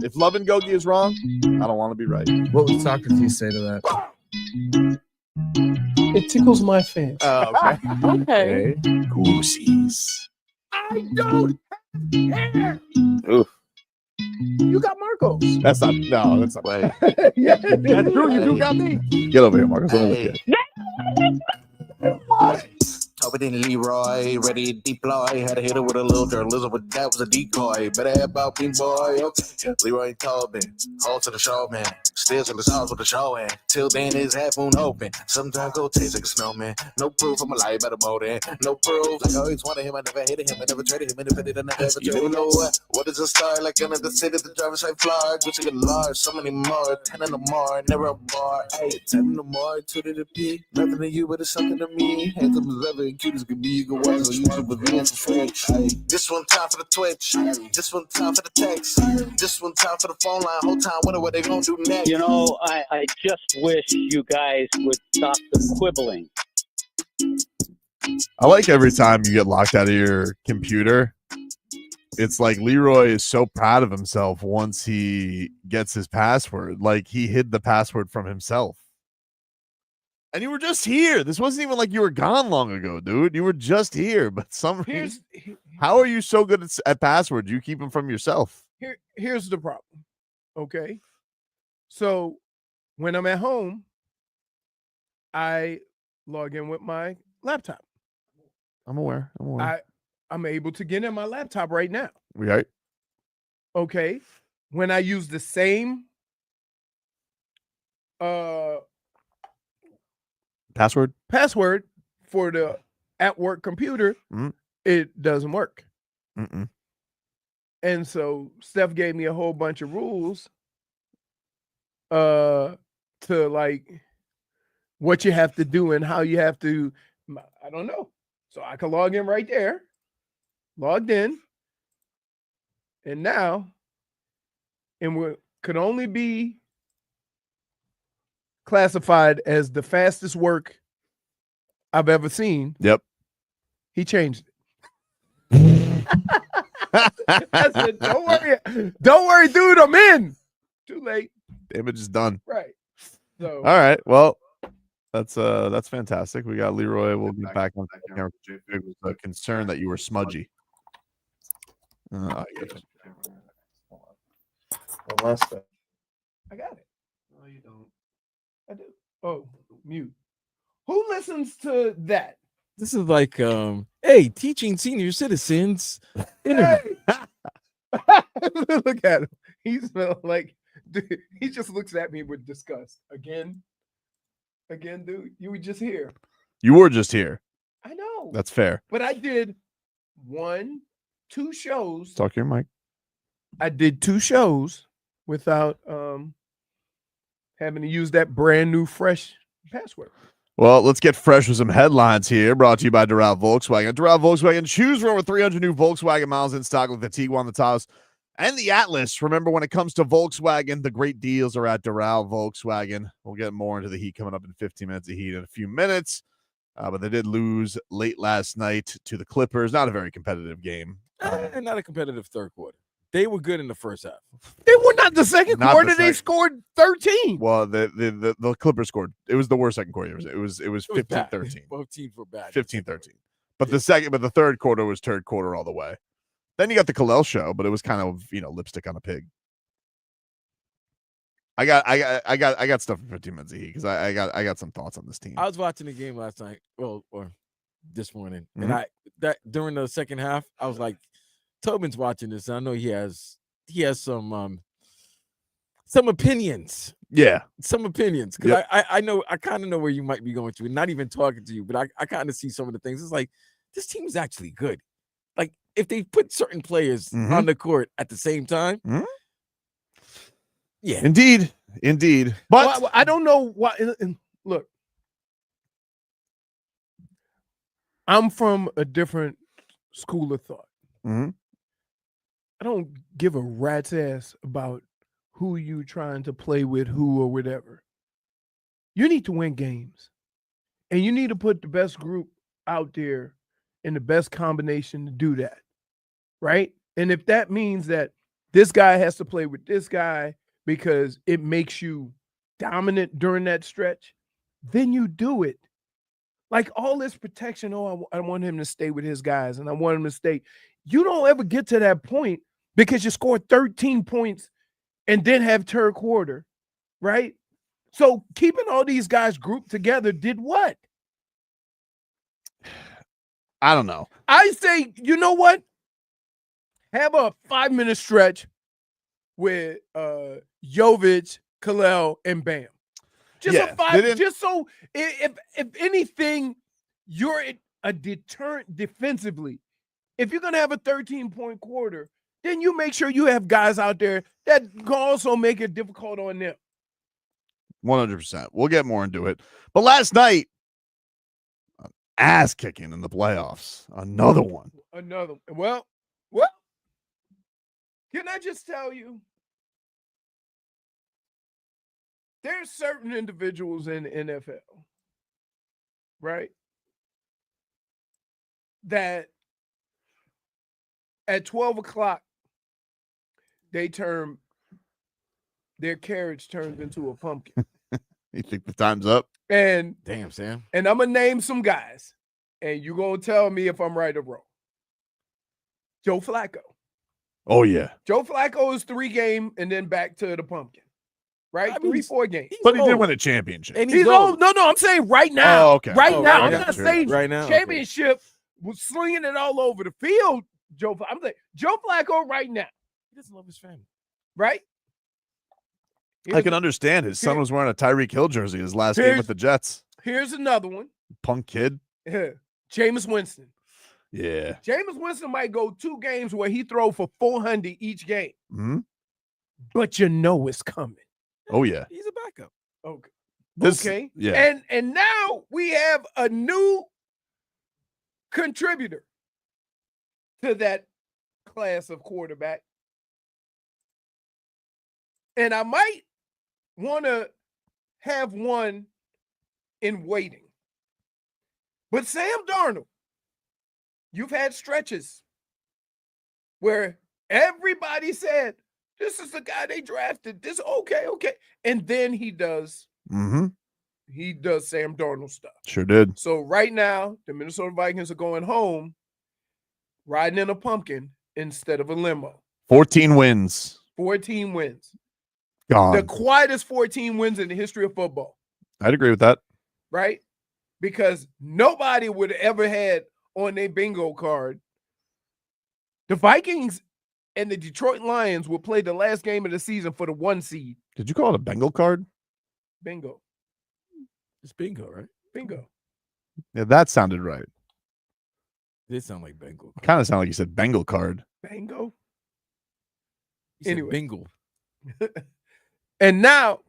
If Love and Gogi is wrong, I don't want to be right. What would Socrates say to that? It tickles my fancy. Okay. Okay. Goosies. I don't care. Oof. You got Marcos. That's not. No, that's not. Wait. Yeah. That's true. You do got me. Get over here, Marcus. Let me look at it. Tobin and Leroy, ready to deploy. Had to hit it with a little journalism, but that was a decoy. Better have about me, boy. Okay. Leroy and Tobin, hold to the show, man. Still to the sauce with the show, and till then his half moon open. Sometimes go taste like a snowman. No proof I'm alive by the motor. No proof. Like I always wanted him, I never hated him, I never traded him. Independent, I never ever traded. You know what is a star? Like another city, the driver's side floor. Gucci get large, so many more. 10 in the more, never a bar. Hey, 10 in the more, 2 to the P. Nothing to you, but it's something to me. Hands up as ever. Cute as could be, you can watch on YouTube with me for free. This one time for the Twitch, this one time for the text, this one time for the phone line. Whole time wondering what they gonna do next. You know, I just wish you guys would stop the quibbling. I like every time you get locked out of your computer. It's like Leroy is so proud of himself once he gets his password. Like he hid the password from himself. And you were just here. This wasn't even like you were gone long ago, dude. You were just here. But some reason, how are you so good at passwords? You keep them from yourself. Here's the problem. Okay. So when I'm at home, I log in with my laptop. I'm aware. I'm able to get in my laptop right now. Right. Okay. When I use the same Password for the at work computer, it doesn't work. And so Steph gave me a whole bunch of rules to like what you have to do and how you have to, I don't know. So I can log in right there, logged in, and now, and we could only be classified as the fastest work I've ever seen. Yep. He changed it. I said, don't worry, dude, I'm in. Too late. Damage is done. Right. So all right. Well, that's fantastic. We got Leroy. We'll be back on camera. JFig was concerned that you were smudgy. I got it. No, you don't. I do. Oh, mute. Who listens to that? This is like, hey, teaching senior citizens. Hey. Look at him. He smells like, dude, he just looks at me with disgust. Again, dude, you were just here. You were just here. I know. That's fair. But I did 2 shows. Talk to your mic. I did 2 shows without having to use that brand new fresh password. Well, let's get fresh with some headlines here. Brought to you by Doral Volkswagen. Doral Volkswagen, choose from over 300 new Volkswagen miles in stock with the Tiguan, the Taos, and the Atlas. Remember, when it comes to Volkswagen, the great deals are at Doral Volkswagen. We'll get more into the Heat coming up in 15 minutes of Heat in a few minutes. But they did lose late last night to the Clippers. Not a very competitive game. Not a competitive third quarter. They were good in the first half. They were not the second quarter. They scored 13. Well, the Clippers scored. It was the worst second quarter. It was 15-13. Both teams were bad. 15-13. But the third quarter was third quarter all the way. Then you got the Kel'el show, but it was kind of, lipstick on a pig. I got stuff for 15 minutes of Heat because I got some thoughts on this team. I was watching the game last night, or this morning, and during the second half, I was like, Tobin's watching this. And I know he has some opinions. Yeah, some opinions because I know I kind of know where you might be going to, not even talking to you, but I kind of see some of the things. It's like this team is actually good. Like if they put certain players on the court at the same time. Yeah, indeed. But I don't know why. Look, I'm from a different school of thought. I don't give a rat's ass about who you trying to play with, who or whatever. You need to win games, and you need to put the best group out there in the best combination to do that, right? And if that means that this guy has to play with this guy because it makes you dominant during that stretch, then you do it. Like all this protection, I want him to stay with his guys and I want him to stay. You don't ever get to that point because you scored 13 points and then have third quarter, right? So keeping all these guys grouped together did what? I don't know. I say, you know what? Have a 5-minute stretch with Jovic, Kel'el, and Bam. Just so if anything, you're a deterrent defensively. If you're gonna have a 13-point quarter, then you make sure you have guys out there that can also make it difficult on them. 100%. We'll get more into it. But last night, ass kicking in the playoffs. Another one. Well, can I just tell you? There's certain individuals in the NFL, right, that at 12 o'clock, their carriage turns into a pumpkin. You think the time's up? And damn, Sam. And I'm going to name some guys, and you're going to tell me if I'm right or wrong. Joe Flacco. Oh, yeah. Joe Flacco is 3-game and then back to the pumpkin. Right? I mean, 3-4 games. But he did win a championship. And he's old. No, I'm saying right now. Oh, okay. Right now. Right. I'm not saying right now. championship was slinging it all over the field. I'm saying Joe Flacco right now. He doesn't love his family. Right? I can understand his son was wearing a Tyreek Hill jersey his last game with the Jets. Here's another one. Punk kid. Jameis Winston. Yeah. Jameis Winston might go 2 games where he throw for 400 each game. Mm-hmm. But you know it's coming. Oh, yeah. He's a backup. Okay. Okay. Yeah. And now we have a new contributor to that class of quarterback. And I might want to have one in waiting. But Sam Darnold, you've had stretches where everybody said, this is the guy they drafted. This okay. And then he does Sam Darnold stuff. Sure did. So right now, the Minnesota Vikings are going home riding in a pumpkin instead of a limo. 14 wins. 14 wins. God. The quietest 14 wins in the history of football. I'd agree with that. Right? Because nobody would have ever had on their bingo card. The Vikings and the Detroit Lions will play the last game of the season for the 1 seed. Did you call it a Bengal card? Bingo. It's bingo, right? Bingo. Yeah, that sounded right. It did sound like Bengal. Kind of sounded like you said Bengal card. Bingo. Anyway. Bingo. And now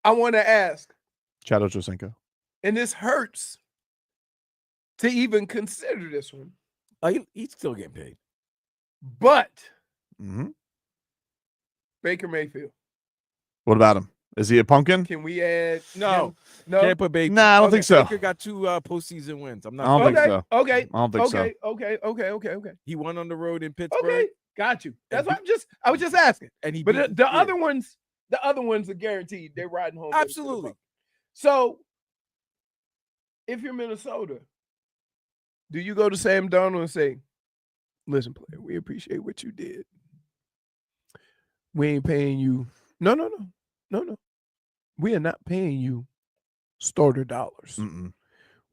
I want to ask. Chad Ochocinco. And this hurts to even consider this one. He's still getting paid. But Mm-hmm. Baker Mayfield. What about him? Is he a pumpkin? Can we add? No. No. Can't put Baker. Nah, I don't think so. Baker got 2 postseason wins. I'm not. I don't think so. Okay. I don't think so. Okay. He won on the road in Pittsburgh. Okay. Got you. That's what I was just asking. And he but the other ones are guaranteed. They're riding home. Absolutely. So if you're Minnesota, do you go to Sam Darnold and say, listen, player, we appreciate what you did. We ain't paying you. No. We are not paying you starter dollars. Mm-mm.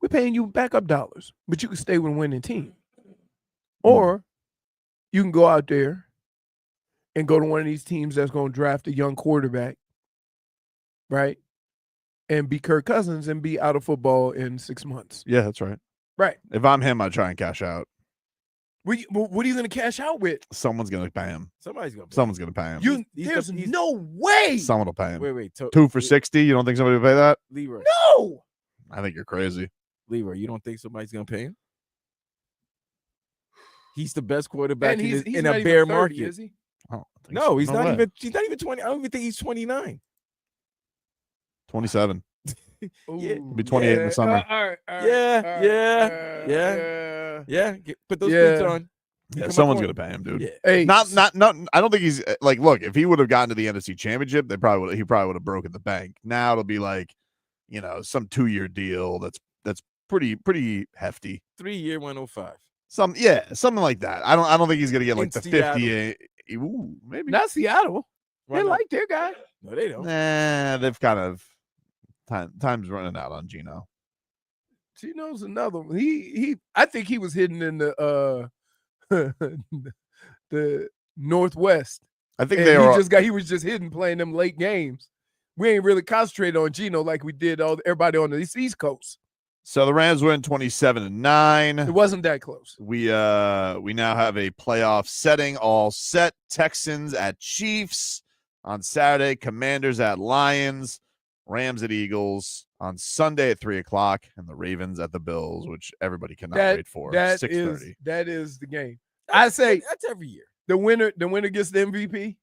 We're paying you backup dollars, but you can stay with a winning team. Or you can go out there and go to one of these teams that's going to draft a young quarterback, right? And be Kirk Cousins and be out of football in 6 months. Yeah, that's right. Right. If I'm him, I'd try and cash out. What are you going to cash out with? Someone's going to pay him. Somebody's going to pay Someone's going to pay him. There's no way. Someone will pay him. Wait. 2 for 60. You don't think somebody will pay that? Leroy. No. I think you're crazy. Leroy, you don't think somebody's going to pay him? He's the best quarterback in a bear 30, market. Is he? No, he's not way. even. He's not even 20. I don't even think he's 29. 27. Ooh, He'll be 28 in the summer. Yeah. Put those boots on. Yeah, someone's going to pay him, dude. Yeah. Hey, Not. I don't think he's like. Look, if he would have gotten to the NFC Championship, he probably would have broken the bank. Now it'll be like, some 2-year deal that's pretty hefty. 3-year 105. Something like that. I don't think he's going to get like the Seattle. 50. Ooh, maybe not Seattle. Why They not? like their guy. No, they don't. Nah, they've kind of time's running out on Gino. Gino's another one. I think he was hidden in the the Northwest. I think And he was just hidden playing them late games. We ain't really concentrated on Gino like we did everybody on the East Coast. So the Rams win 27-9. It wasn't that close. We now have a playoff setting all set. Texans at Chiefs on Saturday, Commanders at Lions, Rams at Eagles on Sunday at 3:00, and the Ravens at the Bills, which everybody cannot wait for. 6:30. That is the game. I say that's every year. The winner gets the MVP.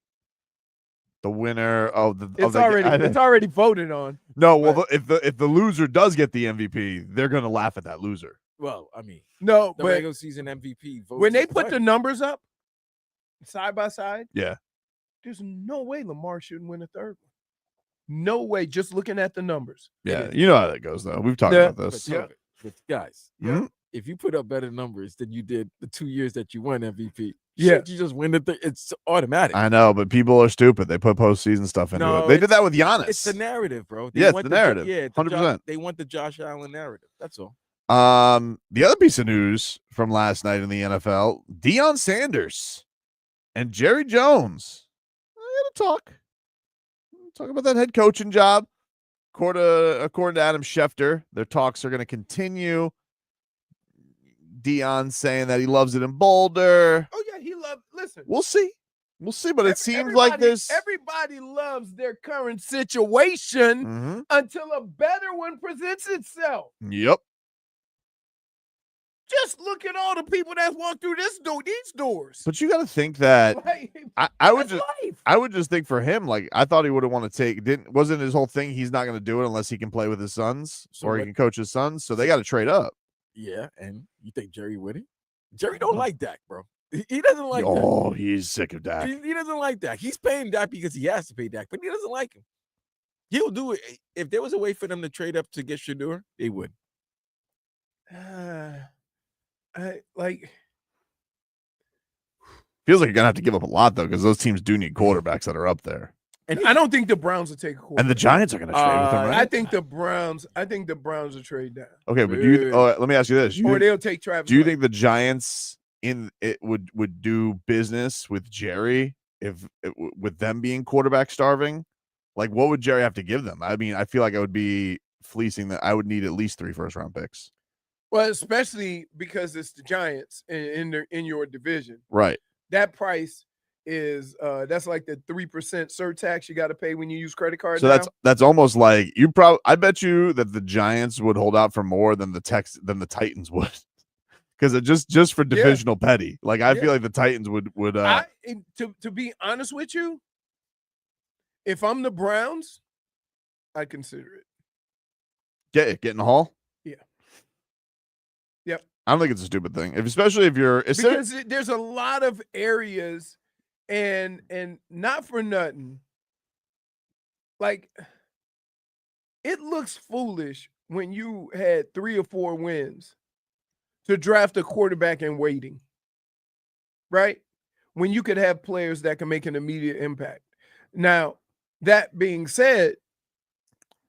The winner of the it's already voted on. No, well, if the loser does get the MVP, they're gonna laugh at that loser. Well, I mean, no, the but regular season MVP votes when they is put the right. numbers up side by side, yeah, there's no way Lamar shouldn't win a third one. No way. Just looking at the numbers. Yeah, you know how that goes, though. We've talked about this. But guys, if you put up better numbers than you did the 2 years that you won MVP, yeah, you just win it's automatic. I know, but people are stupid. They put postseason stuff into it. They did that with Giannis. It's the narrative, bro. Yes, the narrative. 100%. They want the Josh Allen narrative. That's all. The other piece of news from last night in the NFL: Deion Sanders and Jerry Jones. I gotta talk about that head coaching job. According to Adam Schefter, their talks are going to continue. Deion saying that he loves it in Boulder. Oh yeah, he loves. Listen, we'll see, but it seems like this. Everybody loves their current situation until a better one presents itself. Yep. Just look at all the people that walk through these doors. But you got to think that I would just think for him, like I thought he would have want to wasn't his whole thing. He's not going to do it unless he can play with his sons or he can coach his sons. So they got to trade up. Yeah, and you think Jerry winning? Jerry don't like Dak, bro. He doesn't like Dak. Oh, he's sick of Dak. He doesn't like Dak. He's paying Dak because he has to pay Dak, but he doesn't like him. He'll do it. If there was a way for them to trade up to get Shador, they would. Feels like you're gonna have to give up a lot though, because those teams do need quarterbacks that are up there. And I don't think the Browns will take a quarterback. And the Giants are gonna trade with them, right? I think the Browns will trade down. Okay, but let me ask you this: they'll take Travis. Do you think the Giants would do business with Jerry with them being quarterback starving? Like, what would Jerry have to give them? I mean, I feel like I would be fleecing that. I would need at least 3 first-round picks. Well, especially because it's the Giants in your division, right? That price is that's like the 3% surtax you got to pay when you use credit card. So that's almost like I bet you that the Giants would hold out for more than the Titans would, because it just for divisional petty. Like I feel like the Titans would. To be honest with you, if I'm the Browns, I'd consider it. Get in the hall. Yeah. Yep. I don't think it's a stupid thing, especially if you're because there's a lot of areas, and not for nothing. Like, it looks foolish when you had 3 or 4 wins to draft a quarterback in waiting, right? When you could have players that can make an immediate impact. Now, that being said,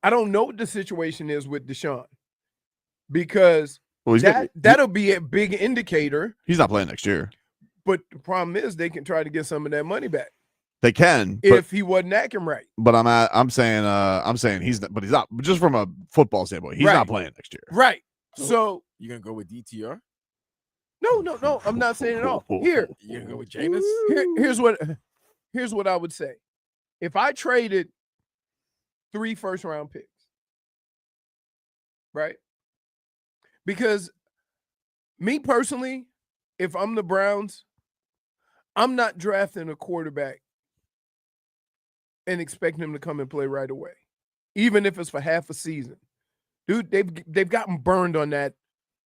I don't know what the situation is with Deshaun, because that'll be a big indicator. He's not playing next year. But the problem is they can try to get some of that money back. They can if he wasn't acting right. But I'm saying he's not, but he's not, just from a football standpoint, he's not playing next year. Right. So you gonna go with DTR? No, I'm not saying at all. Here, you gonna go with Jameis? Here's what I would say. If I traded 3 first-round picks, right? Because me personally, if I'm the Browns, I'm not drafting a quarterback and expecting him to come and play right away, even if it's for half a season. Dude, they've gotten burned on that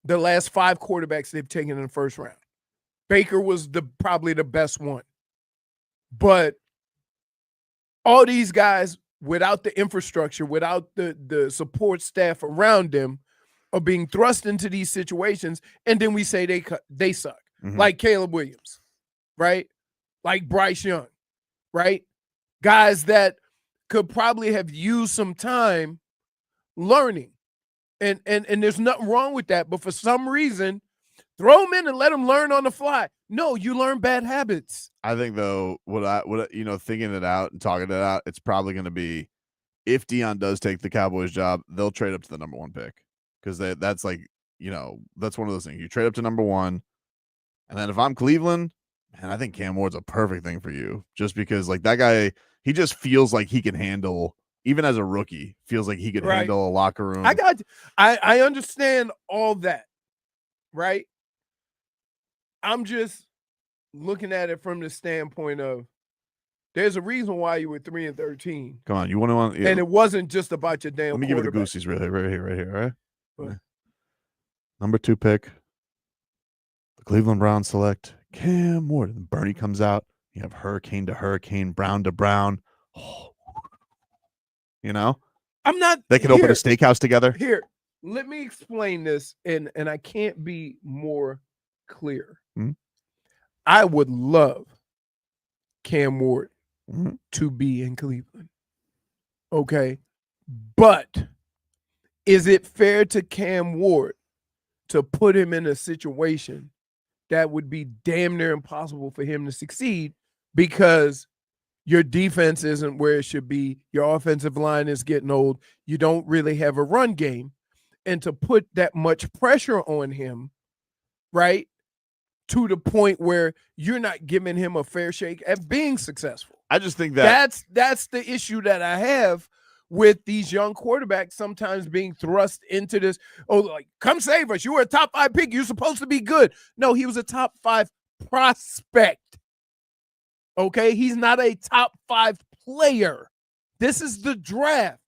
the last 5 quarterbacks they've taken in the first round. Baker was probably the best one. But all these guys, without the infrastructure, without the support staff around them, are being thrust into these situations, and then we say they suck. Like Caleb Williams, right? Like Bryce Young, right? Guys that could probably have used some time learning. And there's nothing wrong with that, but for some reason, throw them in and let them learn on the fly. No, you learn bad habits. I think though, thinking it out and talking it out, it's probably going to be, if Deion does take the Cowboys job, they'll trade up to the number 1 pick, because that's like, that's one of those things. You trade up to number 1, and then if I'm Cleveland, man, I think Cam Ward's a perfect thing for you, just because like that guy, he just feels like he can handle. Even as a rookie, feels like he could handle a locker room. I understand all that, right? I'm just looking at it from the standpoint of there's a reason why you were 3-13. Come on, you want to? Yeah. And it wasn't just about your damn. Let me give you the goosies right here, all right? Number 2 pick. The Cleveland Browns select Cam Ward. And Bernie comes out. You have hurricane to hurricane, Brown to Brown. Oh. I'm not. They could open a steakhouse together. Here, let me explain this, and I can't be more clear. I would love Cam Ward to be in Cleveland. Okay, but is it fair to Cam Ward to put him in a situation that would be damn near impossible for him to succeed because your defense isn't where it should be, your offensive line is getting old, you don't really have a run game, and to put that much pressure on him, right, to the point where you're not giving him a fair shake at being successful? I just think that's the issue that I have with these young quarterbacks sometimes being thrust into this, like, come save us, you were a top 5 pick, you're supposed to be good. No, he was a top 5 prospect. Okay, he's not a top 5 player. This is the draft.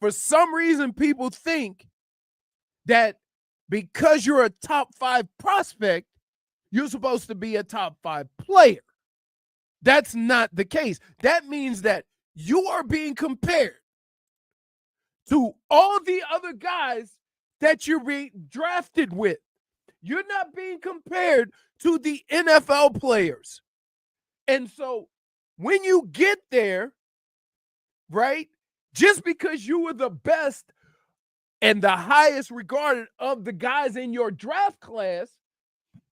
For some reason, people think that because you're a top 5 prospect, you're supposed to be a top 5 player. That's not the case. That means that you are being compared to all the other guys that you're being drafted with. You're not being compared to the NFL players. And so when you get there, right, just because you were the best and the highest regarded of the guys in your draft class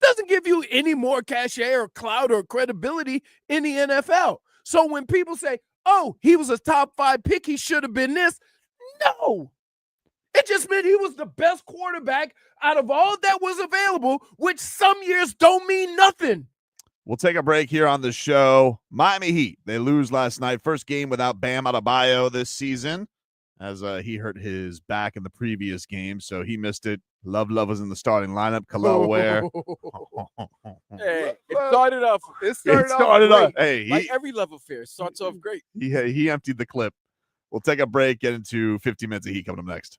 doesn't give you any more cachet or clout or credibility in the NFL. So when people say, oh, he was a top 5 pick, he should have been this. No, it just meant he was the best quarterback out of all that was available, which some years don't mean nothing. We'll take a break here on the show. Miami Heat, they lose last night. First game without Bam Adebayo this season, as he hurt his back in the previous game, so he missed it. Love was in the starting lineup. Kel'el Ware. Hey, it started off. It started off. Hey, like every love affair starts off great. He emptied the clip. We'll take a break, get into 50 minutes of Heat coming up next.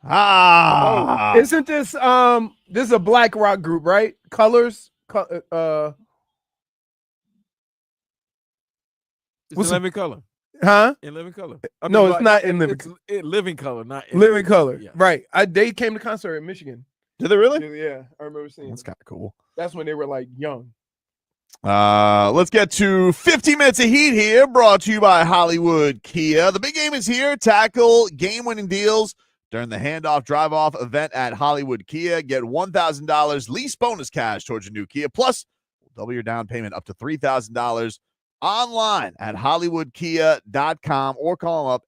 Ah, Isn't this this is a black rock group, right? Colors. It's What's in living color. Huh? In living color. No, it's not in living. It's in living color, not in Living color. Yeah. Right. They came to concert in Michigan. did they really? Yeah, I remember seeing. That's kind of cool. That's when they were like young. Let's get to 15 minutes of heat here, brought to you by Hollywood Kia. The big game is here. Tackle game-winning deals during the handoff drive-off event at Hollywood Kia. Get $1,000 lease bonus cash towards your new Kia. Plus, double your down payment up to $3,000 online at hollywoodkia.com or call them up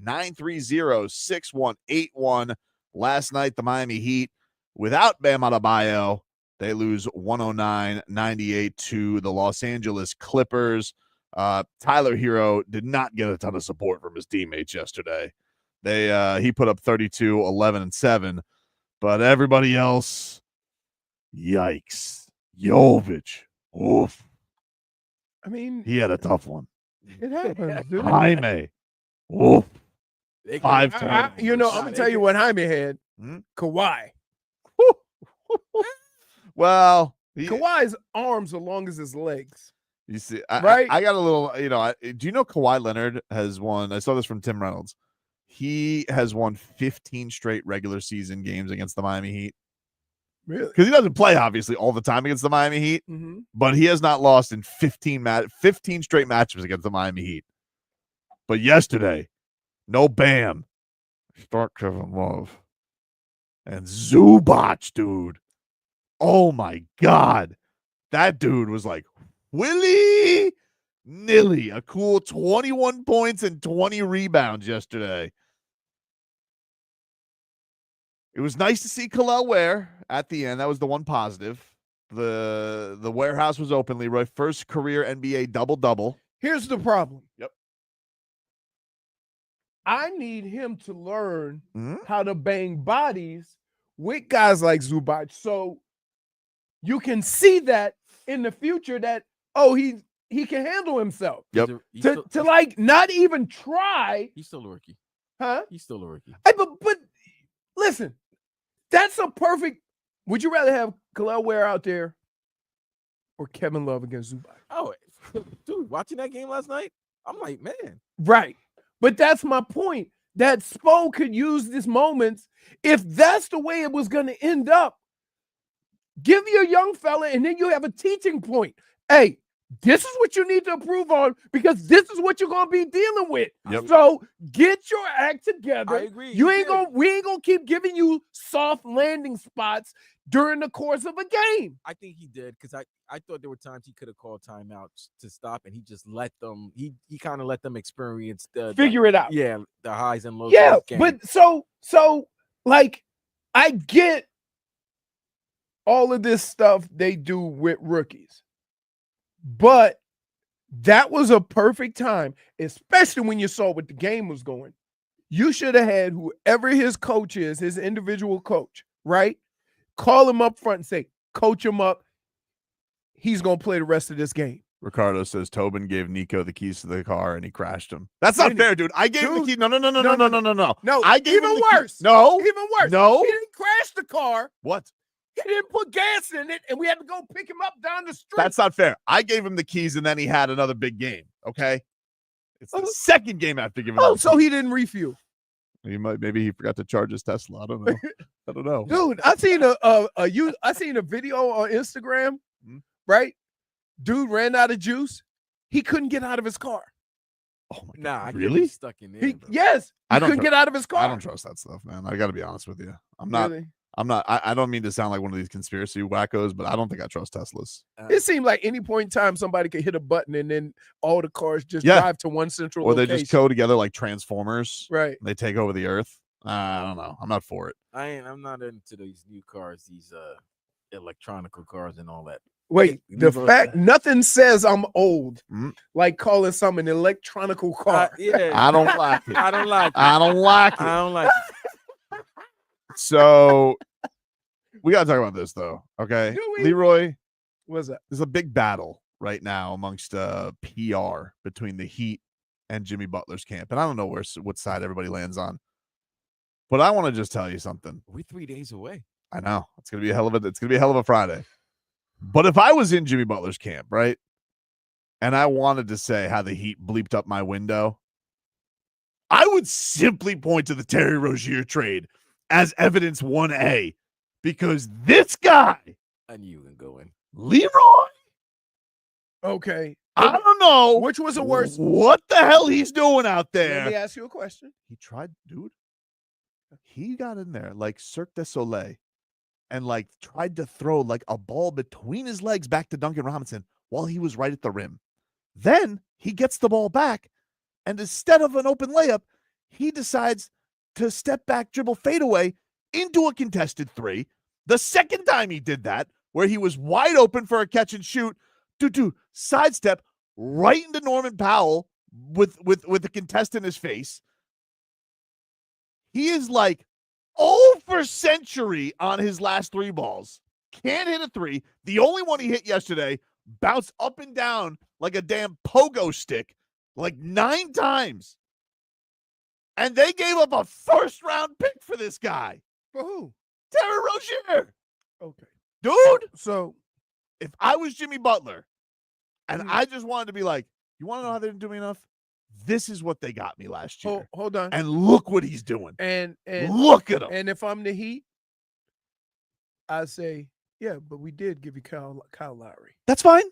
832-930-6181. Last night, the Miami Heat, without Bam Adebayo, they lose 109-98 to the Los Angeles Clippers. Tyler Herro did not get a ton of support from his teammates yesterday. He put up 32, 11, and 7, but everybody else, yikes. Jovic, oof. I mean, He had a tough one. it happens, dude. Jaime, oof. They 5 can- turnovers. I'm gonna tell you what Jaime had. Hmm? Kawhi. Well, Kawhi's arms are long as his legs. you see, Right? I got a little, do you know Kawhi Leonard has won? I saw this from Tim Reynolds. He has won 15 straight regular season games against the Miami Heat. Really? Because he doesn't play, obviously, all the time against the Miami Heat, Mm-hmm. but he has not lost in 15 straight matches against the Miami Heat. But yesterday, no Bam. Start Kevin Love. And Zubac, dude. Oh, my God. That dude was like, willy-nilly. A cool 21 points and 20 rebounds yesterday. It was nice to see Kel'el Ware at the end. That was the one positive. The warehouse was open, Leroy. First career NBA double-double. Here's the problem. Yep. I need him to learn Mhm. how to bang bodies with guys like Zubac. So you can see that in the future that, he can handle himself. Yep. To like not even try, He's still a rookie. huh? He's still a rookie. Hey, but listen, that's a perfect. Would you rather have Kel'el Ware out there or Kevin Love against Zubac? Oh, dude, watching that game last night, I'm like, man. Right. But that's my point. That Spo could use these moments. If that's the way it was going to end up, give your young fella, and then you have a teaching point. Hey, this is what you need to improve on because this is what you're going to be dealing with. Yep. So get your act together. I agree. We ain't gonna keep giving you soft landing spots during the course of a game. I think he did because I thought there were times he could have called timeouts to stop, and he just let them. He kind of let them experience Figure it out. Yeah, the highs and lows. Yeah, of the game. but so like I get all of this stuff they do with rookies, but that was a perfect time, especially when you saw what the game was going. You should have had whoever his coach is, his individual coach, right? Call him up front and say, coach him up. He's going to play the rest of this game. Ricardo says Tobin gave Nico the keys to the car and he crashed him. That's not Didn't fair, dude. I gave him the key. No. No, I gave even him the worse. Key. No. Even worse. No. He didn't crash the car. What? He didn't put gas in it, and we had to go pick him up down the street. That's not fair. I gave him the keys and then he had another big game. Okay. It's the second game after giving him. so he didn't refuel. Maybe he forgot to charge his Tesla. I don't know. Dude, I seen I seen a video on Instagram, right? Dude ran out of juice. He couldn't get out of his car. Oh my God. nah, I Really? He's stuck in there. bro. Yes, I he don't couldn't get out of his car. I don't trust that stuff, man. I got to be honest with you. I'm not. Really? I don't mean to sound like one of these conspiracy wackos, but I don't think I trust Teslas. It seemed like any point in time somebody could hit a button and then all the cars just Yeah. drive to one central Or they location. just go together like Transformers. Right. They take over the earth. I don't know. I'm not for it. I'm not into these new cars, these electronical cars and all that. Wait, the Leave us fact that. nothing says I'm old Mhm. like calling something an electronical car. Yeah, I don't like it. I don't like it. I don't like I it. don't like it. So we got to talk about this, though. Okay. Do we? Leroy, What's that? there's a big battle right now amongst PR between the Heat and Jimmy Butler's camp. And I don't know what side everybody lands on. But I want to just tell you something. We're 3 days away. I know it's gonna be a hell of a Friday. But if I was in Jimmy Butler's camp, right, and I wanted to say how the Heat bleeped up my window, I would simply point to the Terry Rozier trade as evidence 1A, because this guy, I knew you were going. Leroy. Okay. I don't know Which was the worst? what the hell he's doing out there. Let me ask you a question. He tried, dude. He got in there like Cirque du Soleil and like tried to throw like a ball between his legs back to Duncan Robinson while he was right at the rim. Then he gets the ball back, and instead of an open layup, he decides to step back, dribble, fadeaway into a contested three. The second time he did that, where he was wide open for a catch and shoot, sidestep right into Norman Powell with the contest in his face. He is like 0 for century on his last 3 balls. Can't hit a 3. The only one he hit yesterday bounced up and down like a damn pogo stick like 9 times. And they gave up a first-round pick for this guy. For who? Terry Rozier. Okay. Dude, So if I was Jimmy Butler and I just wanted to be like, you want to know how they didn't do me enough? This is what they got me last year. hold on. And look what he's doing. And Look at him. And if I'm the Heat, I say, yeah, but we did give you Kyle Lowry. That's fine.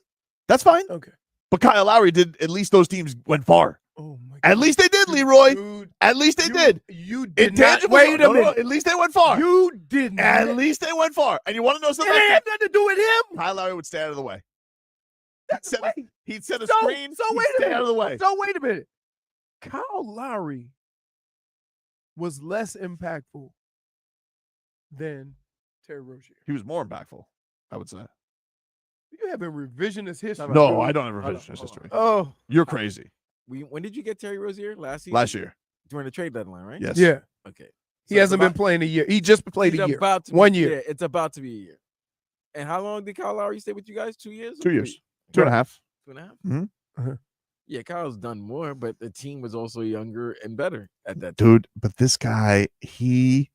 That's fine. Okay. But Kyle Lowry did, at least those teams went far. Oh my God. At least they did, Leroy. Dude, At least they did. You did not. Intangible. Wait a minute. At least they went far. You did not. At least they went far. And you want to know It something? had nothing to do with him. Kyle Lowry would stay out of the way. Wait. He'd set a So- screen. so he'd wait a stay minute. out of the way. So wait a minute. Kyle Lowry was less impactful than Terry Rozier. He was more impactful, I would say. You have a revisionist history. No, I don't have Hold on, revisionist hold on. history. Oh, You're crazy. When did you get Terry Rozier? Last season? Last year. During the trade deadline, right? Yes. yeah. Okay. He So hasn't it's been playing a year. He just played he's a year. about to be- 1 year. Yeah, it's about to be a year. And how long did Kyle Lowry stay with you guys? 2 years? 2 years. 2.5. 2.5? Mhm. Uh-huh. Yeah, Kyle's done more, but the team was also younger and better at that time. Dude, but this guy, he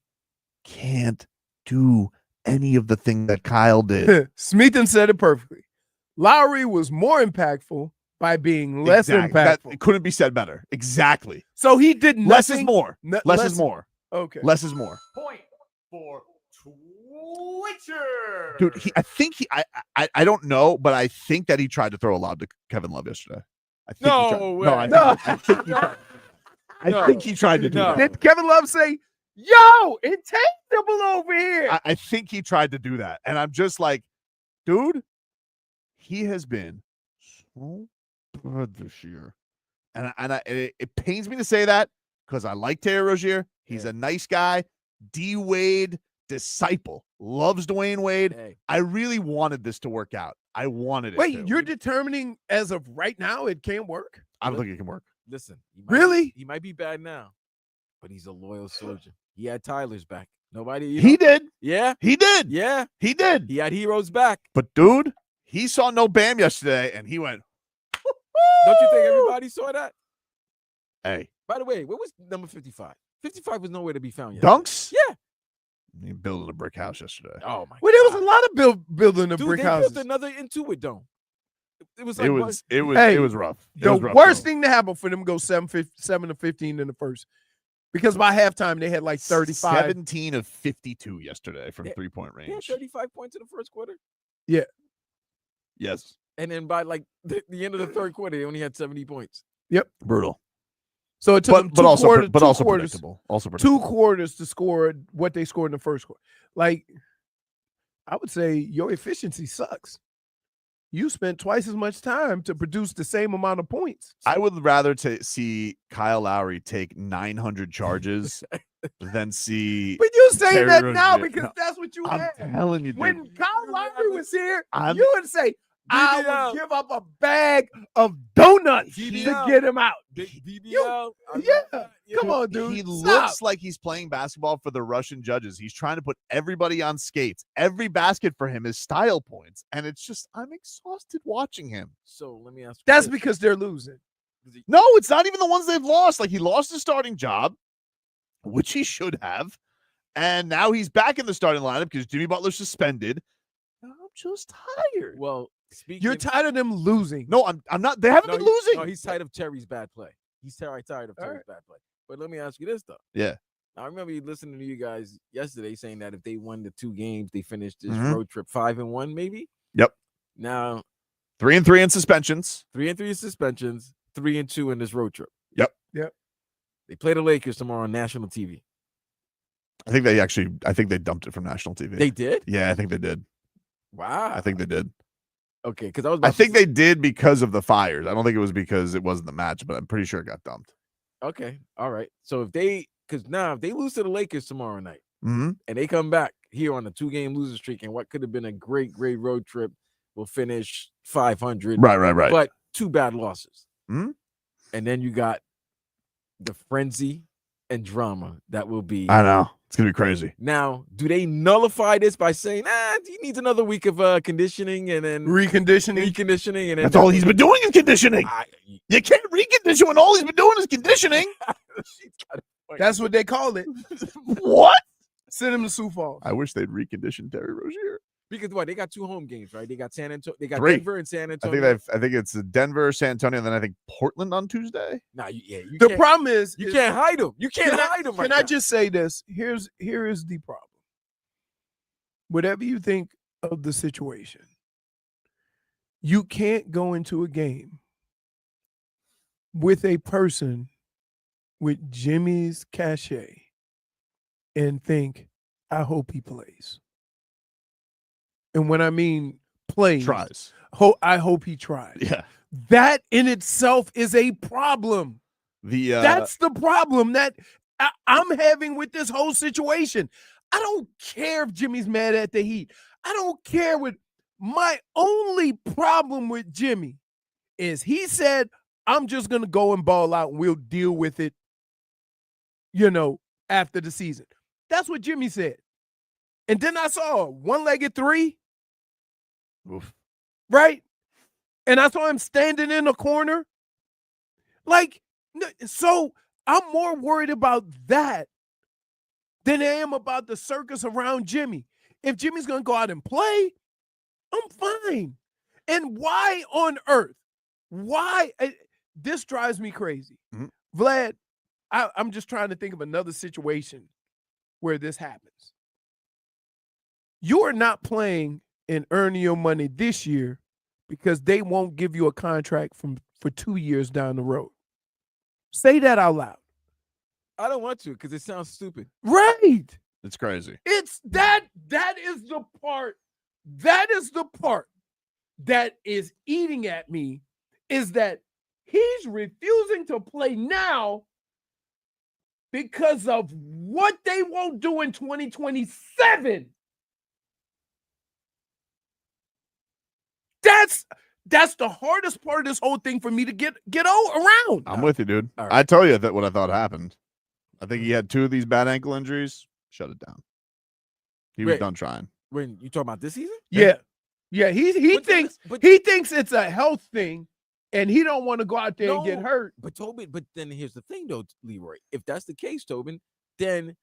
can't do any of the thing that Kyle did. Smeaton said it perfectly. Lowry was more impactful by being less Exactly. impactful. That couldn't be said better. Exactly. So he did nothing. Less is more. No- Less is more. Okay. Less is more. Point for Twitcher. Dude, I don't know, but I think that he tried to throw a lob to Kevin Love yesterday. I think he tried. No way. No, I think he tried. I think he tried to do No. that. Did Kevin Love say, yo, intangible over here? I think he tried to do that. And I'm just like, dude, he has been so good this year. And it pains me to say that because I like Terry Rozier. He's a nice guy. D. Wade disciple. Loves Dwayne Wade. Hey, I really wanted this to work out. I wanted it Wait, to. you're determining as of right now it can't work? I don't think it can work. listen. Really? He might be bad now, but he's a loyal soldier. He had Tyler's back. Nobody. You He know- did. Yeah. He did. Yeah. He did. He had heroes back. But dude, he saw no Bam yesterday and he went, Don't you think everybody saw that? hey, By the way, what was number 55? 55 was nowhere to be found yet. dunks? Yeah. He building a brick house yesterday. Oh my. Well, there was God. a lot of building the Dude, brick they houses. built another Intuit dome. It was like It what- was it was Hey, it was rough. It The was rough, worst bro. thing to happen for them go 7 to 15 in the first. Because by halftime they had like 35. 17 of 52 yesterday from Yeah. 3-point He had range. 35 points in the first quarter. Yes. And then by like the end of the third quarter, they only had 70 points. Brutal. So it took them But two also quarters, but two also quarters, predictable. Also 2 predictable. quarters to score what they scored in the first quarter. Like, I would say your efficiency sucks. You spent twice as much time to produce the same amount of points. I would rather see Kyle Lowry take 900 charges than see But you say Terry that now Rozier. because No, that's what you I'm had. telling you, dude. When Kyle Lowry was here, I'm- you would say, I BBL. would give up a bag of donuts to BBL. get him out. BBL. Yeah. Come on, dude. He Stop. looks like he's playing basketball for the Russian judges. He's trying to put everybody on skates. Every basket for him is style points. And it's just, I'm exhausted watching him. So let me ask you That's this. because they're losing. No, it's not even the ones they've lost. Like, he lost his starting job. which he should have. And now he's back in the starting lineup because Jimmy Butler's suspended. I'm just tired. Well, speaking, You're tired of them losing. No, I'm not. They haven't been losing. No, he's tired of Terry's bad play. He's tired of Terry's bad play. But let me ask you this though. Yeah. I remember you listening to you guys yesterday saying that if they won the 2 games, they finished this road trip 5-1, maybe. Yep. Now 3-3 in suspensions. 3-3 in suspensions, 3-2 in this road trip. Yep. They play the Lakers tomorrow on national TV. I think they dumped it from national TV. They did? Yeah, I think they did. Wow. I think they did. Okay, because I think they did because of the fires. I don't think it was because it wasn't the match, but I'm pretty sure it got dumped. Okay, all right. So if they lose to the Lakers tomorrow night Mm-hmm. and they come back here on a 2-game losing streak and what could have been a great road trip will finish 500. Right. But 2 bad losses. Mm-hmm. And then you got the frenzy and drama that will be. I know. It's going to be crazy. Now, do they nullify this by saying, he needs another week of conditioning and then Reconditioning. and then That's all he's been doing is conditioning. You can't recondition when all he's been doing is conditioning. That's what they call it. What? Send him to Sioux Falls. I wish they'd recondition Terry Rozier. Because what? They got 2 home games, right? They got San Antonio. They got 3. Denver and San Antonio. I think it's Denver, San Antonio, and then I think Portland on Tuesday. Nah, the problem is you can't hide them. You can't hide them. Can I just say this? Here is the problem. Whatever you think of the situation, you can't go into a game with a person with Jimmy's cachet and think, I hope he plays. And when I mean plays, Tries. I hope he tries. Yeah. That in itself is a problem. That's the problem that I'm having with this whole situation. I don't care if Jimmy's mad at the Heat. I don't care what my only problem with Jimmy is he said, I'm just going to go and ball out and we'll deal with it, after the season. That's what Jimmy said. And then I saw a one-legged 3. Oof. Right? And I saw him standing in the corner. So I'm more worried about that than I am about the circus around Jimmy. If Jimmy's going to go out and play, I'm fine. And why on earth? Why? This drives me crazy. Mm-hmm. Vlad, I'm just trying to think of another situation where this happens. You are not playing and earning your money this year because they won't give you a contract for 2 years down the road. Say that out loud. I don't want to because it sounds stupid. Right. It's crazy. It's that is the part. That is the part that is eating at me is that he's refusing to play now because of what they won't do in 2027. That's the hardest part of this whole thing for me to get around. I'm with you, dude. Right. I tell you that what I thought happened. I think he had 2 of these bad ankle injuries. Shut it down. He was done trying. When you talking about this season? Yeah. He thinks it's a health thing, and he don't want to go out there and get hurt. But Tobin, then here's the thing, though, Leroy. If that's the case, Tobin, then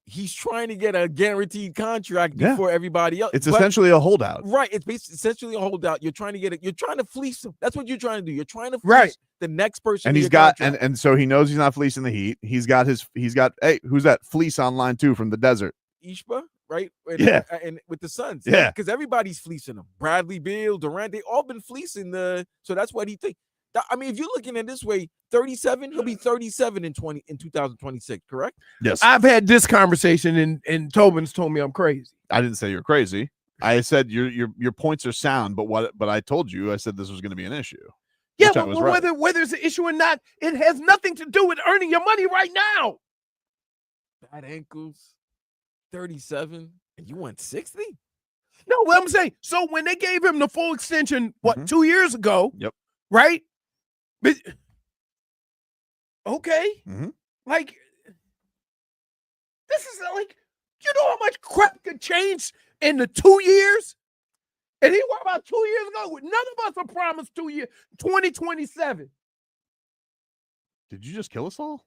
he's trying to get a guaranteed contract before everybody else. It's essentially a holdout. Right. It's essentially a holdout. You're trying to get it. You're trying to fleece him. That's what you're trying to do. You're trying to fleece the next person. And he's got and so he knows he's not fleecing the Heat. He's got hey, who's that fleece on line 2 from the desert? Ishba, right? And with the Suns. Yeah. Because everybody's fleecing them. Bradley Beal, Durant, they all been fleecing so that's what he thinks. I mean, if you're looking at it this way, 37, he'll be 37 in 2026, correct? Yes. I've had this conversation and Tobin's told me I'm crazy. I didn't say you're crazy. I said your points are sound, but I told you, I said this was going to be an issue. Yeah, but whether it's an issue or not, it has nothing to do with earning your money right now. Bad ankles, 37, and you want 60? No, what I'm saying. So when they gave him the full extension, 2 years ago? Yep. Right? But okay. Mm-hmm. Like, this is like, you know how much crap could change in the 2 years? And he was about 2 years ago. None of us are promised 2 years, 2027. Did you just kill us all?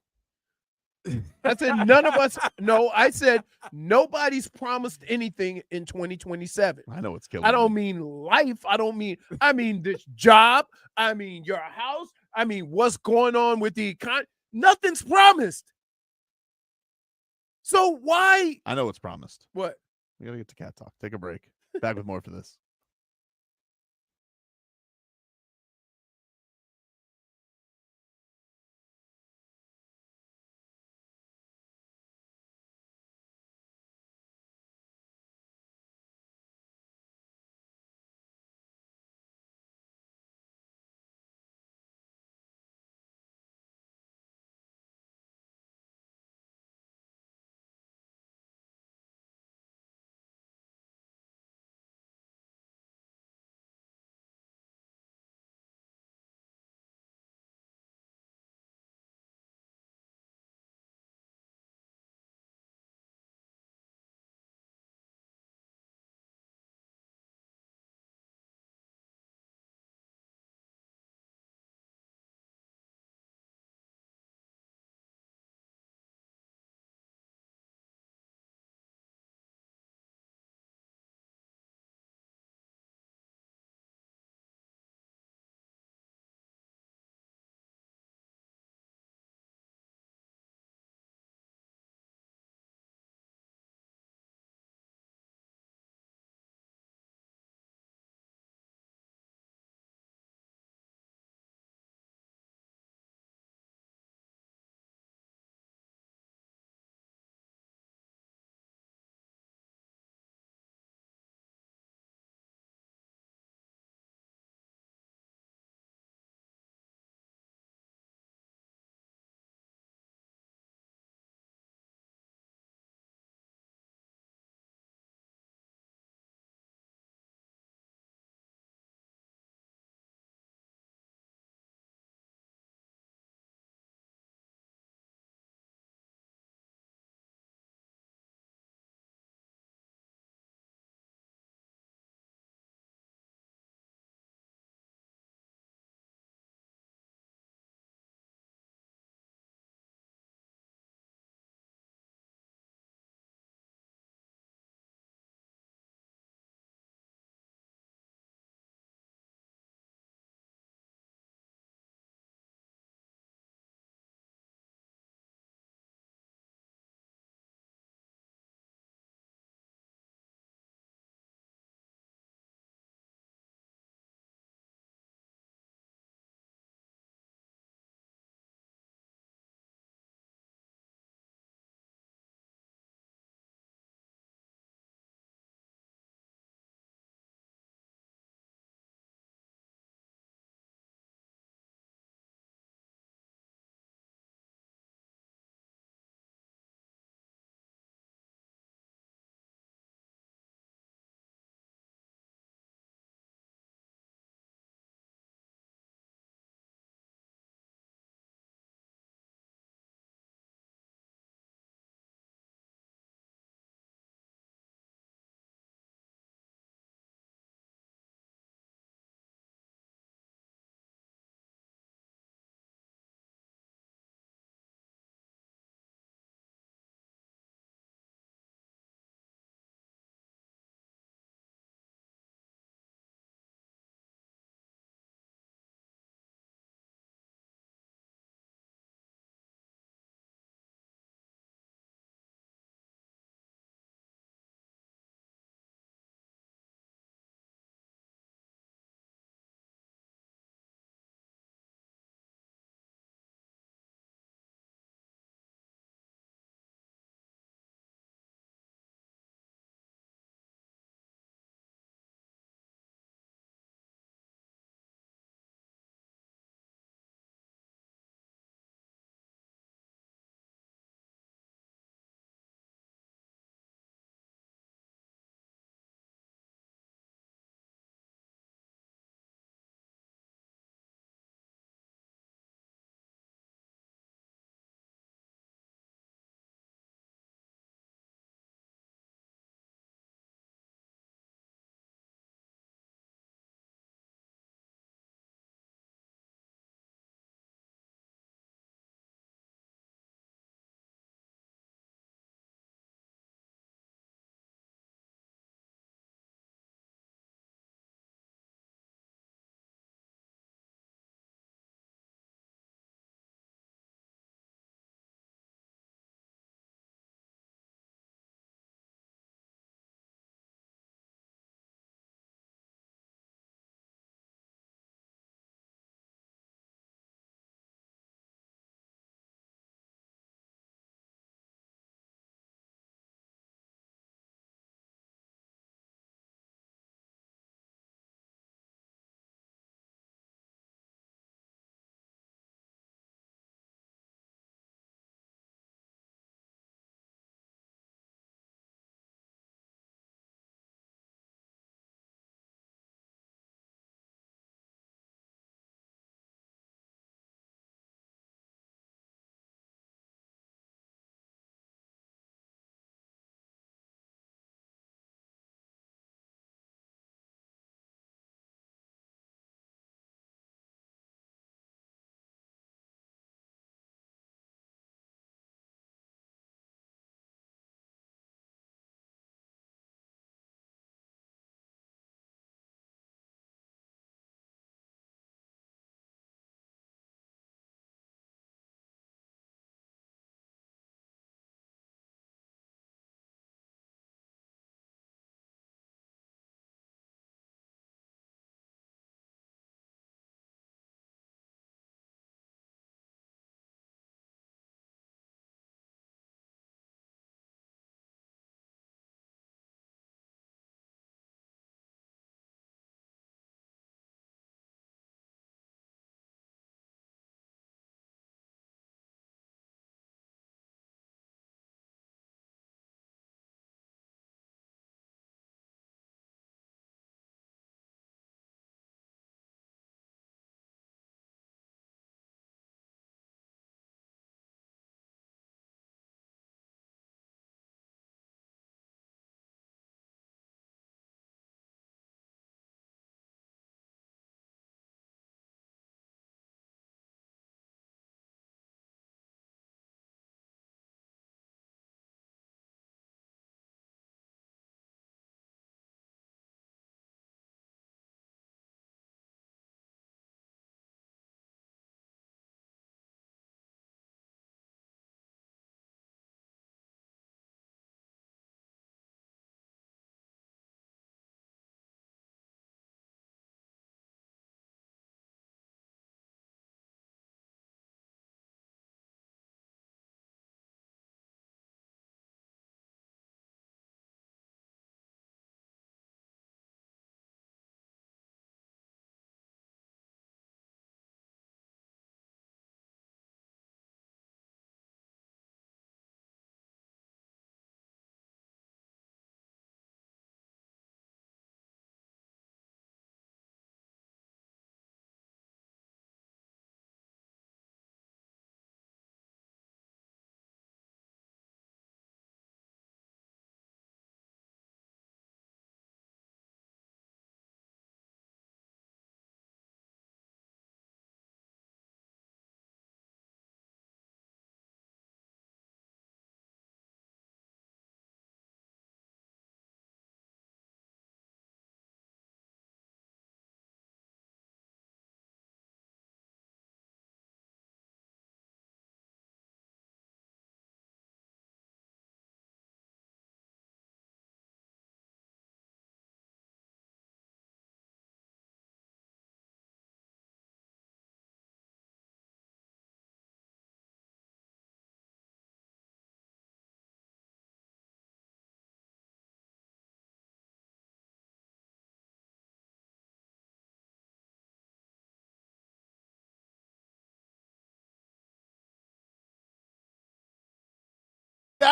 I said none of us. No, I said nobody's promised anything in 2027. I know it's killing. I don't mean life. I mean this job. I mean your house. I mean what's going on with the economy. Nothing's promised. So why? I know what's promised. What? We gotta get to cat talk. Take a break. Back with more for this.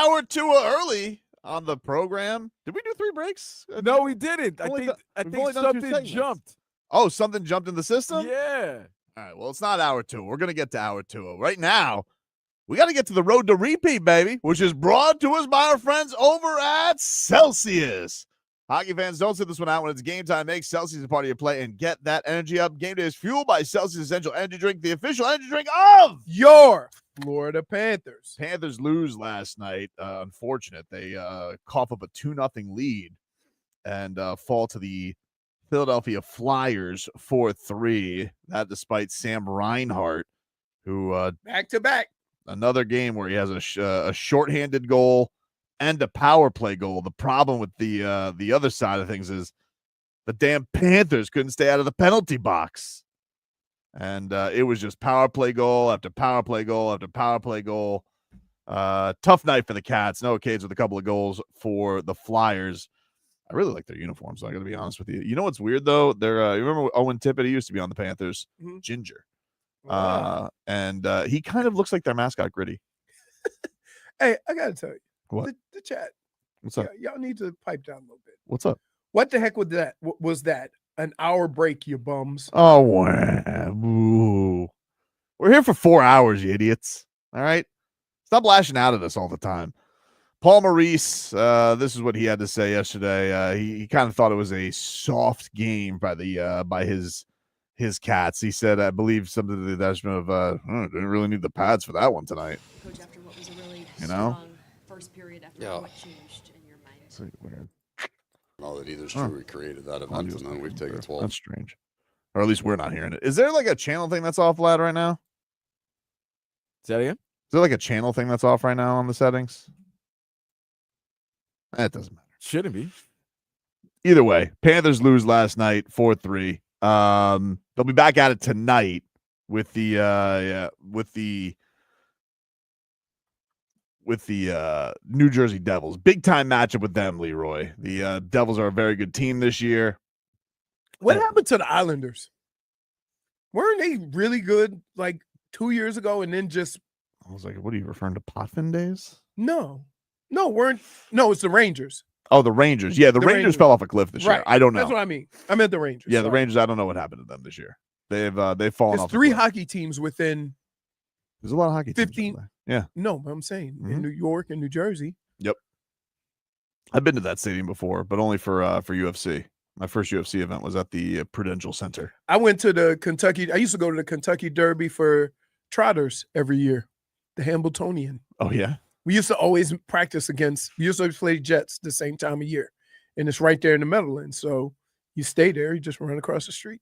hour two early on the program. Did we do 3 breaks? No, we didn't. I Only think we've only done 2 something segments. jumped. Oh, something jumped in the system? Yeah. All right, well, it's not hour 2. We're going to get to hour 2. Right now, we got to get to the road to repeat, baby, which is brought to us by our friends over at Celsius. Hockey fans, don't sit this one out when it's game time. Make Celsius a part of your play and get that energy up. Game day is fueled by Celsius Essential Energy Drink, the official energy drink of your Florida Panthers. Panthers lose last night. Unfortunate. They cough up a 2-0 lead and fall to the Philadelphia Flyers 4-3. That despite Sam Reinhart, who back-to-back. Another game where he has a shorthanded goal and a power play goal. The problem with the other side of things is the damn Panthers couldn't stay out of the penalty box. And it was just power play goal after power play goal after power play goal. Tough night for the Cats. No Cades with a couple of goals for the Flyers. I really like their uniforms, so I got to be honest with you. You know what's weird, though? They're you remember Owen Tippett? He used to be on the Panthers. Mm-hmm. Ginger. Wow. And he kind of looks like their mascot, Gritty. Hey, I got to tell you. What? The chat. What's up? Y'all need to pipe down a little bit. What's up? What the heck was that? Was that an hour break, you bums? Oh, wow. Ooh. We're here for 4 hours, you idiots. All right? Stop lashing out at us all the time. Paul Maurice, this is what he had to say yesterday. He kind of thought it was a soft game by his Cats. He said, I believe something to the extent of, didn't really need the pads for that one tonight. Coach, after what was a really you know? strong first period, after what changed in your mind? It's weird. No, that either's true. We created that event, and then we've taken 12. That's strange. Or at least we're not hearing it. Is there like a channel thing that's off, Vlad, right now? Is that again? Is there like a channel thing that's off right now on the settings? That doesn't matter. Shouldn't be. Either way, Panthers lose last night 4-3. They'll be back at it tonight with the New Jersey Devils. Big time matchup with them, Leroy. The Devils are a very good team this year. What happened to the Islanders? Weren't they really good like 2 years ago and then just I was like, what are you referring to, Potvin days? No, it's the Rangers. Oh, the Rangers. Yeah, the Rangers fell off a cliff this year. I don't know. That's what I mean. I meant the Rangers. Yeah, the Rangers. I don't know what happened to them this year. They've fallen off. There's 3 hockey teams within. There's a lot of hockey 15. teams. Yeah. No, I'm saying in New York and New Jersey. Yep. I've been to that stadium before, but only for UFC. My first UFC event was at the Prudential Center. I went to the Kentucky. I used to go to the Kentucky Derby for trotters every year. The Hambletonian. Oh yeah. We used to always practice against. We used to always play Jets the same time of year, and it's right there in the Meadowlands. So you stay there. You just run across the street.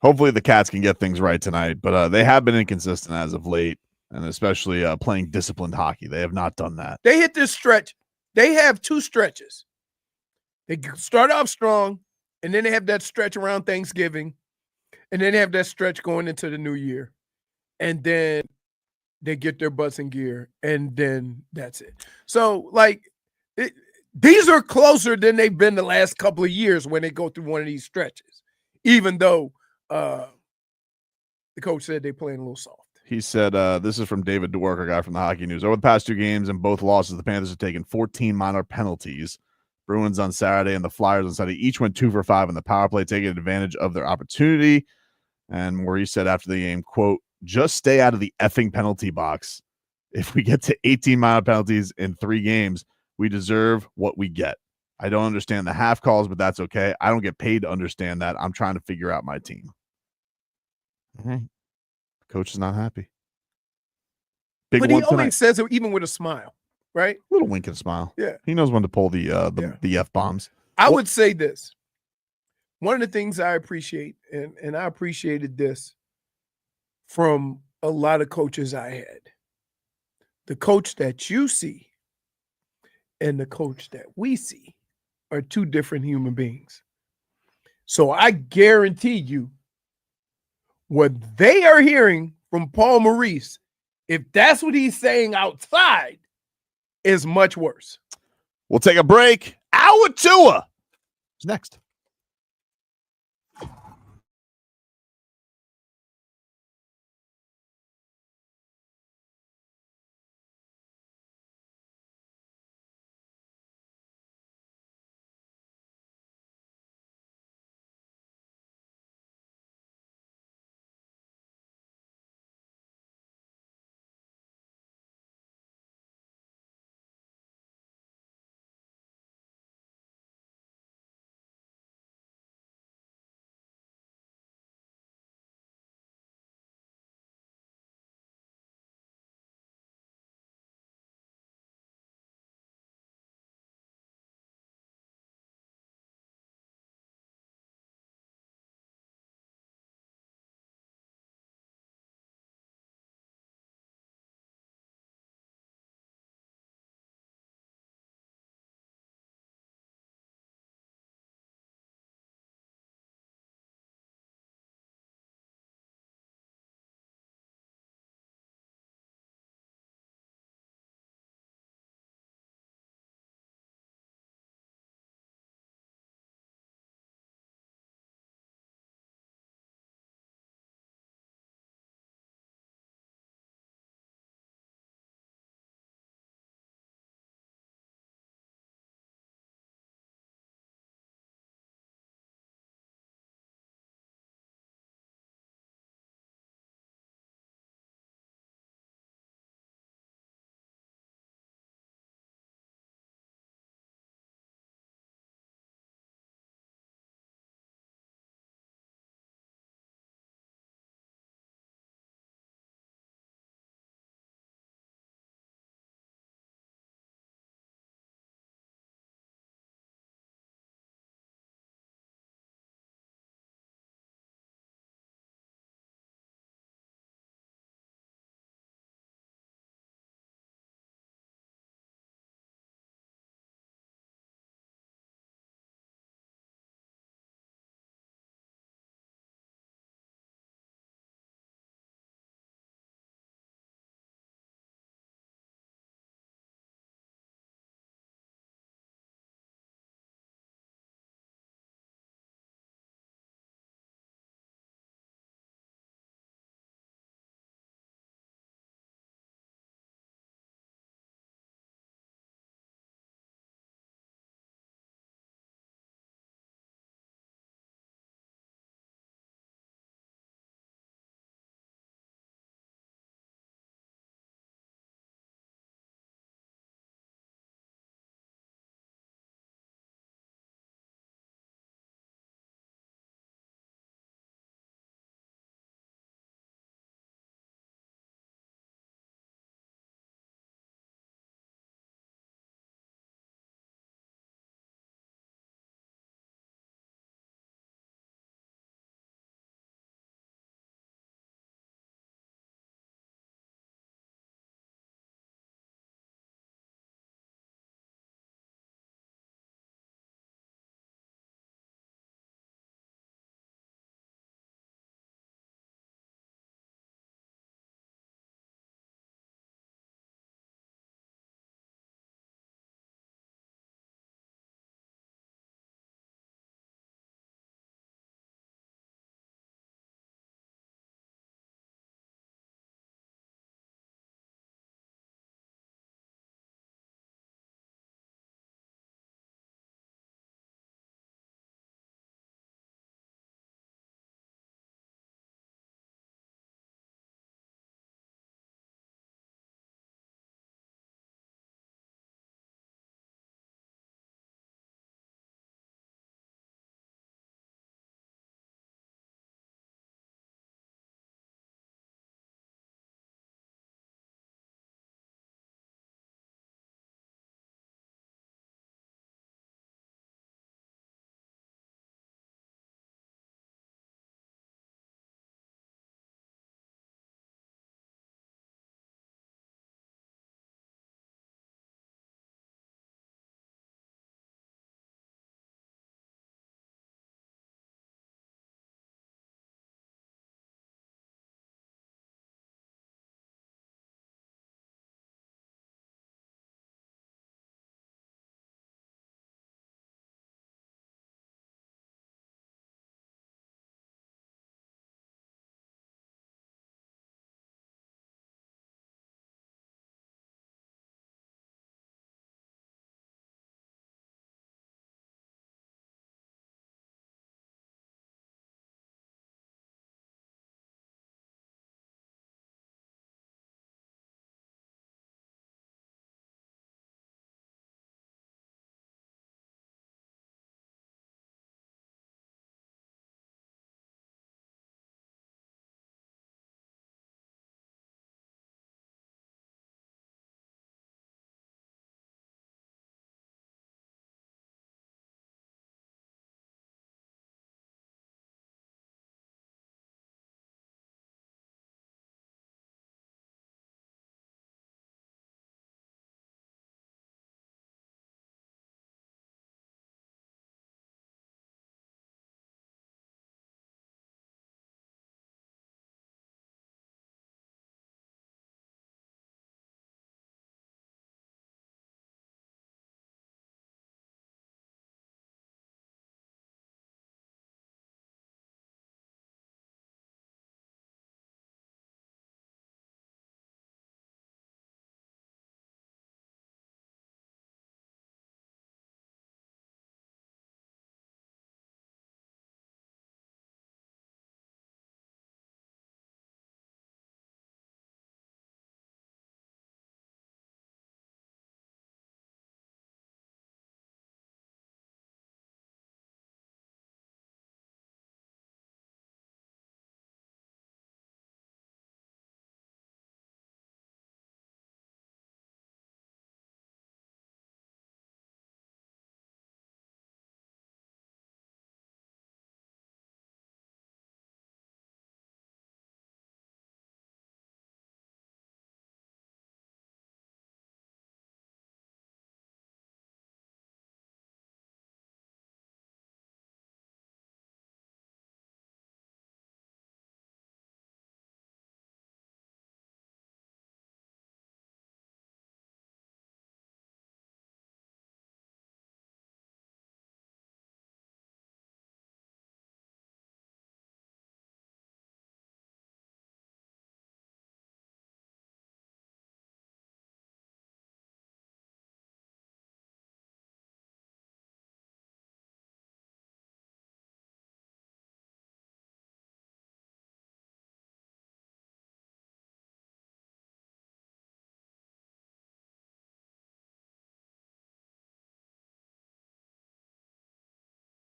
Hopefully the Cats can get things right tonight, but they have been inconsistent as of late, and especially playing disciplined hockey. They have not done that. They hit this stretch. They have 2 stretches. They start off strong, and then they have that stretch around Thanksgiving, and then they have that stretch going into the new year, and then they get their butts in gear, and then that's it. So, these are closer than they've been the last couple of years when they go through one of these stretches, even though the coach said they're playing a little soft. He said, this is from David Dwork, a guy from the Hockey News. Over the past 2 games and both losses, the Panthers have taken 14 minor penalties. Bruins on Saturday and the Flyers on Sunday each went 2 for 5 in the power play, taking advantage of their opportunity. And Maurice said after the game, quote, just stay out of the effing penalty box. If we get to 18 minor penalties in 3 games, we deserve what we get. I don't understand the half calls, but that's okay. I don't get paid to understand that. I'm trying to figure out my team. All right. Coach is not happy. Big but one he always tonight. says it even with a smile, right? Little wink and smile. Yeah. He knows when to pull the F-bombs. I would say this. One of the things I appreciate, and I appreciated this from a lot of coaches I had. The coach that you see and the coach that we see are 2 different human beings. So I guarantee you what they are hearing from Paul Maurice, if that's what he's saying outside, is much worse. We'll take a break. Hour 2 is next.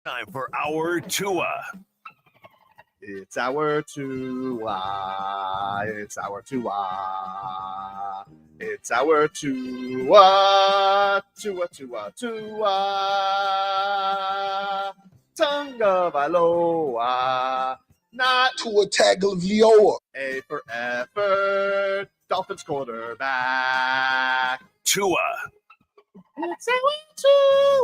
Time for our Tua. It's our Tua. It's our Tua. It's our Tua. Tua, Tua, Tua. Tonga Vailoa. Not Tua Tagovailoa. A for effort. Dolphins quarterback. Tua. It's our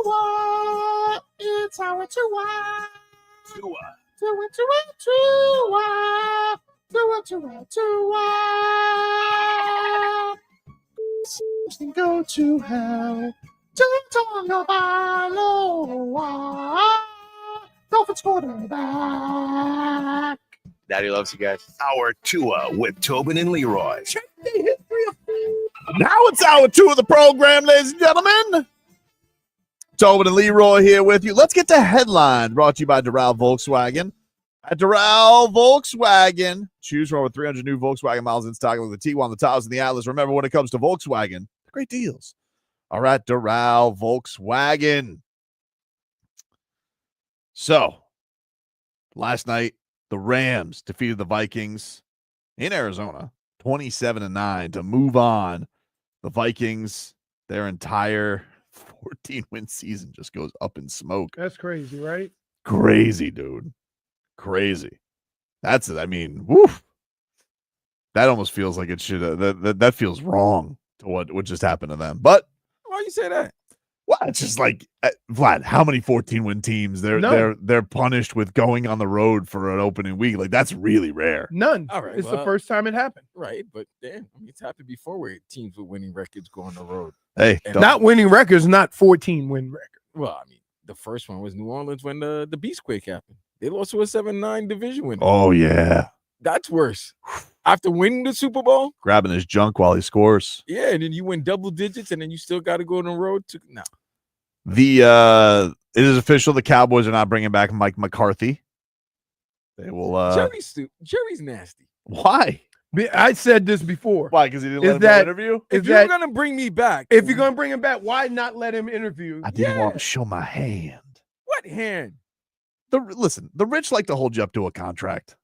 Tua. It's our Tua. Tua. Tua, Tua, Tua. Tua, Tua, Tua. Seems to go to hell. Tonga Vailoa. Dolphins quarterback. Daddy loves you guys. Our Tua with Tobin and Leroy. Now it's hour 2 of the program, ladies and gentlemen. Tobin and Leroy here with you. Let's get to headline, brought to you by Doral Volkswagen. At Doral Volkswagen, choose from over 300 new Volkswagen models in stock, like the T1, the Taos, and the Atlas. Remember, when it comes to Volkswagen, great deals are at Doral Volkswagen. So, last night, the Rams defeated the Vikings in Arizona, 27-9 to move on. The Vikings, their entire 14-win season just goes up in smoke. That's crazy, right? Crazy, dude. Crazy. That's it. I mean, woof. That almost feels like it should that feels wrong to what just happened to them. But Why you say that? well, it's just like Vlad, how many 14-win teams they're punished with going on the road for an opening week? Like, that's really rare. None. All right, It's the well- first time it happened. Right, but damn, I mean, it's happened before where teams with winning records go on the road. Hey, And don't- Not winning records, not 14 win record. Well, I mean, the first one was New Orleans when the Beastquake happened. They lost to a 7-9 division winner. oh yeah, That's worse. After winning the Super Bowl, grabbing his junk while he scores. yeah, and then you win double digits, and then you still got to go on the road to no. It is official. The Cowboys are not bringing back Mike McCarthy. They will. Jerry's nasty. Why? I said this before. Why? Because he didn't Is let him that- interview. If Is you're that gonna bring me back, if you're gonna bring him back, why not let him interview? I didn't want to show my hand. what hand? Listen, the rich like to hold you up to a contract,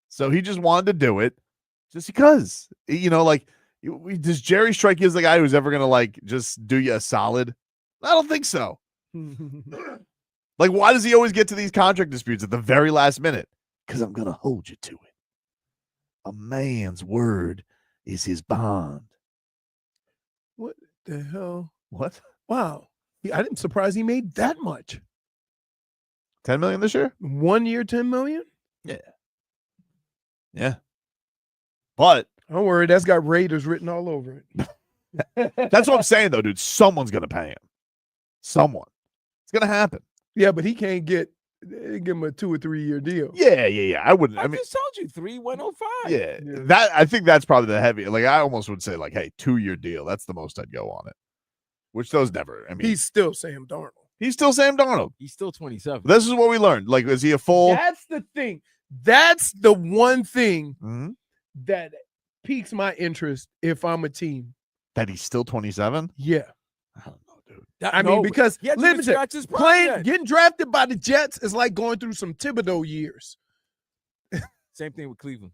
so he just wanted to do it, just because. You know, like, does Jerry strike you as the guy who's ever gonna like just do you a solid? I don't think so. Like, why does he always get to these contract disputes at the very last minute? Because I'm gonna hold you to it. A man's word is his bond. What the hell? What? Wow. I didn't surprise he made that much. 10 million this year? 1 year, 10 million? Yeah. But Don't worry, that's got Raiders written all over it. that's what I'm saying, though, dude. Someone's gonna pay him. Someone. It's gonna happen. Yeah, but he can't give him a 2 or 3 year deal. Yeah. I wouldn't. I, I mean, just told you 3,105. yeah, that I think that's probably the heavy. Like, I almost would say, like, hey, 2-year deal. That's the most I'd go on it. Which those never. I mean, He's still Sam Darnold. he's still Sam Darnold. He's still 27. This is what we learned. Like, is he a full? That's the thing. That's the one thing Mhm. that piques my interest if I'm a team. That he's still 27? Yeah. I don't know, dude. I mean, because he hasn't even listen, scratched his prime playing, yet. getting drafted by the Jets is like going through some Thibodeau years. Same thing with Cleveland.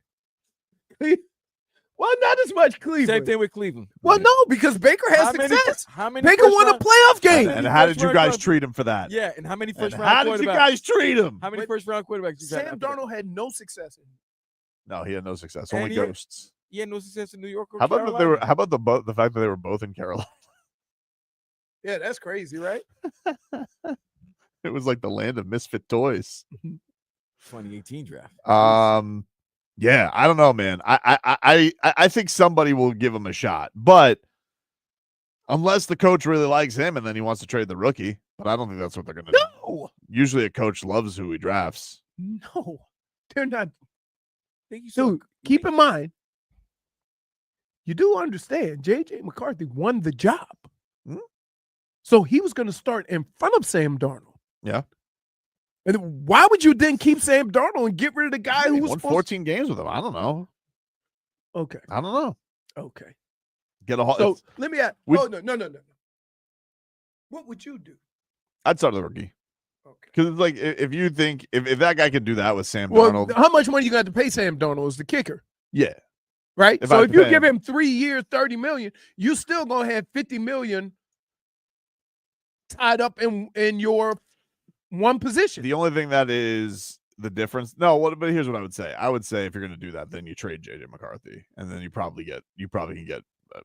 Well, not as much Cleveland. Same thing with Cleveland. Well, no, because Baker has How many- success. how many Baker first won a round- playoff game. many And how first did you round guys quarter- treat him for that? Yeah, and how many And first round how did you quarterbacks? guys treat him? How many first round quarterbacks? you got Sam after that? Darnold had no success. No, he had no success. And Only he- ghosts. He had no success in New York or How about that Carolina. How about the fact that they were both in Carolina? Yeah, that's crazy, right? It was like the land of misfit toys. 2018 draft? Yeah, I don't know, man. I think somebody will give him a shot, but unless the coach really likes him and then he wants to trade the rookie, but I don't think that's what they're gonna do. No, Usually, a coach loves who he drafts. no, they're not. Think you saw- Dude, keep in mind, you do understand J.J. McCarthy won the job. Hmm? So he was going to start in front of Sam Darnold. Yeah. And why would you then keep Sam Darnold and get rid of the guy who He was won supposed 14 games with him. I don't know. Okay. I don't know. Okay. Get a So let me ask. we- Oh, no. What would you do? I'd start the rookie. Okay. Because it's like if you think if that guy could do that with Sam Well, Darnold, how much money you got to pay Sam Darnold is the kicker, yeah, right? If So I if you pay give him- him 3 years, $30 million, you still gonna have $50 million tied up in your one position. the only thing that is the difference. No, but here's what I would say. I would say if you're going to do that, then you trade JJ McCarthy, and then you probably can get.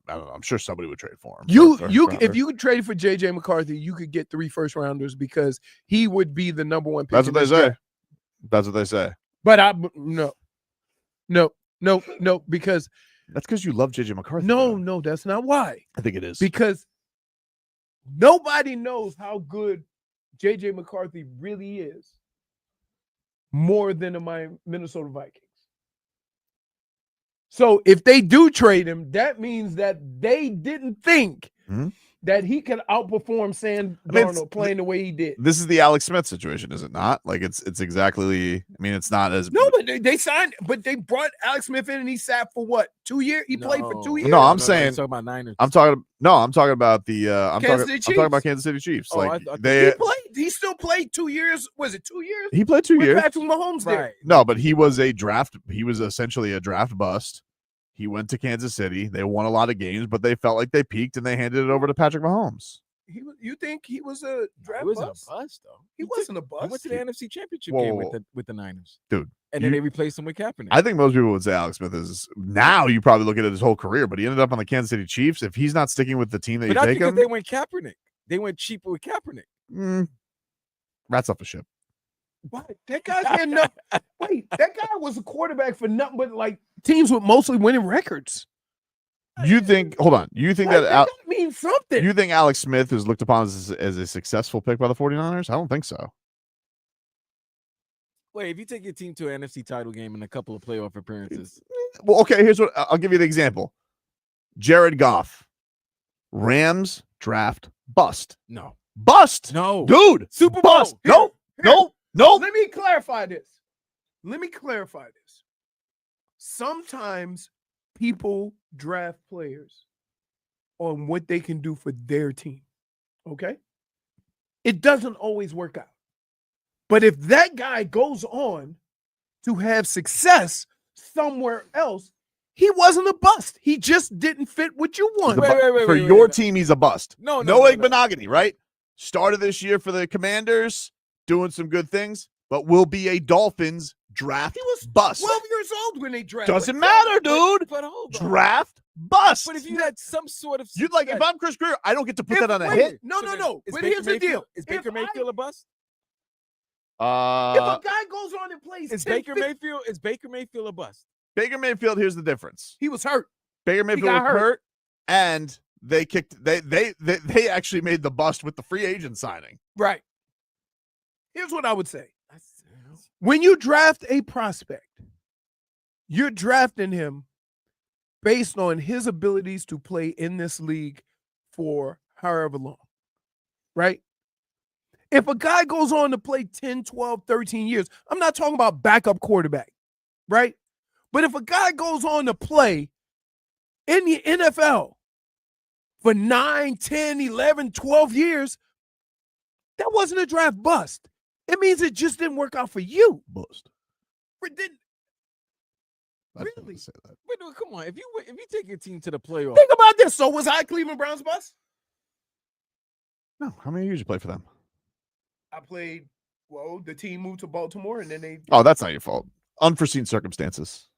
I don't know. I'm sure somebody would trade for him. If you could trade for JJ McCarthy, you could get 3 first rounders because he would be the number 1 pick. That's in what they this say. draft. That's what they say. But no, because That's because you love JJ McCarthy. no, though. that's not why. I think it is. Because nobody knows how good JJ McCarthy really is more than the Minnesota Vikings. So if they do trade him, that means that they didn't think that he could outperform Sam Darnold playing the way he did. This is the Alex Smith situation, is it not? Like it's exactly. I mean, it's not as No, but they signed, but they brought Alex Smith in and he sat for what? 2 years? He played for 2 years. No, I'm saying talking about Niners. I'm talking about the I'm Kansas talking City about Chiefs. Kansas City Chiefs. Oh, Like I thought they He still played 2 years. Was it 2 years? he played 2 With years. Patrick Mahomes there. Right. No, but he was essentially a draft bust. He went to Kansas City. They won a lot of games, but they felt like they peaked and they handed it over to Patrick Mahomes. You think he was a draft It wasn't bust? a bust though. He wasn't a bust. He went to the NFC Championship Whoa, game whoa, with the Niners, Dude. and then they replaced him with Kaepernick. I think most people would say Alex Smith is now. You probably look at it his whole career, but he ended up on the Kansas City Chiefs. If he's not sticking with the team that but you I take think him, they went Kaepernick. They went cheaper with Kaepernick. Rats off a ship. What? That guy had no. Wait, that guy was a quarterback for nothing but like teams with mostly winning records. You think? Hold on. You think Like, that that means something. you think Alex Smith is looked upon as a successful pick by the 49ers? I don't think so. Wait, if you take your team to an NFC title game and a couple of playoff appearances, Well, okay. Here's what I'll give you the example. Jared Goff, Rams draft bust. no, Bust. no, Dude. Super Bowl. Bust. No. No. No. Let me clarify this. Sometimes people draft players on what they can do for their team. Okay? It doesn't always work out. But if that guy goes on to have success somewhere else, he wasn't a bust. He just didn't fit what you want. For your team, he's a bust. No, Egg Benogany, right? Started this year for the Commanders, doing some good things, but will be a Dolphins draft He was bust. 12 years old when they drafted. Doesn't matter, dude. But hold on. Draft bust. But if you had some sort of You'd like if I'm Chris Greer, I don't get to put that on a wait, hit. No. Is But Baker here's the Mayfield- deal. Is Baker Mayfield a bust? If a guy goes on and plays, Is 10, Baker 15 Mayfield a bust? Baker Mayfield, here's the difference. he was hurt. Baker Mayfield got was hurt. hurt, and they actually made the bust with the free agent signing. Right. Here's what I would say. When you draft a prospect, you're drafting him based on his abilities to play in this league for however long, right? If a guy goes on to play 10, 12, 13 years, I'm not talking about backup quarterback, right? But if a guy goes on to play in the NFL for 9, 10, 11, 12 years, that wasn't a draft bust. It means it just didn't work out for you. Bust. It didn't. I didn't Really? say that. Wait, no, come on. If you take your team to the playoffs, Think about this. So was I Cleveland Browns bust? No, how many years you play for them? I played, well, the team moved to Baltimore and then they Oh, that's not your fault. Unforeseen circumstances.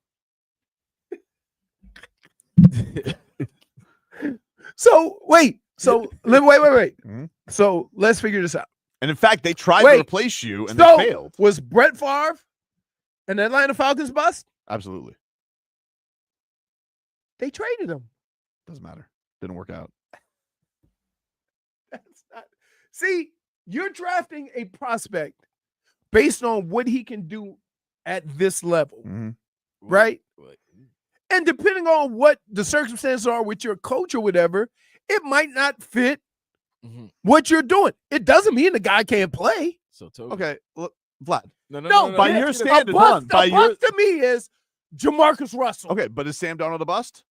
So wait. Wait. Mhm. So let's figure this out. And in fact, they tried Wait. to replace you and So they failed. was Brett Favre and the Atlanta Falcons bust? Absolutely. They traded him. Doesn't matter. Didn't work out. That's not. See, you're drafting a prospect based on what he can do at this level, Mhm. right? And depending on what the circumstances are with your coach or whatever, it might not fit what you're doing. It doesn't mean the guy can't play. So Toby. Okay, look, Vlad. No, by but your a standards, bust, hold on, by a your- bust to me is Jamarcus Russell. Okay, but is Sam Darnold a bust?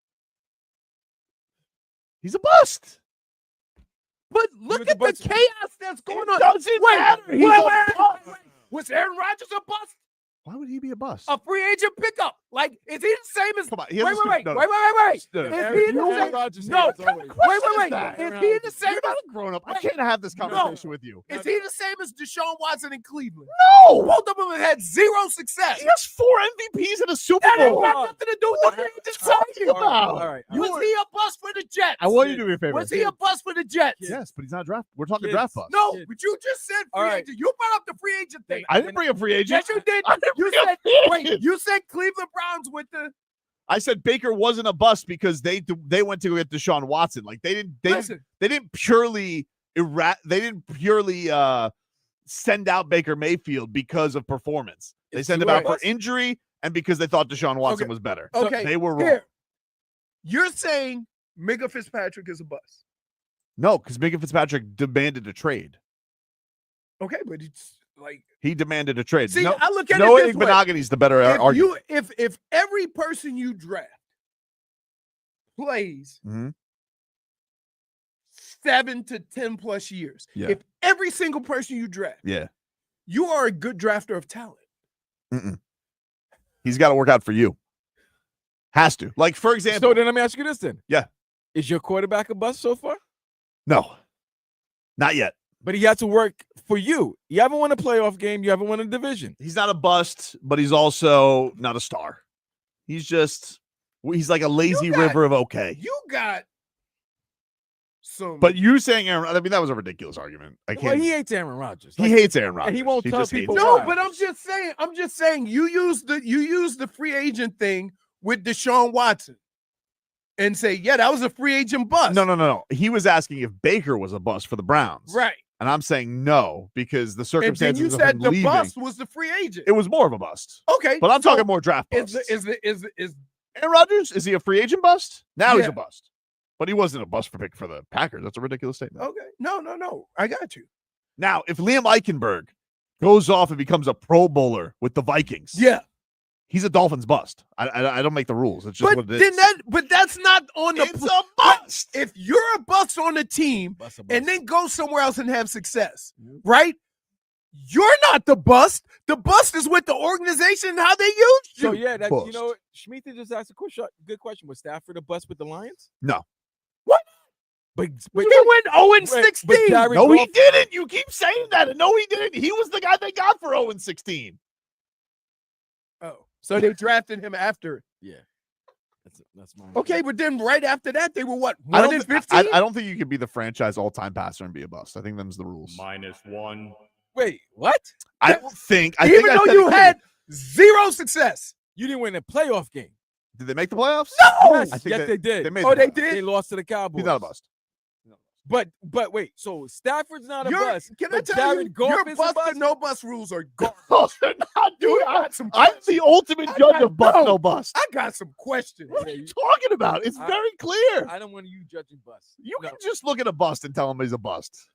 He's a bust. But was look a at the bust. chaos that's going on. doesn't matter. He's a bust. Was Aaron Rodgers a bust? Why would he be a bust? A free agent pickup? Like, is he the same as? Come on. Wait. No, Wait. no. Is he the same? No. Wait. Is he the same? You're not a grown up. I can't have this conversation with you. Is he the same as Deshaun Watson in Cleveland? No. Both of them have had zero success. He has 4 MVPs in a Super That ain't Bowl. got nothing to do with What the are free you agent talking signing. about? All right. Was he a bust for the Jets? I want you to do me a favor. Was he a bust for the Jets? Yes, but he's not a draft. We're talking Kids. draft bust. No, Kids. but you just said All free right. agent. You brought up the free agent thing. I didn't bring a free agent. Yes, you did. I didn't You bring a said, free wait, agent. you said Cleveland Browns with the. I said Baker wasn't a bust because they went to get Deshaun Watson. Like they didn't purely send out Baker Mayfield because of performance. They sent him out for injury and because they thought Deshaun Watson was better. Okay, They were wrong. Here. You're saying Minka Fitzpatrick is a bust. No, because Minka Fitzpatrick demanded a trade. Okay, but it's like He demanded a trade. see, no, I look at Noah it this way. Igbinogheni's the better argument. If every person you draft plays Mhm. 7 to 10 plus years, Yeah. if every single person you draft, Yeah. you are a good drafter of talent. He's got to work out for you. Has to. Like, for example. So then let me ask you this then. Yeah. Is your quarterback a bust so far? No. Not yet. But he had to work for you. You haven't won a playoff game. You haven't won a division. He's not a bust, but he's also not a star. He's like a lazy river of okay. You got some. But you saying Aaron, I mean, that was a ridiculous argument. I Well, can't. he hates Aaron Rodgers. He hates Aaron Rodgers. And he won't tell just hates people him. no, why. but I'm just saying you use the free agent thing with Deshaun Watson and say, yeah, that was a free agent bust. No. He was asking if Baker was a bust for the Browns. Right. And I'm saying no, because the And then circumstances you of said him the leaving, bust was the free agent. it was more of a bust. Okay. But I'm so talking more draft is busts. is Aaron Rodgers, is he a free agent bust? Now he's Yeah. a bust. But he wasn't a bust for the Packers. That's a ridiculous statement. okay. No. I got you. Now, if Liam Eichenberg goes off and becomes a Pro Bowler with the Vikings, Yeah. he's a Dolphins bust. I don't make the rules. It's just But what it then is. but that's not on the It's a bust. If you're a bust on the team Bust a bust. and then go somewhere else and have success, right? You're not the bust. The bust is with the organization and how they used you. So yeah, that Bust. you know, Shmita just asked a good question. Was Stafford a bust with the Lions? No. What? But He went 0-16. but Jared No, he Goff- didn't. You keep saying that. No, he didn't. He was the guy they got for 0-16. Oh, so they drafted him after. Yeah, that's my Okay, but then right after that, they were what? I 1-15? don't think you can be the franchise all-time passer and be a bust. I think them's the rules. -1. Wait, what? I don't think. Even though you had zero success. You didn't win a playoff game. Did they make the playoffs? No. Yes, I think yes, they did. They made Oh, the they playoffs. did? They lost to the Cowboys. He's not a bust. But wait, so Stafford's not a You're- bust. Can I but tell Jared you, Goff your is a bust bust? and no bust rules are garbage. No, they're not, dude. You got some I'm the ultimate judge of bust, no bust. I got some questions. What are you talking about? It's very clear. I don't want you judging busts. You No. can just look at a bust and tell him he's a bust.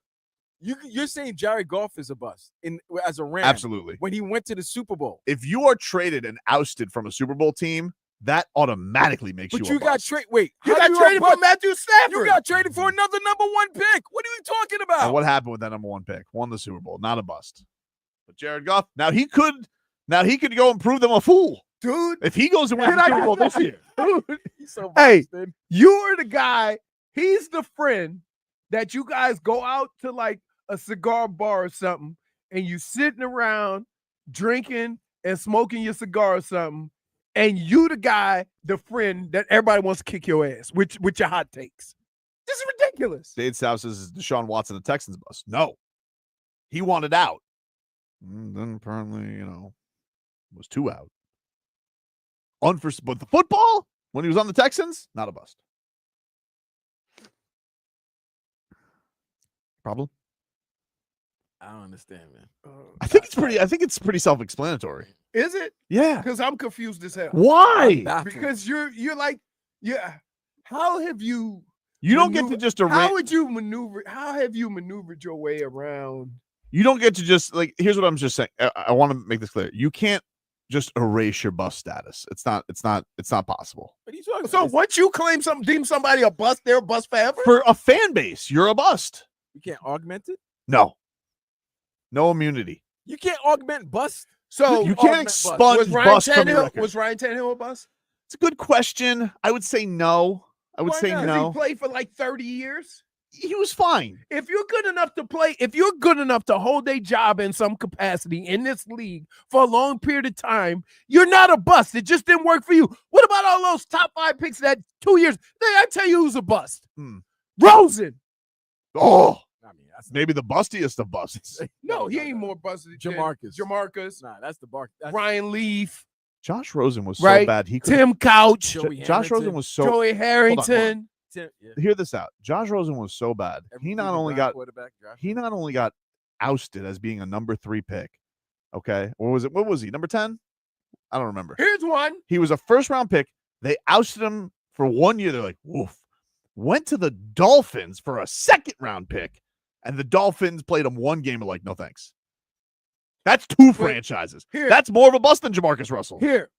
You're saying Jared Goff is a bust as a Ram. Absolutely. When he went to the Super Bowl. If you are traded and ousted from a Super Bowl team, that automatically makes But you you a got bust. traded. Wait, You how got do traded a bust? for Matthew Stafford. You got traded for another number 1 pick. What are you talking about? And what happened with that number 1 pick? Won the Super Bowl, not a bust. But Jared Goff, now he could go and prove them a fool. dude. If he goes and wins the Super Bowl this year. Dude, He's so Hey. busted. you're the guy. He's the friend that you guys go out to like a cigar bar or something, and you sitting around drinking and smoking your cigar or something, and you the guy, the friend that everybody wants to kick your ass with your hot takes. This is ridiculous. Dade South says, Deshaun Watson, the Texans bust. No. He wanted out. Then apparently, was 2 out. But the football, when he was on the Texans, not a bust. Problem? I don't understand, man. I think it's pretty self-explanatory. Is it? Yeah. Because I'm confused as hell. Why? Baffled. Because you're like, yeah. How have you? You don't get to just How would you maneuver? How have you maneuvered your way around? You don't get to just here's what I'm just saying. I want to make this clear. You can't just erase your bust status. It's not possible. What are you talking So about? once you deem somebody a bust, they're a bust forever. For a fan base, you're a bust. You can't augment it. No immunity. You can't augment bust. So You can't augment bust. expunge was Ryan bust from your Tannehill record. was Ryan Tannehill a bust? It's a good question. I would say no. I would Why say not? Because no. he played for like 30 years. He was fine. If you're good enough to play, if you're good enough to hold a job in some capacity in this league for a long period of time, you're not a bust. It just didn't work for you. What about all those top 5 picks that 2 years? I tell you who's a bust. Rosen. Oh, I mean, that's maybe the bustiest of busts. No, he ain't more busted. than Jamarcus. Nah, that's the bar. That's Ryan Leaf. Josh Rosen was so Right. bad. He could. Tim Couch. Josh Rosen was so. Joey hold Harrington. Yeah. Hear this out. Josh Rosen was so bad. He not only got ousted as being a number 3 pick. Okay, or was it? What was he? Number 10? I don't remember. Here's one. He was a first-round pick. They ousted him for 1 year. They're like, woof. Went to the Dolphins for a second-round pick, and the Dolphins played him 1 game. Of like, no thanks. That's 2 franchises. Here. That's more of a bust than Jamarcus Russell. Here.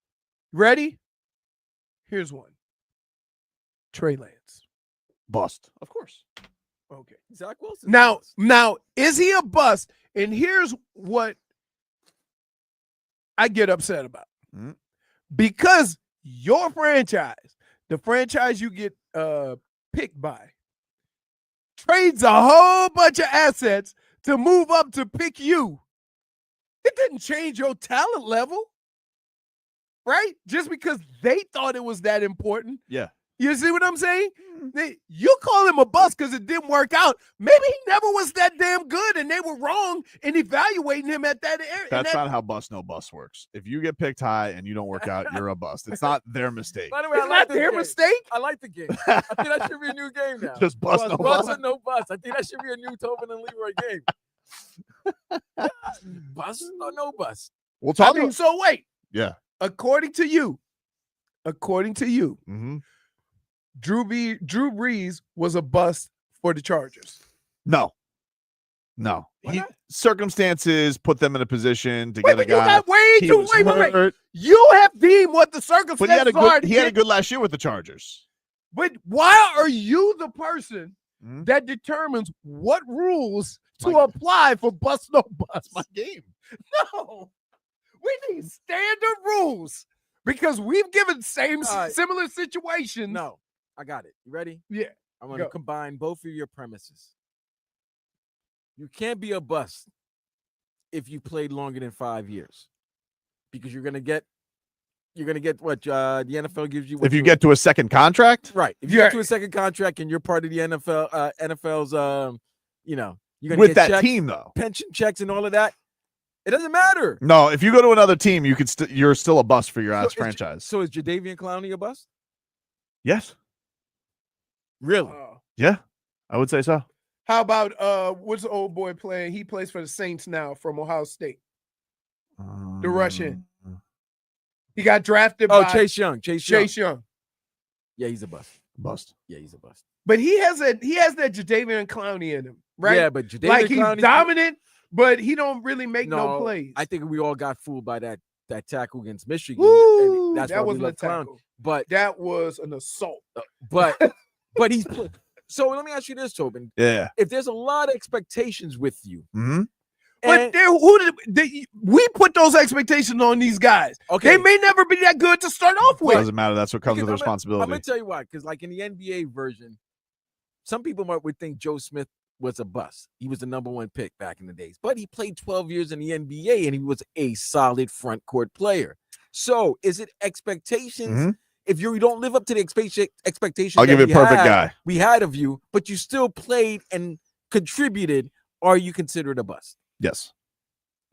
Ready? Here's one. Trey Lance. Bust, of course. Okay. Zach Wilson. Now, is he a bust? And here's what I get upset about. Because your franchise, the franchise you get picked by, trades a whole bunch of assets to move up to pick you. It didn't change your talent level, right? Just because they thought it was that important. Yeah. You see what I'm saying? You call him a bust because it didn't work out. Maybe he never was that damn good, and they were wrong in evaluating him at that area. That's not how bust no bust works. If you get picked high and you don't work out, you're a bust. It's not their mistake. By the way, It's not their mistake. I like the game. I think that should be a new game now. Just bust no Bust bust. and no bust. I think that should be a new Tobin and Leroy game. Bust or no bust? We'll talk. So wait. Yeah. According to you, Mm-hmm. Drew Brees was a bust for the Chargers. No. Circumstances put them in a position to get a But you guy. got way He too was wait. hurt. You have deemed what the circumstances But he had a are. good. He had a good last year with the Chargers. But why are you the person Mhm. that determines what rules to apply for bust no bust? My game. No, we need standard rules because we've given similar situations. No, I got it. You ready? Yeah. I'm going to combine both of your premises. You can't be a bust if you played longer than 5 years, because you're going to get what the NFL gives you. If you get to a second contract, right? If you get to a second contract and you're part of the NFL's, you're going to with get that checks, team though, pension checks and all of that. It doesn't matter. No, if you go to another team, you could you're still a bust for your ass franchise. So is Jadeveon Clowney a bust? Yes. Really? Yeah, I would say so. How about what's the old boy playing? He plays for the Saints now from Ohio State. The Russian. He got drafted by Chase Young. Chase Young. Yeah, he's a bust. Bust. Yeah, he's a bust. But he has that Jadeveon Clowney in him, right? Yeah, but Jadeveon like he's Clowney, dominant, but he don't really make no plays. I think we all got fooled by that tackle against Michigan. Woo, and that's that why we wasn't a love Clowney. tackle. But that was an assault. But he's so let me ask you this, Tobin. Yeah. If there's a lot of expectations with you, but we put those expectations on these guys? Okay, they may never be that good to start off with. Doesn't matter. That's what comes with responsibility. I'm gonna tell you why. Because like in the NBA version, some people would think Joe Smith was a bust. He was the number 1 pick back in the days, but he played 12 years in the NBA and he was a solid front court player. So is it expectations? If you don't live up to the expectations, I'll give you a perfect guy we had of you, but you still played and contributed, are you considered a bust? Yes.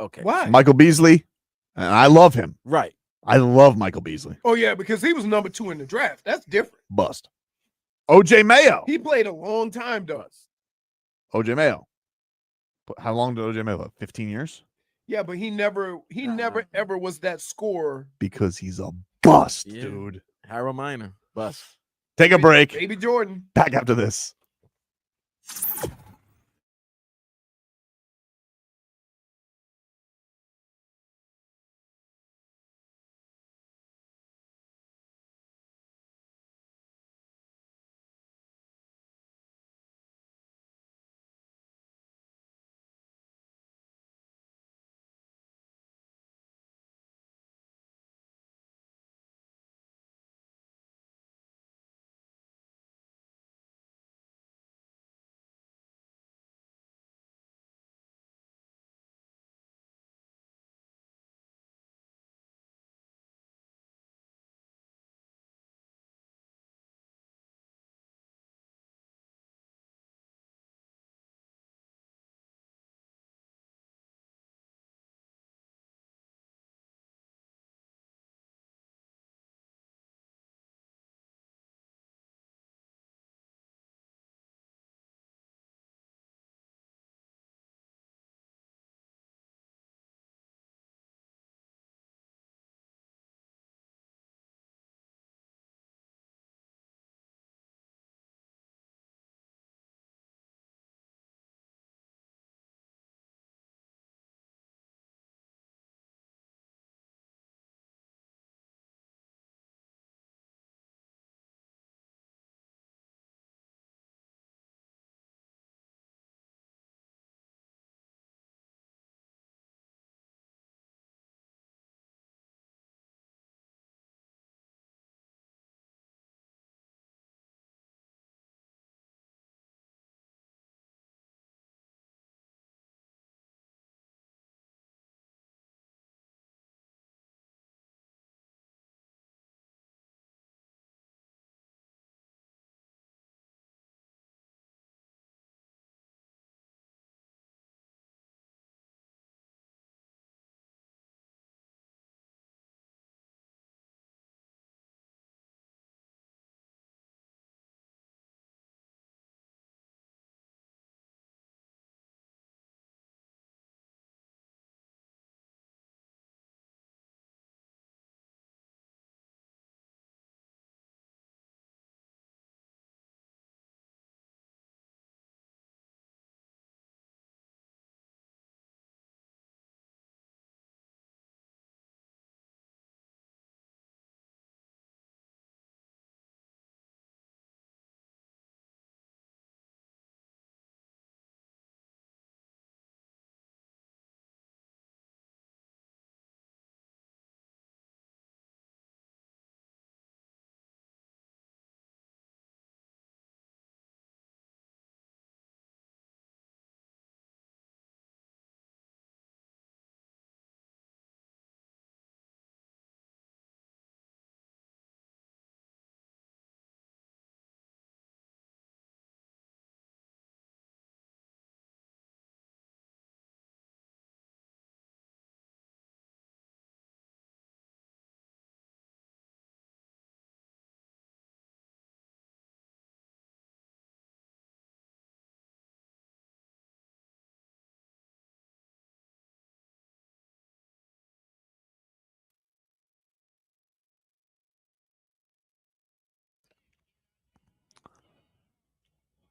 Okay. Why? Michael Beasley, and I love him. Right. I love Michael Beasley. Oh yeah, because he was number 2 in the draft. That's different. Bust. OJ Mayo. He played a long time though. OJ Mayo. How long did OJ Mayo live? 15 years? Yeah, but he never ever was that scorer. Because he's a bust, Yeah. dude. Harold Miner, bust. Take a break. Baby Jordan. Back after this.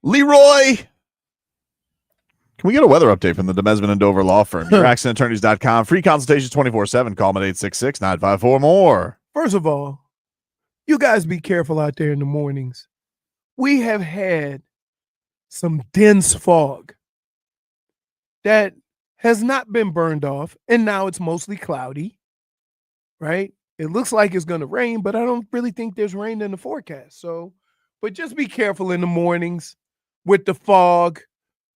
Leroy, can we get a weather update from the Weatherman and Golfer law firm? YourAccentAttorneys.com. Free consultations 24/7. Call them at 866-954-MORE. First of all, you guys be careful out there in the mornings. We have had some dense fog that has not been burned off, and now it's mostly cloudy, right? It looks like it's going to rain, but I don't really think there's rain in the forecast. So, but just be careful in the mornings with the fog.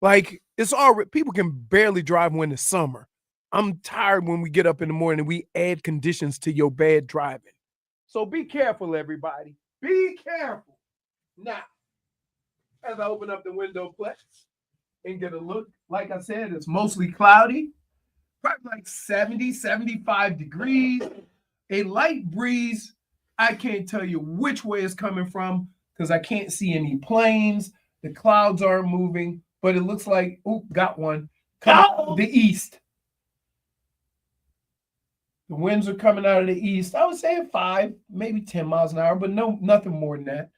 Like, it's already, people can barely drive when it's summer. I'm tired when we get up in the morning, we add conditions to your bad driving. So be careful, everybody. Be careful. Now, as I open up the window plex and get a look, like I said, it's mostly cloudy, probably like 70, 75 degrees, a light breeze. I can't tell you which way it's coming from because I can't see any planes. The clouds aren't moving, but it looks like, got one, coming out of the east. The winds are coming out of the east. I would say at 5, maybe 10 miles an hour, but nothing more than that.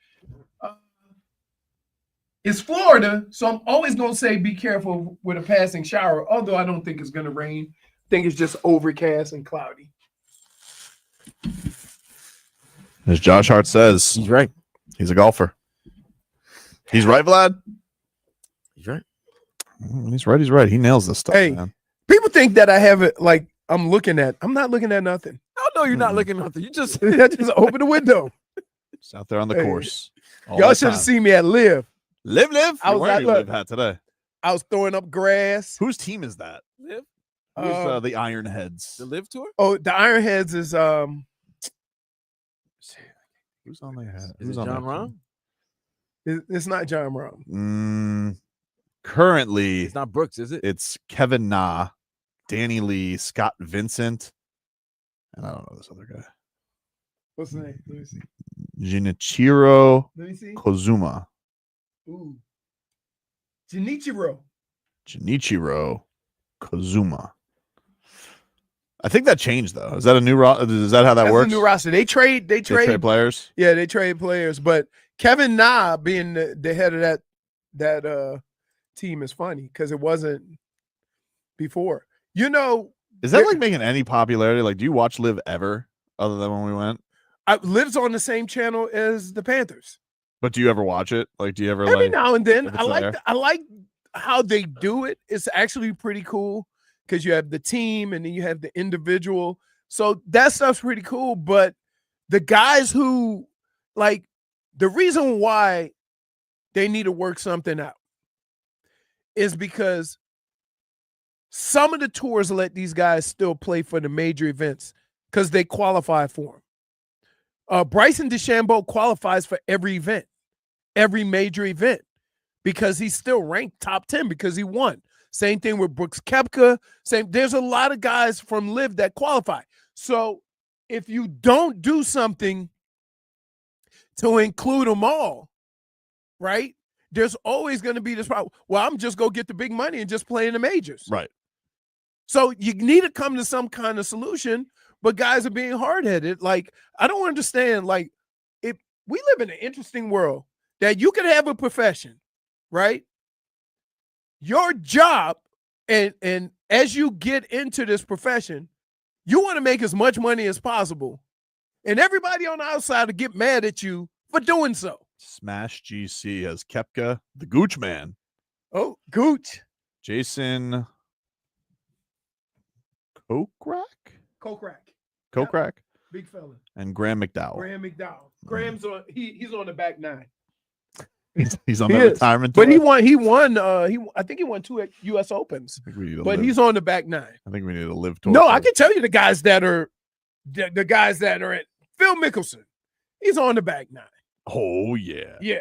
It's Florida, so I'm always going to say be careful with a passing shower, although I don't think it's going to rain. I think it's just overcast and cloudy. As Josh Hart says, He's right. he's a golfer. He's right, Vlad? He's right. He's right. He's right. He nails this stuff, Hey, man. people think that I have it like I'm not looking at nothing. Oh, no, you're not looking at nothing. You just I just open the window. It's out there on the Hey, course. all Y'all the should have time. seen me at LIV. Live. I You're was wearing at your Live Liv. hat today. I was throwing up grass. Whose team is that? live Who's the Ironheads? the live tour. Oh, the Ironheads is Who's on the hat? Is Who's it on John that Rahm? it's not John Rahm. team? Currently, It's not Brooks, is it? it's Kevin Na, Danny Lee, Scott Vincent, and I don't know this other guy. What's the name? Let me see. Jinichiro Let me see. Kozuma. Ooh. Jinichiro. Jinichiro Kozuma. I think that changed though. Is that a new is that how that That's works? the new roster. They trade They trade players. Yeah, they trade players. But Kevin Na being the head of that team is funny because it wasn't before. You know, Is that like making any popularity? Like, do you watch Live ever other than when we went? Liv's on the same channel as the Panthers. But do you ever watch it? Like, do you ever Every like now and then, if it's there? I like how they do it. It's actually pretty cool because you have the team and then you have the individual. So that stuff's pretty cool. But the guys who like the reason why they need to work something out is because some of the tours let these guys still play for the major events because they qualify for them. Bryson DeChambeau qualifies for every event, every major event, because he's still ranked top 10 because he won. Same thing with Brooks Koepka. There's a lot of guys from LIV that qualify. So if you don't do something to include them all, right, there's always going to be this problem. Well, I'm just going to get the big money and just play in the majors. Right. So you need to come to some kind of solution. But guys are being hard-headed. Like, I don't understand. Like, if we live in an interesting world that you can have a profession, right? Your job, and as you get into this profession, you want to make as much money as possible. And everybody on the outside will get mad at you for doing so. Smash GC has Koepka, the Gooch Man, Oh, Gooch. Jason Kokrak. Kokrak, Big fella. and Graham McDowell. Graham McDowell. Graham's on, he's on the back nine. He's on He the is. retirement But tour. he won I think he won 2 US Opens. I think we need to But live. he's on the back nine. I think we need to live tour. No, I can tell you the guys that are the guys that are at Phil Mickelson. He's on the back nine. Oh yeah. Yeah.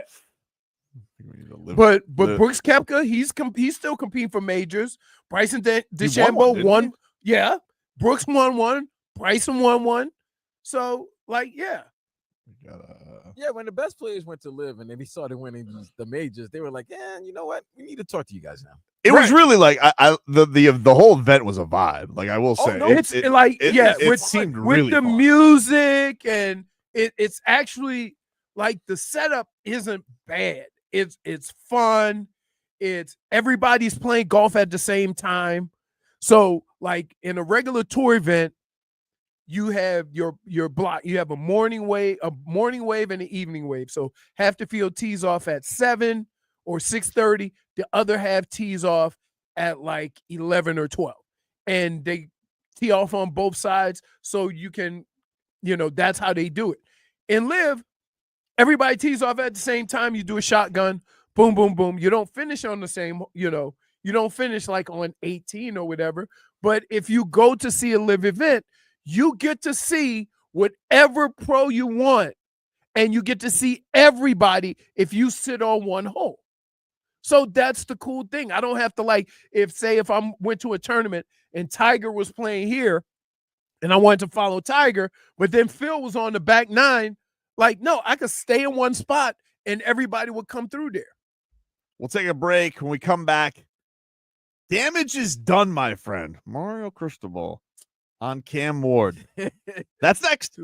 I think we need to live. But live. Brooks Koepka, he's still competing for majors. Bryson He DeChambeau didn't won. he? Yeah. Brooks won one. Bryson won one. So, like, yeah. We gotta- Yeah, when the best players went to LIV and then they started winning the majors, they were like, "Yeah, you know what? We need to talk to you guys now." It was really like the whole event was a vibe. Like I will say, No, it's like it seemed with really the fun. music and it's actually like the setup isn't bad. it's fun. It's everybody's playing golf at the same time. So like in a regular tour event, you have your block. You have a morning wave, and an evening wave. So half the field tees off at 7 or 6:30. The other half tees off at like 11 or 12. And they tee off on both sides. So you can, that's how they do it. In LIV, everybody tees off at the same time. You do a shotgun, boom, boom, boom. You don't finish on the same, you don't finish like on 18 or whatever. But if you go to see a LIV event, you get to see whatever pro you want, and you get to see everybody if you sit on one hole. So that's the cool thing. I don't have to if I went to a tournament and Tiger was playing here and I wanted to follow Tiger, but then Phil was on the back nine, no, I could stay in one spot and everybody would come through there. We'll take a break. When we come back, damage is done, my friend. Mario Cristobal on Cam Ward. That's next.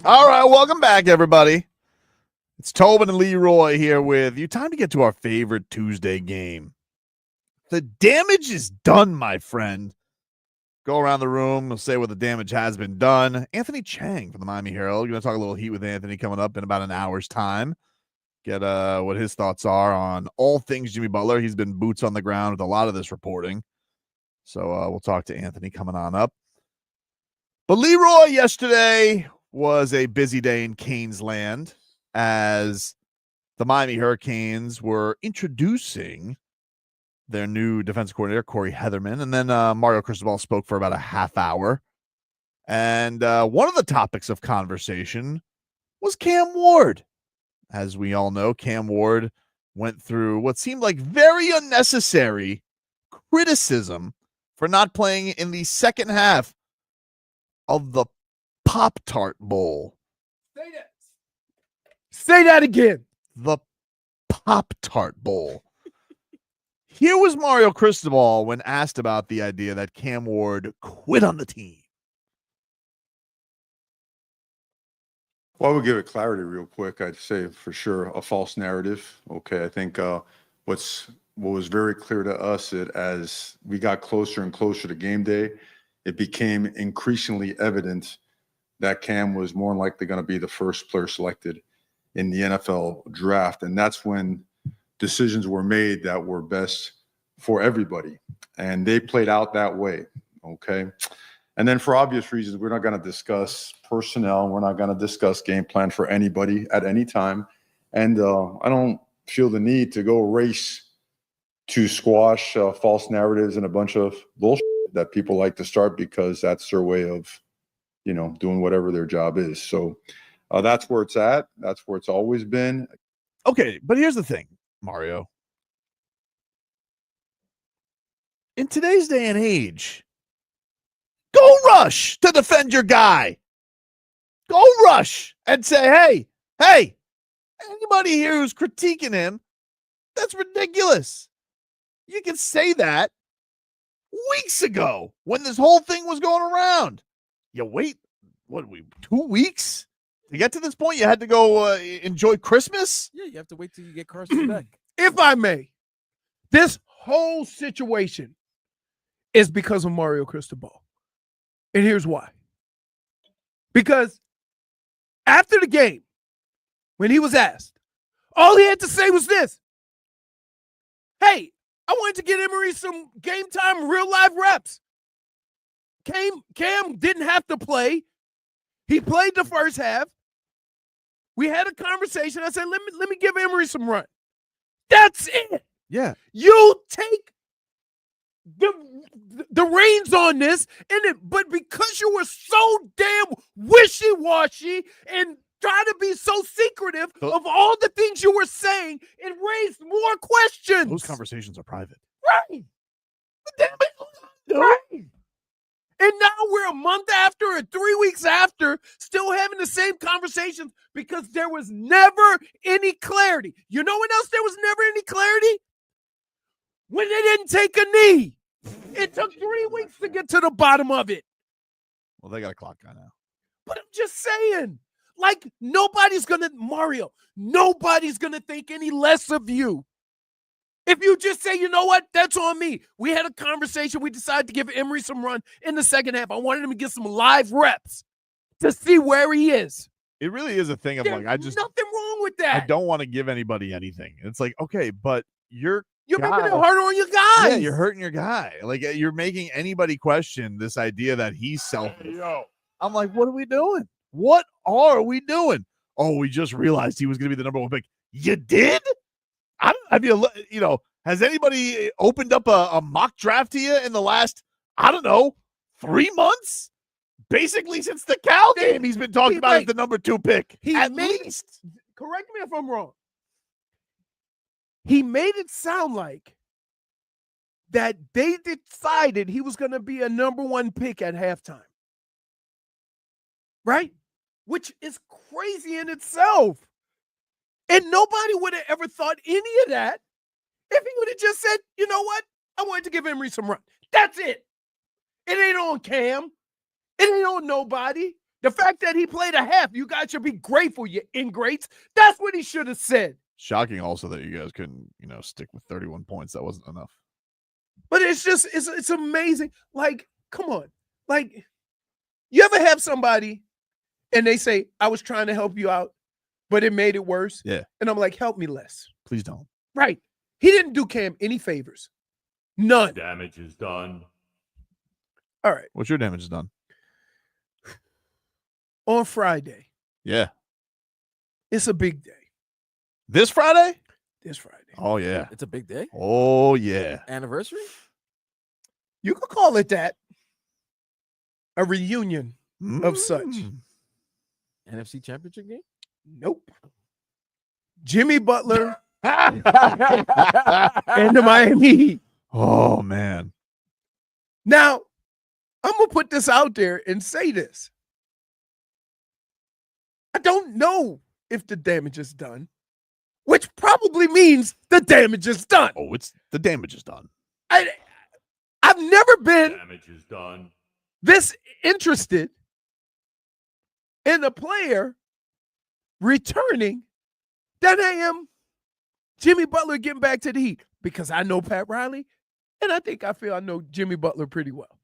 All right, welcome back, everybody. It's Tobin and Leroy here with you. Time to get to our favorite Tuesday game. The damage is done, my friend. Go around the room. We'll say what the damage has been done. Anthony Chiang from the Miami Herald. You're going to talk a little Heat with Anthony coming up in about an hour's time. Get what his thoughts are on all things Jimmy Butler. He's been boots on the ground with a lot of this reporting. So we'll talk to Anthony coming on up. But Leroy, yesterday was a busy day in Canes land as the Miami Hurricanes were introducing their new defensive coordinator, Corey Heatherman, and then Mario Cristobal spoke for about a half hour. And one of the topics of conversation was Cam Ward. As we all know, Cam Ward went through what seemed like very unnecessary criticism for not playing in the second half of the Pop Tart Bowl. Say that again. The Pop Tart Bowl. Here was Mario Cristobal when asked about the idea that Cam Ward quit on the team. Well, I would give it clarity real quick. I'd say for sure a false narrative. Okay, I think what was very clear to us as we got closer and closer to game day, it became increasingly evident that Cam was more than likely going to be the first player selected in the NFL draft. And that's when decisions were made that were best for everybody. And they played out that way. Okay. And then for obvious reasons, we're not going to discuss personnel. We're not going to discuss game plan for anybody at any time. And I don't feel the need to go race to squash false narratives and a bunch of bullshit that people like to start because that's their way of, doing whatever their job is. So that's where it's at. That's where it's always been. Okay, but here's the thing, Mario. In today's day and age, go rush to defend your guy. Go rush and say, hey, anybody here who's critiquing him, that's ridiculous. You can say that weeks ago when this whole thing was going around. You wait, 2 weeks to get to this point? You had to go enjoy Christmas? Yeah, you have to wait till you get Carson back. If I may, this whole situation is because of Mario Cristobal. And here's why. Because after the game, when he was asked, all he had to say was this. Hey, I wanted to get Emery some game time, real live reps. Cam didn't have to play. He played the first half. We had a conversation. I said, let me give Emery some run. That's it. Yeah. You take the reins on this, but because you were so damn wishy-washy and try to be so secretive of all the things you were saying, it raised more questions. Those conversations are private. Right. Right. And now we're a month after or 3 weeks after still having the same conversations because there was never any clarity. You know when else there was never any clarity? When they didn't take a knee. It took 3 weeks to get to the bottom of it. Well, they got a clock guy now. But I'm just saying, like, nobody's going to think any less of you. If you just say, you know what, that's on me. We had a conversation. We decided to give Emery some run in the second half. I wanted him to get some live reps to see where he is. It really is a thing of There's nothing wrong with that. I don't want to give anybody anything. It's like, okay, but you're making it hard on your guys. Yeah, you're hurting your guy. Like, you're making anybody question this idea that he's selfish. I'm like, what are we doing? What are we doing? Oh, we just realized he was going to be the number one pick. You did? Has anybody opened up a mock draft to you in the last, 3 months? Basically, since the Cal game, he's been talking about as the number 2 pick. At least. Correct me if I'm wrong. He made it sound like that they decided he was going to be a number 1 pick at halftime. Right? Which is crazy in itself. And nobody would have ever thought any of that if he would have just said, you know what? I wanted to give Emery some run. That's it. It ain't on Cam. It ain't on nobody. The fact that he played a half, you guys should be grateful, you ingrates. That's what he should have said. Shocking also that you guys couldn't, stick with 31 points. That wasn't enough. But it's just, it's amazing. Like, come on. Like, you ever have somebody and they say, I was trying to help you out, but it made it worse? Yeah. And I'm like, help me less. Please don't. Right. He didn't do Cam any favors. None. Damage is done. All right. What's your damage done? On Friday. Yeah. It's a big day. This Friday? This Friday. Oh, yeah. It's a big day. Oh, yeah. Anniversary? You could call it that. A reunion of such. NFC Championship game? Nope. Jimmy Butler and the Miami Heat. Oh, man. Now, I'm going to put this out there and say this. I don't know if the damage is done, which probably means the damage is done. Oh, the damage is done. I've never been Damage is done. this interested in a player returning than I am Jimmy Butler getting back to the Heat, because I know Pat Riley, and I feel I know Jimmy Butler pretty well.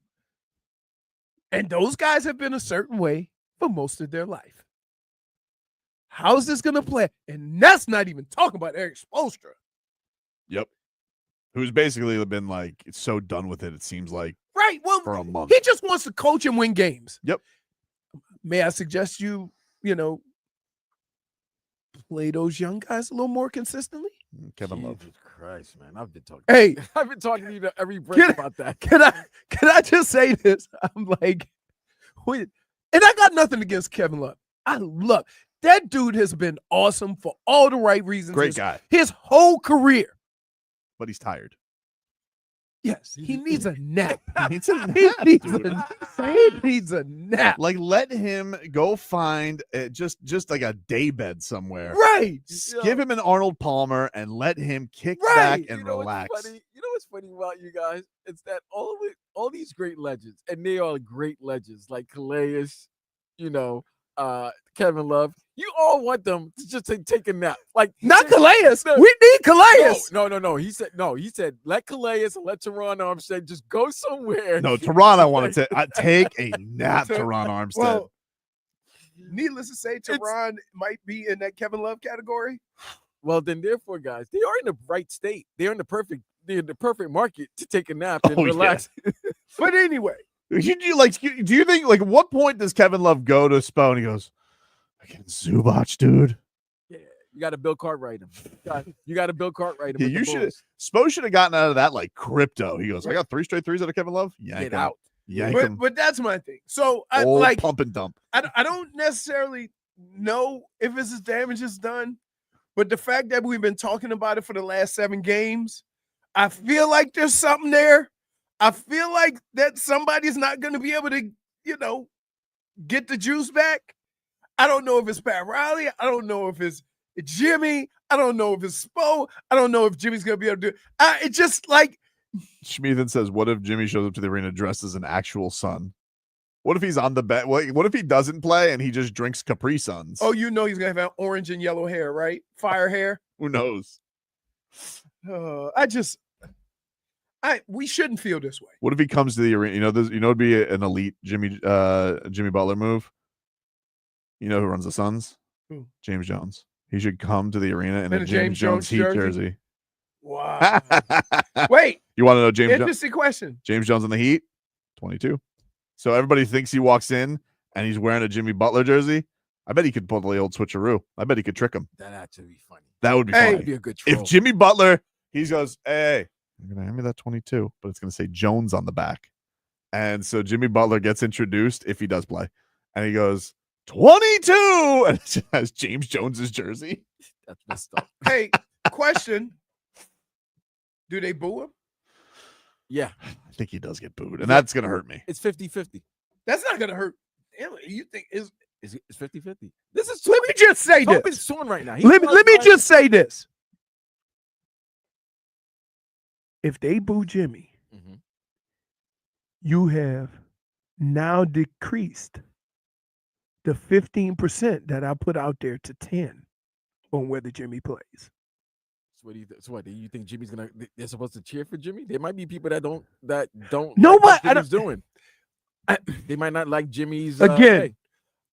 And those guys have been a certain way for most of their life. How's this going to play? And that's not even talking about Eric Spoelstra. Yep. Who's basically been like, it's so done with it seems like. Right. Well, for a month. He just wants to coach and win games. Yep. May I suggest you play those young guys a little more consistently? Kevin Love. Jesus Christ, man. I've been talking. Hey, I've been talking to you every break about that. Can I just say this? I'm like, and I got nothing against Kevin Love. I love that dude. Has been awesome for all the right reasons. Great guy. His whole career. But he's tired. Yes, he needs a nap. He needs a nap. He needs a nap. Like, let him go find just like a day bed somewhere. Right. Give him an Arnold Palmer and let him kick Right. back and You know relax. what's funny? You know what's funny about you guys? It's that all these great legends, and they are great legends, like Calais, Kevin Love. You all want them to just take a nap. Like, Not Calais. We need Calais. No. He said, let Calais and let Teron Armstead just go somewhere. No, Teron, I wanted to take a nap, Teron Armstead. Well, needless to say, Teron might be in that Kevin Love category. Well, then, therefore, guys, they are in the right state. They're in the perfect market to take a nap and relax. Yeah. But anyway, do you think, like, what point does Kevin Love go to Spo and he goes, again, Zubac, dude? Yeah, you got to Bill Cartwright him. You got to Bill Cartwright him. Yeah, you should. Spo should have gotten out of that like crypto. He goes, I got 3 straight threes out of Kevin Love. Get out. Yank him. But that's my thing. So I Old like pump and dump. I don't necessarily know if his damage is done, but the fact that we've been talking about it for the last 7 games, I feel like there's something there. I feel like that somebody's not going to be able to, get the juice back. I don't know if it's Pat Riley. I don't know if it's Jimmy. I don't know if it's Spo. I don't know if Jimmy's going to be able to do it. It's just like. Schmeathan says, what if Jimmy shows up to the arena dressed as an actual son? What if he's on the bet? What if he doesn't play and he just drinks Capri Suns? Oh, he's going to have orange and yellow hair, right? Fire hair. Who knows? We shouldn't feel this way. What if he comes to the arena? It'd be an elite Jimmy Butler move. You know who runs the Suns? Who? James Jones. He should come to the arena in a James Jones Heat jersey. Wow. Wait. You want to know James Jones? Interesting question. James Jones on the Heat, 22. So everybody thinks he walks in and he's wearing a Jimmy Butler jersey. I bet he could pull the old switcheroo. I bet he could trick him. That'd actually be funny. That would be funny. That'd be a good troll. If Jimmy Butler, he goes, hey, you're going to hand me that 22, but it's going to say Jones on the back. And so Jimmy Butler gets introduced if he does play. And he goes, 22! And it just has James Jones's jersey. That's messed up. Hey, question. Do they boo him? Yeah. I think he does get booed, and that's going to hurt me. It's 50-50. That's not going to hurt. You think It's 50-50. This is Let me just say this. Tobin's torn right now. Let me just say this. If they boo Jimmy, you have now decreased the 15% that I put out there to 10 on whether Jimmy plays. So what do you think Jimmy's gonna? They're supposed to cheer for Jimmy. There might be people that don't No, like what but I Jimmy's doing. They might not like Jimmy's again. play.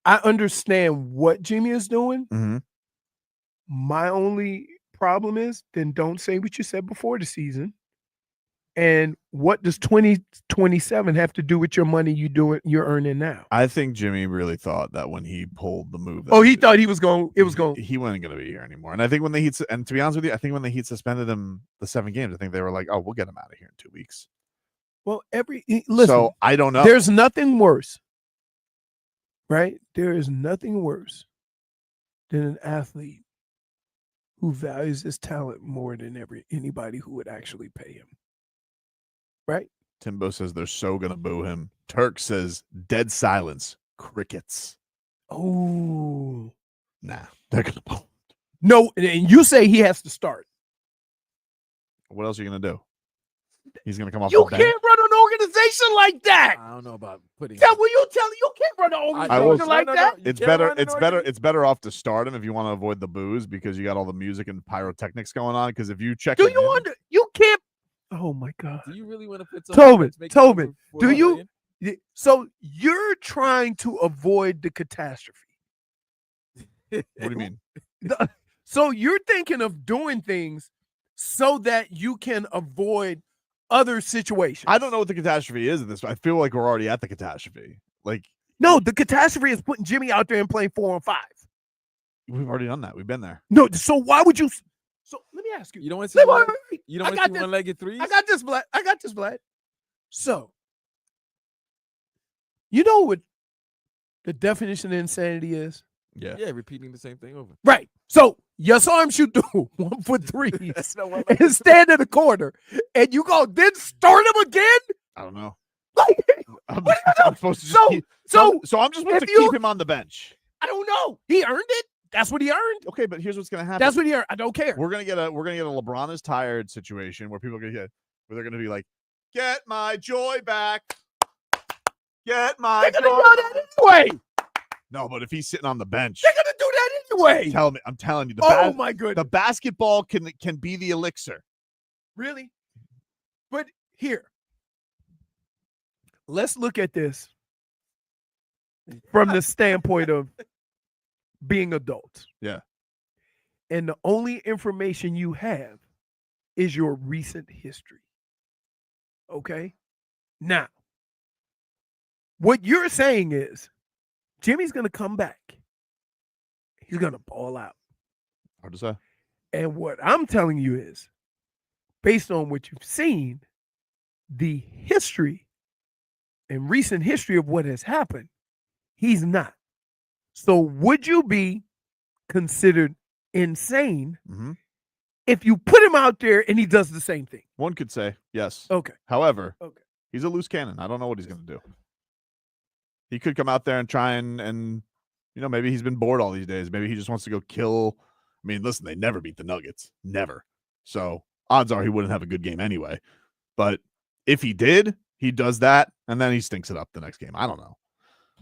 I understand what Jimmy is doing. Mm-hmm. My only problem is then don't say what you said before the season. And what does 2027 have to do with your money you're earning now? I think Jimmy really thought that when he pulled the move. He thought he was going. It was going. He wasn't going to be here anymore. And I think when the Heat, and to be honest with you, I think when the Heat suspended him the 7 games, I think they were like, "Oh, we'll get him out of here in 2 weeks." Well, listen. So I don't know. There's nothing worse, right? There is nothing worse than an athlete who values his talent more than anybody who would actually pay him. Right? Timbo says they're so gonna boo him. Turk says dead silence, crickets. Oh, nah, they're gonna boo him. No, and you say he has to start. What else are you gonna do? He's gonna come off. You can't run an organization like that. I don't know about putting. You can't run an organization like that. It's better. It's better. It's better off to start him if you want to avoid the boos because you got all the music and pyrotechnics going on. Because if you check, you can't. Oh my God! Do you really want to put Tobin? Do you? So you're trying to avoid the catastrophe. What do you mean? So you're thinking of doing things so that you can avoid other situations. I don't know what the catastrophe is at this. I feel like we're already at the catastrophe. Like, no, the catastrophe is putting Jimmy out there and playing 4-on-5. We've already done that. We've been there. No, so why would you? So let me ask you. You don't want to see you don't want to see one-legged threes? I got this, Vlad. So, you know what the definition of insanity is? Yeah. Yeah, repeating the same thing over. Right. So you saw him shoot the 1 foot threes and stand in the corner, and you go, then start him again? I don't know. Like, I'm supposed to just so I'm just supposed to keep him on the bench. I don't know. He earned it. That's what he earned. Okay, but here's what's gonna happen. That's what he earned. I don't care. We're gonna get a LeBron is tired situation where people are gonna where they're gonna be like, get my joy back. Get my They're gonna do that anyway. No, but if he's sitting on the bench, they're gonna do that anyway. I'm telling you, my goodness. The basketball can be the elixir. Really? But here, let's look at this from the standpoint of being adults. Yeah. And the only information you have is your recent history. Okay? Now, what you're saying is Jimmy's going to come back. He's going to ball out. Hard to say. And what I'm telling you is, based on what you've seen, the history and recent history of what has happened, he's not. So would you be considered insane if you put him out there and he does the same thing? One could say yes. Okay. However, he's a loose cannon. I don't know what he's going to do. He could come out there and try and maybe he's been bored all these days. Maybe he just wants to go kill. I mean, listen, they never beat the Nuggets. Never. So odds are he wouldn't have a good game anyway. But if he did, he does that, and then he stinks it up the next game. I don't know.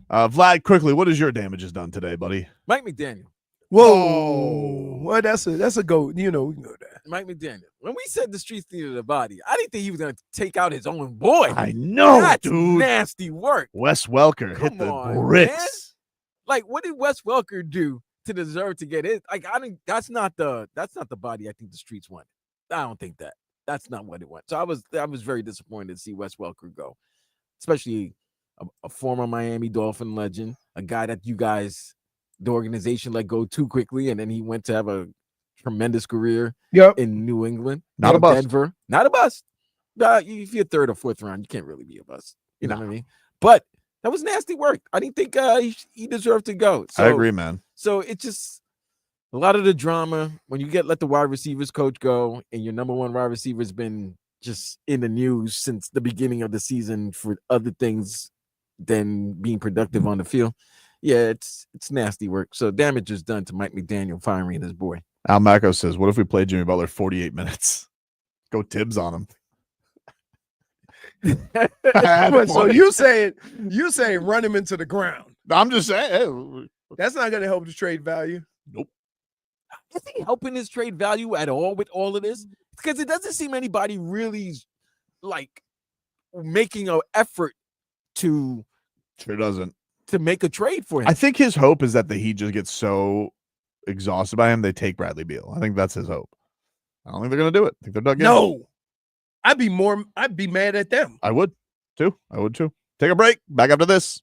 Vlad, quickly, what is your damages done today, buddy? Mike McDaniel. Whoa. Well, that's a go. You know that. Mike McDaniel. When we said the streets needed a body, I didn't think he was going to take out his own boy. I know, That's dude. Nasty work. Wes Welker hit the bricks. Man. Like, what did Wes Welker do to deserve to get it? Like, I think that's not the body I think the streets want. I don't think that. That's not what it went. So I was very disappointed to see Wes Welker go, especially a former Miami Dolphin legend, a guy that the organization let go too quickly, and then he went to have a tremendous career in New England, not a bust. Denver, not a bust. If you're 3rd or 4th round, you can't really be a bust. You know what I mean? But that was nasty work. I didn't think he deserved to go. So, I agree, man. So it's just a lot of the drama when you let the wide receivers coach go, and your number 1 wide receiver has been just in the news since the beginning of the season for other things than being productive on the field. Yeah, it's nasty work. So damage is done to Mike McDaniel firing his boy. Al Macco says, what if we play Jimmy Butler 48 minutes? Go Tibbs on him. So you saying run him into the ground? I'm just saying. That's not going to help the trade value. Nope. Is he helping his trade value at all with all of this? Because it doesn't seem anybody really like making an effort to Sure doesn't. To make a trade for him. I think his hope is that the Heat just gets so exhausted by him they take Bradley Beal. I think that's his hope. I don't think they're gonna do it. I think they're dug in. No. I'd be mad at them. I would too. Take a break. Back after this.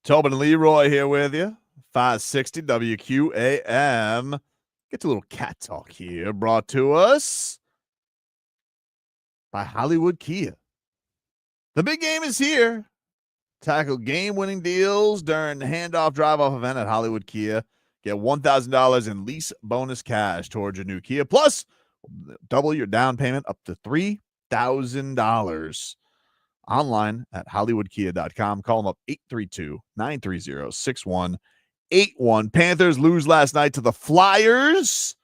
Tobin and Leroy here with you. 560 WQAM. Get to a little cat talk here, brought to us by Hollywood Kia. The big game is here. Tackle game-winning deals during the handoff drive-off event at Hollywood Kia. Get $1,000 in lease bonus cash towards your new Kia. Plus, double your down payment up to $3,000. Online at hollywoodkia.com. Call them up 832-930-6181. Panthers lose last night to the Flyers.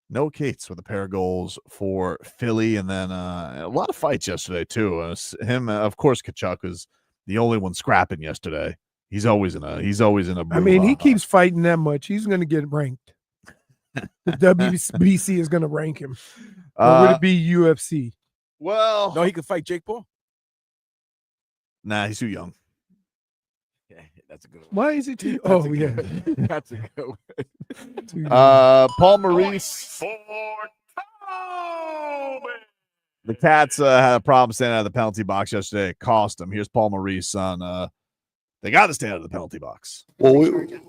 No Cates with a pair of goals for Philly. And then a lot of fights yesterday, too. Of course, Kachuk was the only one scrapping yesterday. He's always in a I mean, he keeps fighting that much. He's going to get ranked. The WBC is going to rank him. Or would it be UFC? Well, no, he could fight Jake Paul. Nah, he's too young. Yeah, that's a good one. Why is he too? Oh, yeah. That's a good one. Paul Maurice. The Cats had a problem standing out of the penalty box yesterday. It cost them. Here's Paul Maurice on they got to stay out of the penalty box. Well,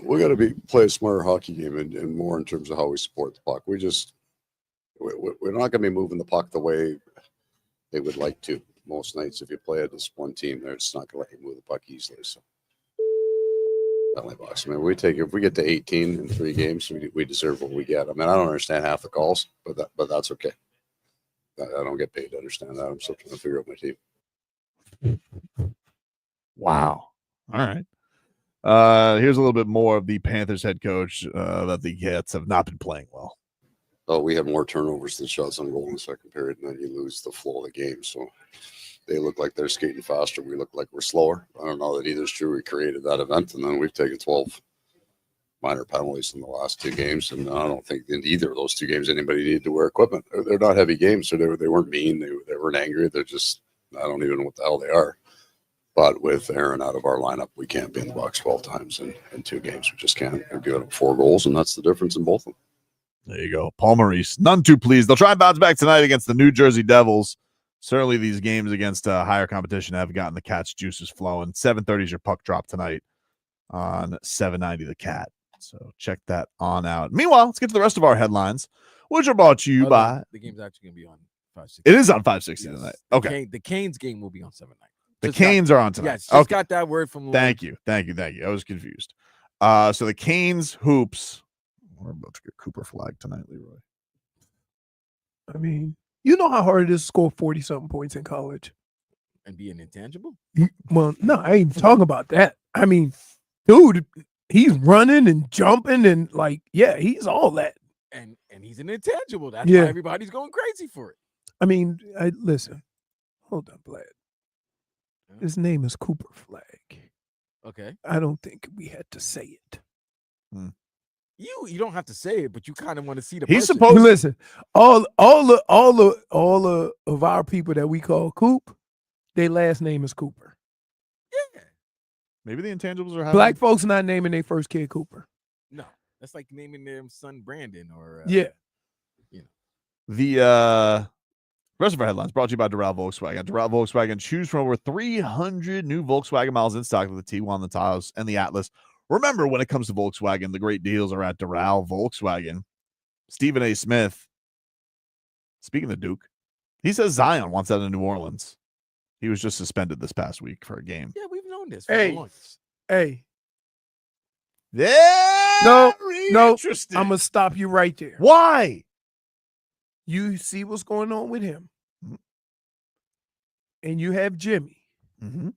we got to play a smarter hockey game and more in terms of how we support the puck. We're not going to be moving the puck the way they would like to. Most nights, if you play it as one team, they're just not going to let you move the puck easily. So, penalty box. I mean, if we get to 18 in 3 games, we deserve what we get. I mean, I don't understand half the calls, but that's okay. I don't get paid to understand that. I'm still trying to figure out my team. Wow. All right. Here's a little bit more of the Panthers head coach that the Cats have not been playing well. Oh, we have more turnovers than shots on goal in the second period, and then you lose the flow of the game. So they look like they're skating faster. We look like we're slower. I don't know that either's true. We created that event, and then we've taken 12 minor penalties in the last 2 games, and I don't think in either of those 2 games anybody needed to wear equipment. They're not heavy games, so they weren't mean. They weren't angry. They're just, I don't even know what the hell they are. But with Aaron out of our lineup, we can't be in the box 12 times in 2 games. We just can't. We're giving up 4 goals, and that's the difference in both of them. There you go. Paul Maurice. None too pleased. They'll try and bounce back tonight against the New Jersey Devils. Certainly these games against higher competition have gotten the Cats' juices flowing. 7:30 is your puck drop tonight on 790 The Cat. So check that on out. Meanwhile, let's get to the rest of our headlines, which are brought to you by... The game's actually going to be on 560. It is on 560 tonight. Okay. The Canes game will be on 790. The Canes are on tonight. Yes, just got that word from... Thank you. I was confused. So the Canes hoops... We're about to get Cooper flagged tonight, Leroy. I mean, you know how hard it is to score 40-something points in college. And be an intangible? Well, no, I ain't talking about that. I mean, dude, he's running and jumping and he's all that. And he's an intangible. That's why everybody's going crazy for it. I mean, listen. Hold on, Vlad. His name is Cooper Flag. Okay. I don't think we had to say it. You don't have to say it, but you kind of want to see the He's person. supposed to listen. All of our people that we call Coop, their last name is Cooper. Yeah. Maybe the intangibles are having... Black folks not naming their first kid Cooper. No, that's like naming their son Brandon or The rest of our headlines brought to you by Doral Volkswagen. Doral Volkswagen, choose from over 300 new Volkswagen models in stock with the T1, the Taos, and the Atlas. Remember, when it comes to Volkswagen, the great deals are at Doral Volkswagen. Stephen A. Smith, speaking of Duke, he says Zion wants out of New Orleans. He was just suspended this past week for a game. Yeah, we've known this. Hey. No, interesting. I'm going to stop you right there. Why? You see what's going on with him. And you have Jimmy. Mm-hmm.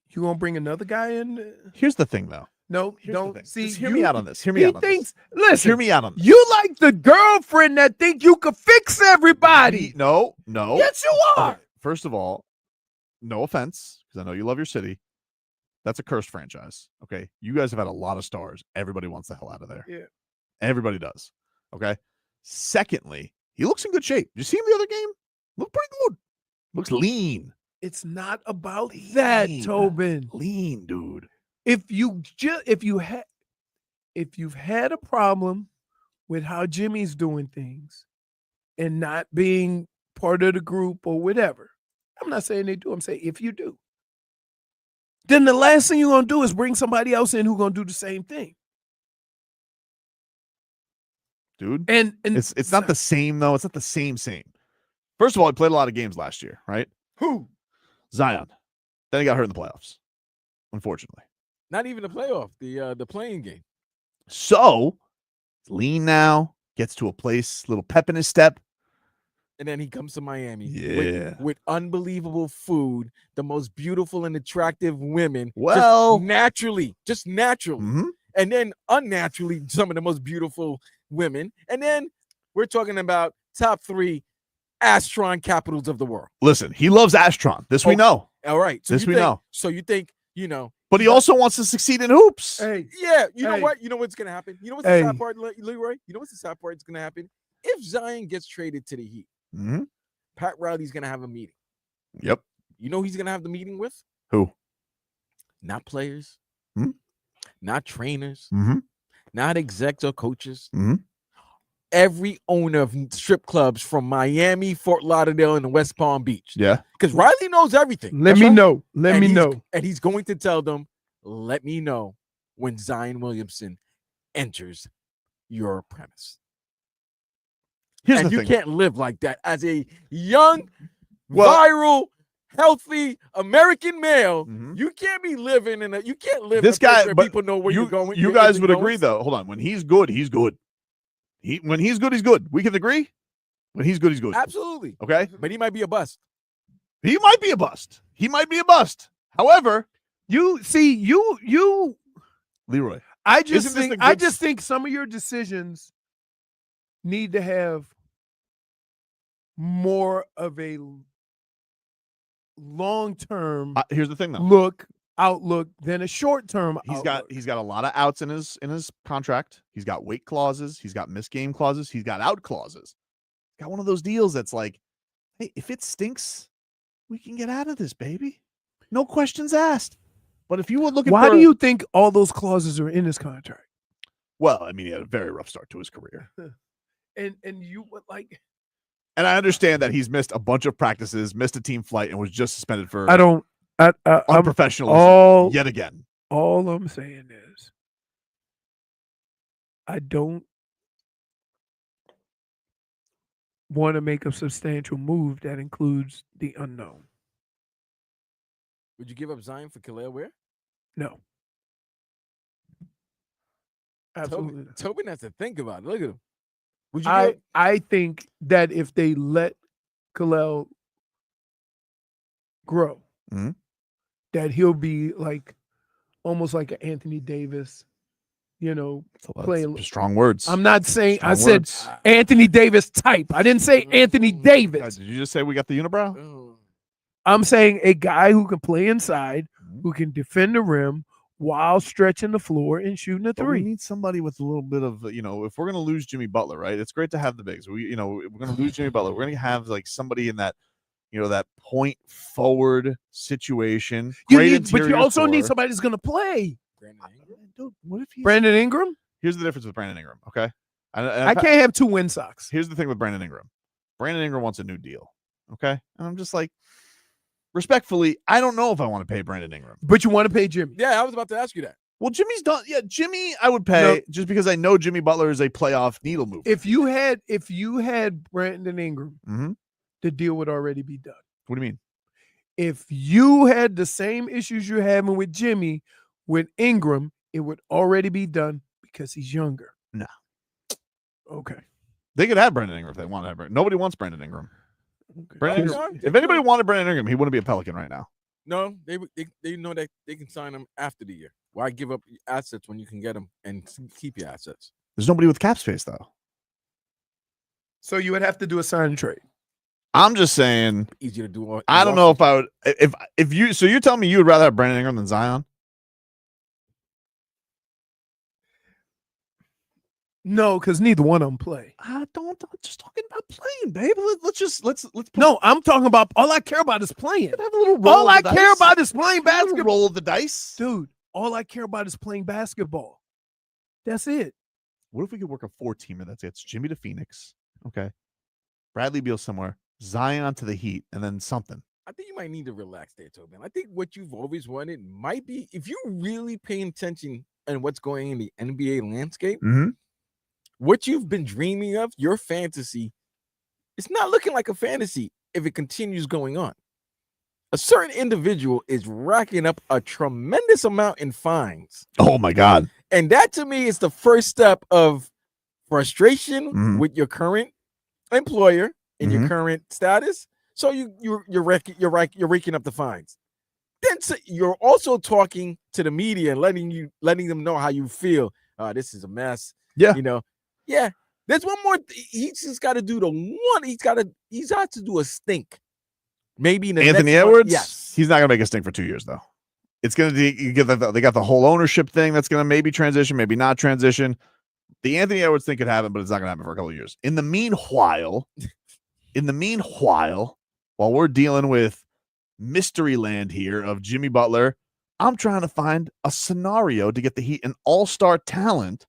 You going to bring another guy in? Here's the thing, though. No, don't see. Just hear me out on this. Listen, hear me out on this. You like the girlfriend that think you could fix everybody. No. Yes, you are. Okay. First of all, no offense, because I know you love your city. That's a cursed franchise. Okay. You guys have had a lot of stars. Everybody wants the hell out of there. Yeah. Everybody does. Okay. Secondly, he looks in good shape. Did you see him the other game? Looked pretty good. Looks lean. It's not about that, Tobin. Lean, dude. If you've had a problem with how Jimmy's doing things and not being part of the group or whatever, I'm not saying they do. I'm saying if you do, then the last thing you're going to do is bring somebody else in who's going to do the same thing. Dude, And it's not the same, though. It's not the same. First of all, he played a lot of games last year, right? Who? Zion. Then he got hurt in the playoffs, unfortunately. Not even the playoff, the playing game. So, lean now, gets to a place, little pep in his step. And then he comes to Miami with unbelievable food, the most beautiful and attractive women. Well, just naturally. Mm-hmm. And then unnaturally, some of the most beautiful women. And then we're talking about top 3 Astron capitals of the world. Listen, he loves Astron. This we know. All right. So this we know. So you think, But he also wants to succeed in hoops. Hey, yeah, you know what? You know what's going to happen? You know what's the sad part, Leroy? You know what's the sad part that's going to happen? If Zion gets traded to the Heat, Mm-hmm. Pat Riley's going to have a meeting. Yep. You know who he's going to have the meeting with? Who? Not players. Mm-hmm. Not trainers. Mm-hmm. Not execs or coaches. Mm-hmm. Every owner of strip clubs from Miami, Fort Lauderdale, and West Palm Beach. Yeah. Because Riley knows everything. Let me know. Let me know. And he's going to tell them, let me know when Zion Williamson enters your premise. Here's and the you thing. Can't live like that as a young, viral, healthy American male. Mm-hmm. You can't be living in you can't live This in a place guy, where but people know where you, you're going. You guys would agree, though. Hold on. When he's good, he's good. When he's good, he's good. We can agree. When he's good, he's good. Absolutely. Okay. But he might be a bust. He might be a bust. However, you Leroy. I just think some of your decisions need to have more of a long-term here's the thing, though. Outlook than a short-term outlook. He's got a lot of outs in his contract. He's got weight clauses. He's got missed game clauses. He's got out clauses. Got one of those deals that's like, hey, if it stinks, we can get out of this, baby. No questions asked. But if you were looking Why do you think all those clauses are in his contract? Well, I mean, he had a very rough start to his career. And you would like. And I understand that he's missed a bunch of practices, missed a team flight, and was just suspended for unprofessionalism yet again. All I'm saying is, I don't want to make a substantial move that includes the unknown. Would you give up Zion for Kel'el Ware? No. Absolutely. Tobin has to think about it. Look at him. Would you I think that if they let Kel'el grow, mm-hmm. that he'll be like almost like an Anthony Davis, playing strong words. I'm not saying I said Anthony Davis type. I didn't say Anthony Davis. Did you just say we got the unibrow? I'm saying a guy who can play inside, who can defend the rim while stretching the floor and shooting a three. We need somebody with a little bit of, if we're going to lose Jimmy Butler, right? It's great to have the bigs. We're going to lose Jimmy Butler. We're going to have like somebody in that, that point forward situation. But you also need somebody that's going to play. Dude, what if Brandon Ingram? Here's the difference with Brandon Ingram, okay? I can't have 2 Windsocks. Here's the thing with Brandon Ingram. Brandon Ingram wants a new deal, okay? And I'm just like, respectfully, I don't know if I want to pay Brandon Ingram. But you want to pay Jimmy. Yeah, I was about to ask you that. Well, Jimmy's done. Yeah, Jimmy, I would pay just because I know Jimmy Butler is a playoff needle mover. If you had Brandon Ingram, the deal would already be done. What do you mean? If you had the same issues you're having with Jimmy, with Ingram, it would already be done because he's younger. No. Okay. They could have Brandon Ingram if they want to have Brandon. Nobody wants Brandon Ingram. Okay. Brandon Ingram. If anybody wanted Brandon Ingram, he wouldn't be a Pelican right now. No, they know that they can sign him after the year. Why give up assets when you can get them and keep your assets? There's nobody with cap space, though. So you would have to do a sign and trade. I'm just saying. Easier to do. I don't know if I would. If you. So you're telling me you would rather have Brandon Ingram than Zion? No, because neither one of them play. I'm just talking about playing, babe. Let's. No, I'm talking about all I care about is playing. Have a little roll all I care about is playing basketball. Roll of the dice, dude. All I care about is playing basketball. That's it. What if we could work a 4-teamer? It's Jimmy to Phoenix, okay. Bradley Beal somewhere, Zion to the Heat, and then something. I think you might need to relax there, Tobin. I think what you've always wanted might be, if you're really paying attention and what's going in the NBA landscape, what you've been dreaming of, your fantasy, it's not looking like a fantasy if it continues going on. A certain individual is racking up a tremendous amount in fines. Oh my God. And that to me is the first step of frustration with your current employer and your current status. So you're raking up the fines. Then you're also talking to the media and letting them know how you feel. This is a mess. Yeah. Yeah. There's one more. He's just got to do the one. He's got to do a stink. Maybe in the Anthony next Edwards. Month. Yes. He's not gonna make a stink for 2 years though. It's gonna be they got the whole ownership thing that's gonna maybe transition, maybe not transition. The Anthony Edwards thing could happen, but it's not gonna happen for a couple of years. In the meanwhile, while we're dealing with mystery land here of Jimmy Butler, I'm trying to find a scenario to get the Heat an all-star talent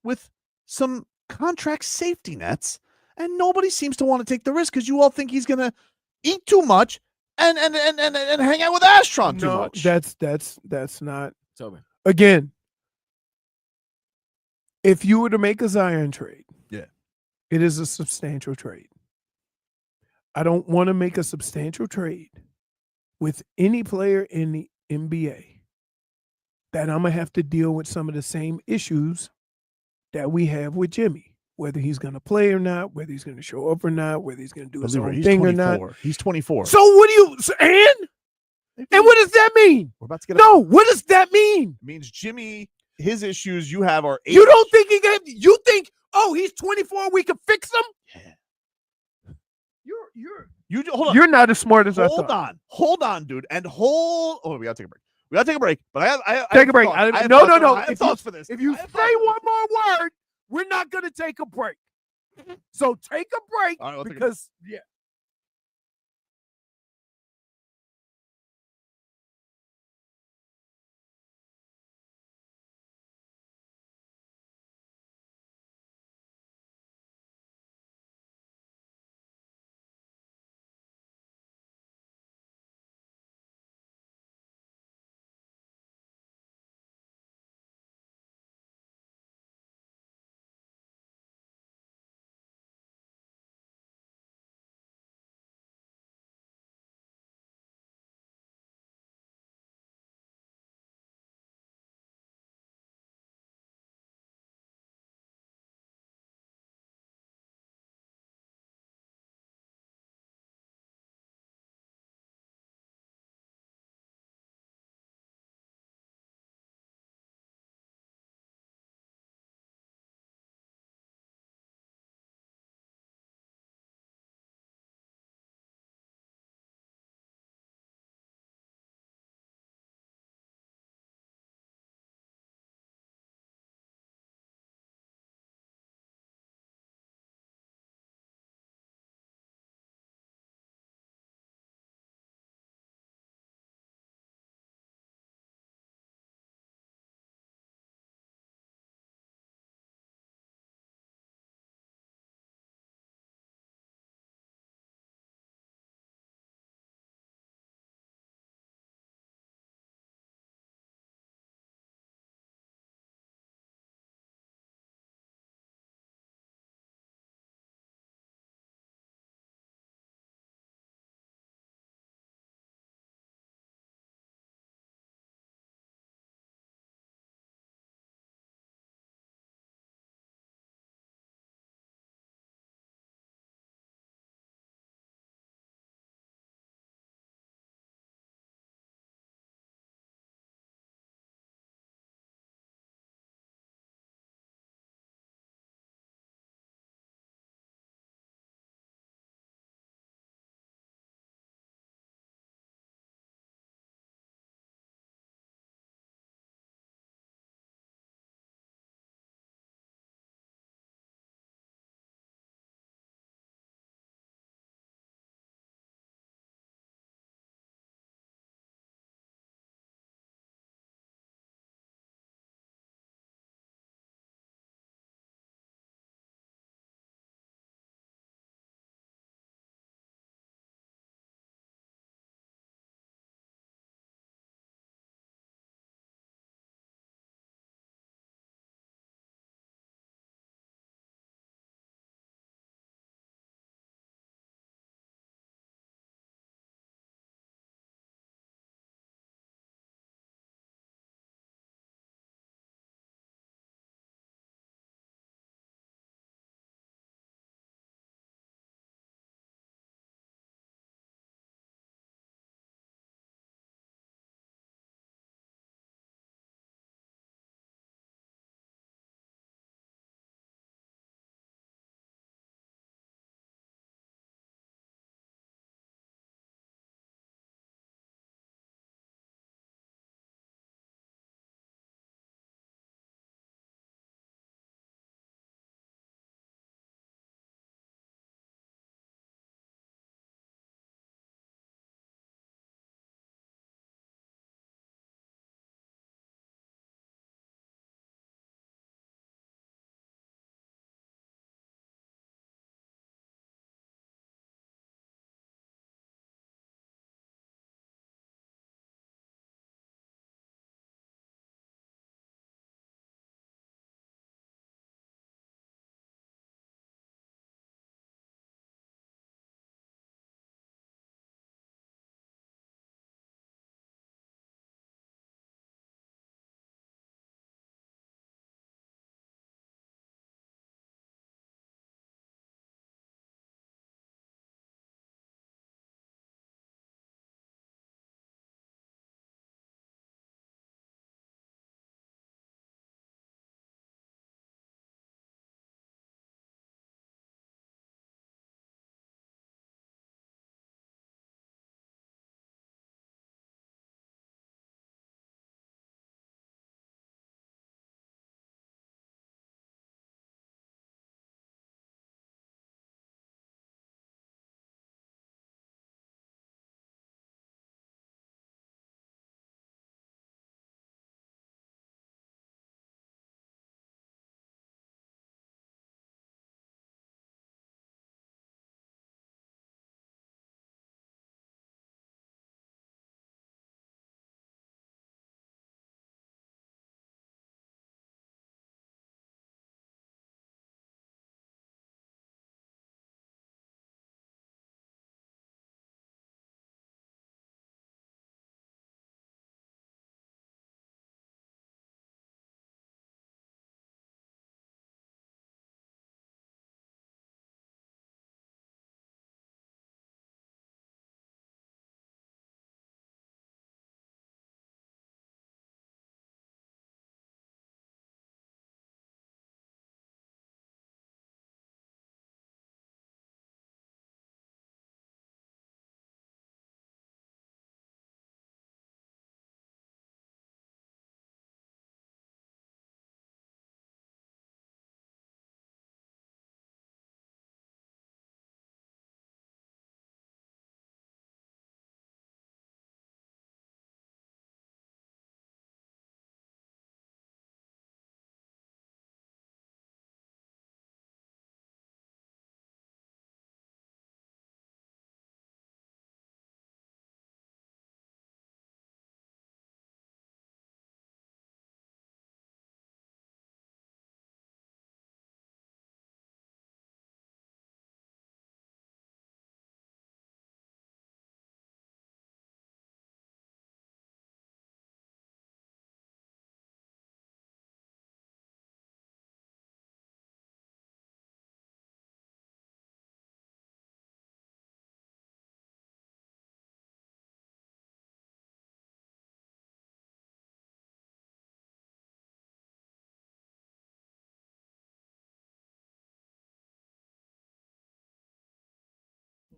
with some contract safety nets, and nobody seems to want to take the risk because you all think he's gonna eat too much and hang out with Astron too much. That's not. Tobin. Again, if you were to make a Zion trade, it is a substantial trade. I don't want to make a substantial trade with any player in the NBA that I'm going to have to deal with some of the same issues that we have with Jimmy. Whether he's going to play or not, whether he's going to show up or not, whether he's going to do his own thing or not. He's 24. So what do you and what does that mean? We're about to get what does that mean? It means Jimmy, his issues you have are age. You don't think you think, he's 24, we can fix him? Yeah. Hold on. You're not as smart as I thought. Hold on, dude. And we gotta take a break. We gotta take a break. But I take a break. No. I have thoughts for this. If you say one more word, we're not going to take a break. So take a break because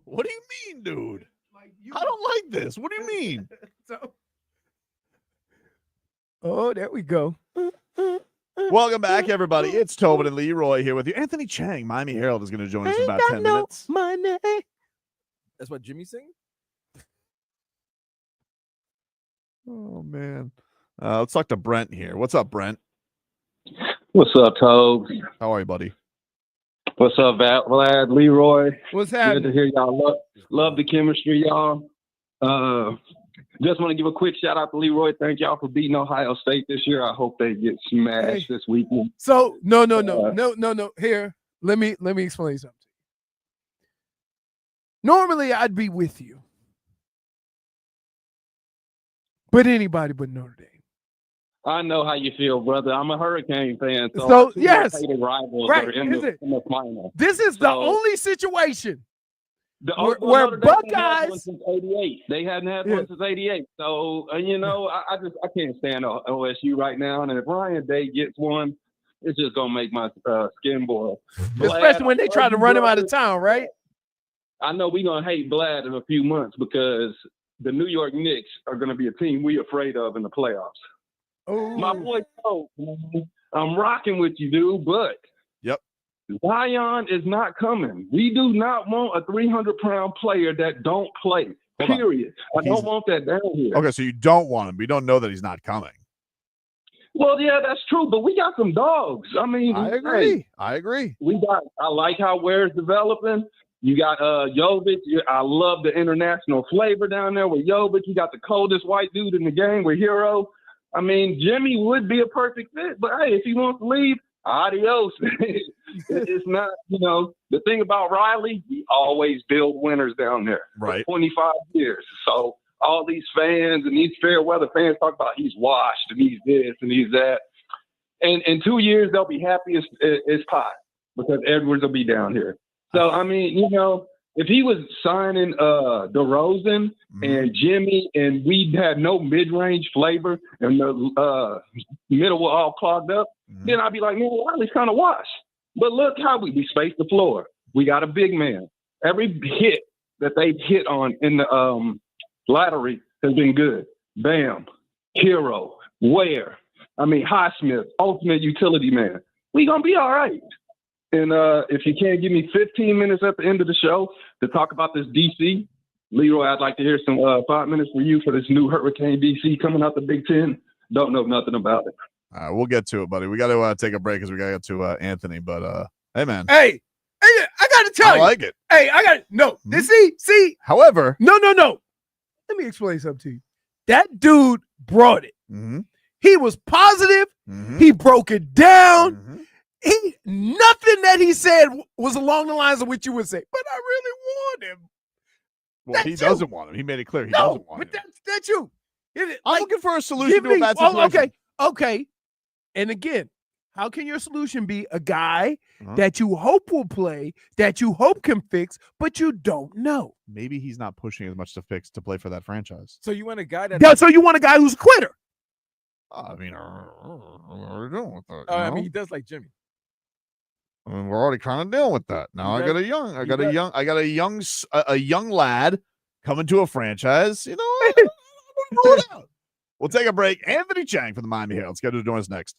What do you mean, dude? I don't like this. What do you mean? Oh, there we go. Welcome back, everybody. It's Tobin and Leroy here with you. Anthony Chiang, Miami Herald, is going to join us in about 10 minutes. Money. That's what Jimmy sing? Oh, man. Let's talk to Brent here. What's up, Brent? What's up, Tobe? How are you, buddy? What's up, Vlad, Leroy? What's Good happening? to hear y'all. Love the chemistry, y'all. Just want to give a quick shout out to Leroy. Thank y'all for beating Ohio State this year. I hope they get smashed this weekend. So no. Here, let me explain something. Normally, I'd be with you, but anybody but Notre Dame. I know how you feel, brother. I'm a Hurricane fan, So, yes. hated rivals Right, are in is the final. This is the only situation where Notre Dame hasn't had Buckeyes. one since '88. They hadn't had one since '88. So I can't stand OSU right now. And if Ryan Day gets one, it's just gonna make my skin boil. Especially when they try to run him out of town, right? I know we're gonna hate Vlad in a few months because the New York Knicks are gonna be a team we're afraid of in the playoffs. Oh, my boy, I'm rocking with you, dude. But Zion is not coming. We do not want a 300-pound player that don't play. Period. I don't want that down here. Okay, so you don't want him. We don't know that he's not coming. Well, yeah, that's true, but we got some dogs. I mean, I agree. I agree. I like how Ware's developing. You got Jovic. I love the international flavor down there with Jovic. You got the coldest white dude in the game with Herro. I mean, Jimmy would be a perfect fit, but hey, if he wants to leave, adios. It's not, the thing about Riley, we always build winners down there. Right. For 25 years. So all these fans and these fair weather fans talk about he's washed and he's this and he's that. And in 2 years, they'll be happy as pie because Edwards will be down here. So, I mean, if he was signing DeRozan and Jimmy and we had no mid-range flavor and the middle were all clogged up, then I'd be like, man, Riley's kind of washed. But look how we spaced the floor. We got a big man. Every hit that they've hit on in the lottery has been good. Bam, Herro, Ware. I mean, Highsmith, ultimate utility man. We going to be all right. And if you can't give me 15 minutes at the end of the show to talk about this DC, Leroy, I'd like to hear some 5 minutes for you for this new Hurricane DC coming out the Big Ten. Don't know nothing about it. All right, we'll get to it, buddy. We got to take a break because we got to get to Anthony. But hey, man. Hey, I got to tell you. I like it. Hey, I got no. See. However, no. Let me explain something to you. That dude brought it. He was positive. He broke it down. Nothing that he said was along the lines of what you would say. But I really want him. Well, he doesn't want him. He made it clear he doesn't want him. But that's you. I'm looking for a solution to a bad situation. Okay. And again, how can your solution be a guy that you hope will play, that you hope can fix, but you don't know? Maybe he's not pushing as much to fix to play for that franchise. So you want a guy that? So you want a guy who's a quitter? I mean, what are we doing with that? I mean, he does like Jimmy. I mean, we're already kind of dealing with that. Now I got a young lad coming to a franchise. We'll take a break. Anthony Chiang from the Miami Heat. Let's get to join us next.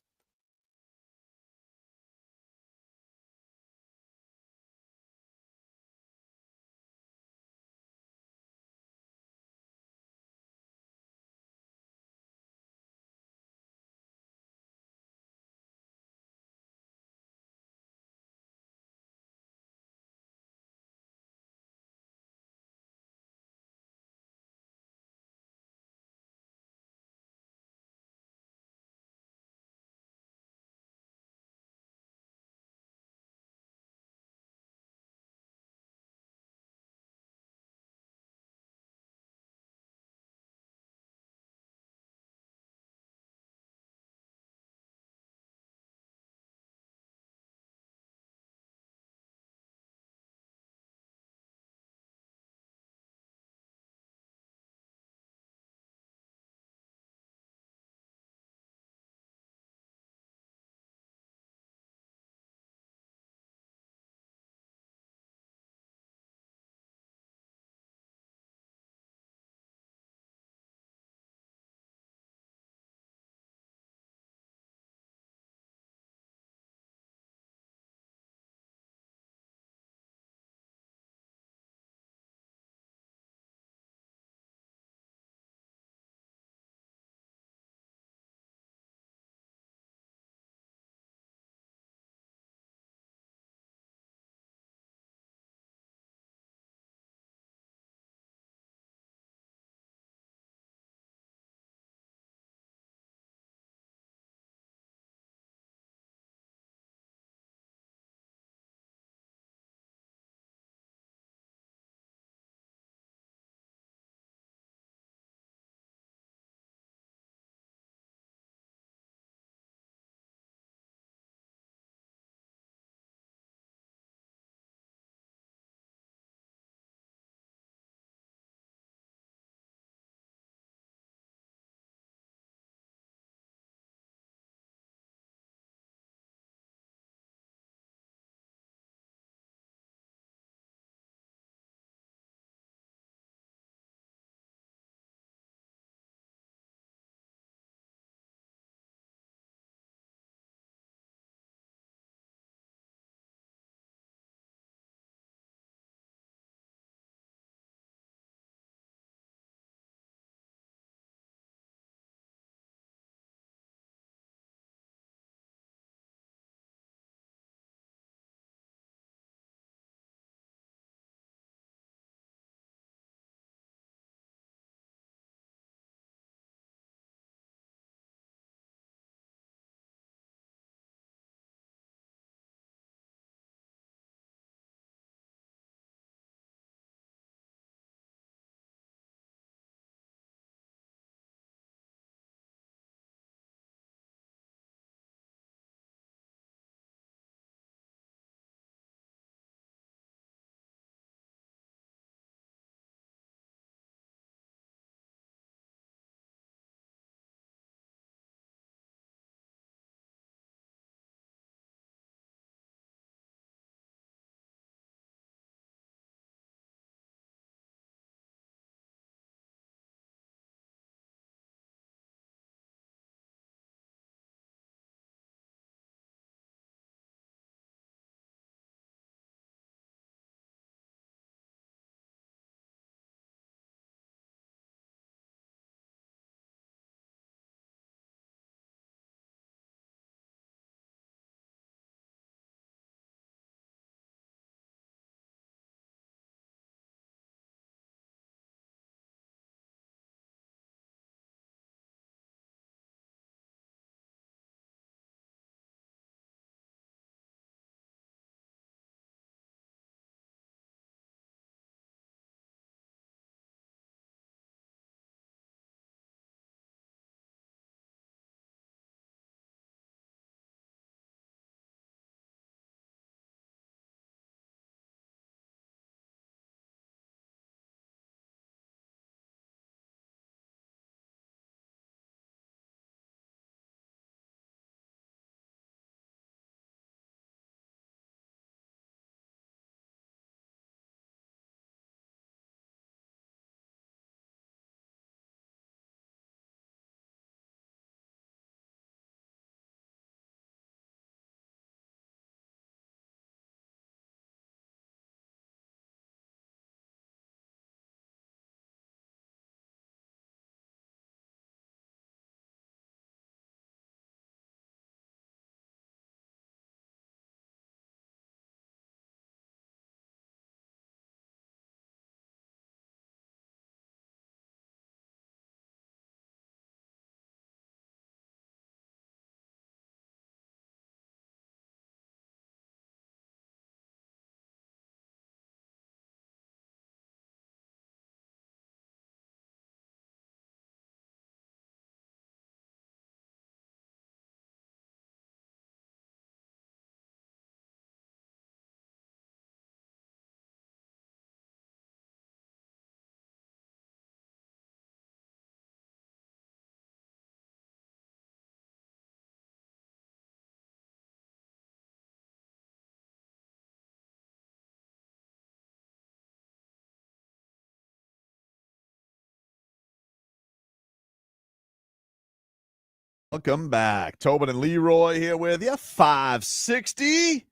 Welcome back. Tobin and Leroy here with you. 560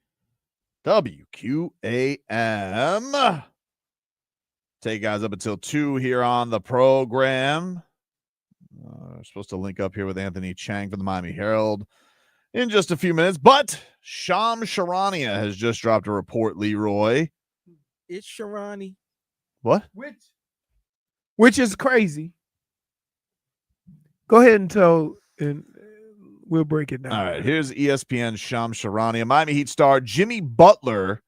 WQAM. Take you guys up until 2 here on the program. We're supposed to link up here with Anthony Chiang from the Miami Herald in just a few minutes, but Charania has just dropped a report, Leroy. It's Charania. What? Which is crazy. Go ahead and tell, and we'll break it down. All right, here's ESPN Charania. Miami Heat star Jimmy Butler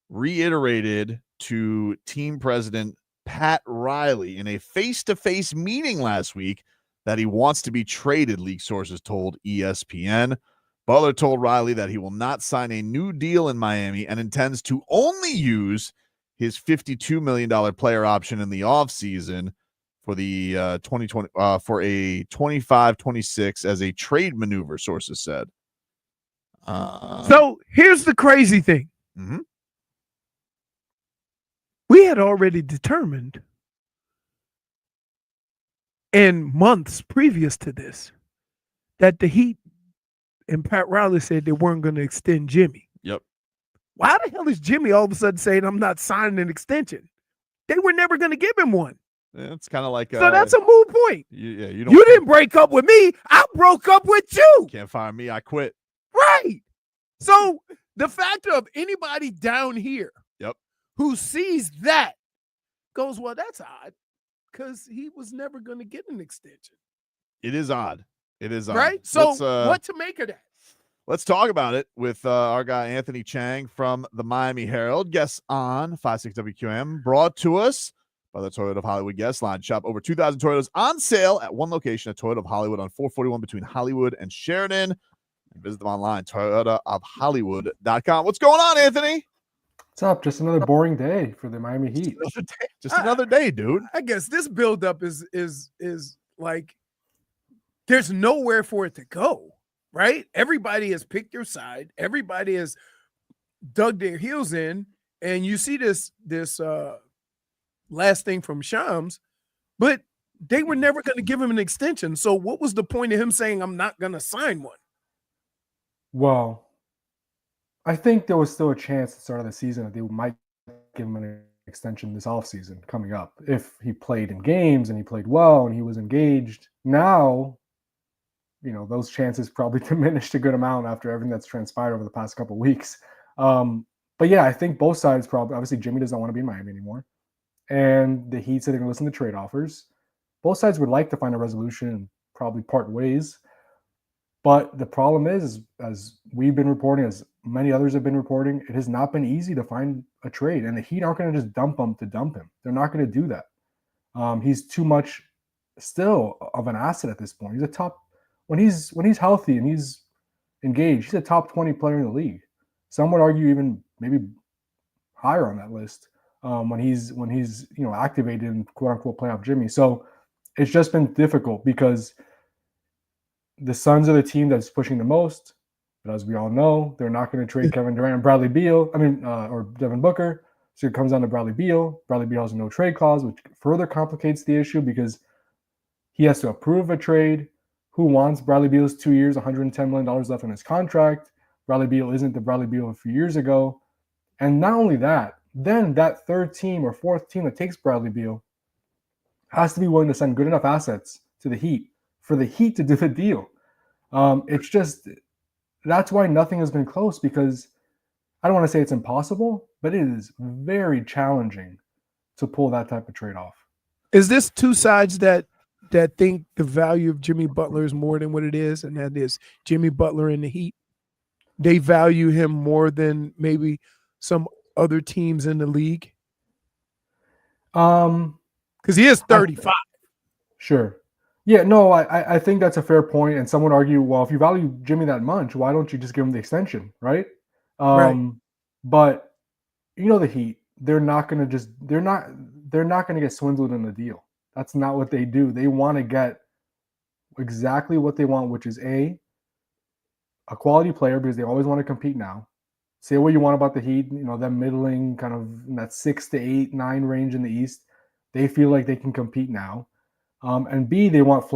reiterated to team president Pat Riley in a face-to-face meeting last week that he wants to be traded, league sources told ESPN. Butler told Riley that he will not sign a new deal in Miami and intends to only use his $52 million player option in the offseason for the 2020 for a 25-26 as a trade maneuver, sources said. So here's the crazy thing. Mm-hmm. We had already determined in months previous to this that the Heat and Pat Riley said they weren't going to extend Jimmy. Yep. Why the hell is Jimmy all of a sudden saying I'm not signing an extension? They were never going to give him one. Yeah, it's kind of like so that's a moot point. You didn't break up with me. I broke up with you. Can't fire me. I quit. Right. So the fact of anybody down here who sees that goes, well, that's odd because he was never going to get an extension. It is odd. It is odd. Right? So what to make of that? Let's talk about it with our guy Anthony Chiang from the Miami Herald. Guests on 56 WQM, brought to us by the Toyota of Hollywood guest line. Shop over 2,000 Toyotas on sale at one location at Toyota of Hollywood on 441 between Hollywood and Sheridan. And visit them online, toyotaofhollywood.com. What's going on, Anthony? What's up? Just another boring day for the Miami Heat. Just another day, dude. I guess this buildup is like there's nowhere for it to go, right? Everybody has picked their side. Everybody has dug their heels in, and you see this last thing from Shams, but they were never going to give him an extension. So what was the point of him saying I'm not going to sign one? Well, I think there was still a chance at the start of the season that they might give him an extension this offseason coming up if he played in games and he played well and he was engaged. Now, those chances probably diminished a good amount after everything that's transpired over the past couple of weeks. But yeah, I think both sides probably, obviously Jimmy doesn't want to be in Miami anymore. And the Heat said they're going to listen to trade offers. Both sides would like to find a resolution and probably part ways. But the problem is, as we've been reporting, as many others have been reporting, it has not been easy to find a trade. And the Heat aren't going to just dump him to dump him. They're not going to do that. He's too much still of an asset at this point. He's a top, when he's healthy and he's engaged, he's a top 20 player in the league. Some would argue even maybe higher on that list when he's activated in quote unquote playoff Jimmy. So it's just been difficult because the Suns are the team that's pushing the most, but as we all know, they're not going to trade Kevin Durant and Bradley Beal. Or Devin Booker. So it comes down to Bradley Beal. Bradley Beal has a no trade clause, which further complicates the issue because he has to approve a trade. Who wants Bradley Beal's 2 years, $110 million left in his contract? Bradley Beal isn't the Bradley Beal a few years ago. And not only that, then that third team or fourth team that takes Bradley Beal has to be willing to send good enough assets to the Heat for the Heat to do the deal. It's just, that's why nothing has been close, because I don't want to say it's impossible, but it is very challenging to pull that type of trade off. Is this two sides that think the value of Jimmy Butler is more than what it is, and that is Jimmy Butler in the Heat? They value him more than maybe some other teams in the league? Because he is 35. Sure. Yeah, no, I think that's a fair point. And some would argue, well, if you value Jimmy that much, why don't you just give him the extension, right? Right. But the Heat, they're not going to get swindled in the deal. That's not what they do. They want to get exactly what they want, which is a quality player, because they always want to compete now. Say what you want about the Heat, them middling kind of in that 6 to 8, 9 range in the East. They feel like they can compete now. And B, they want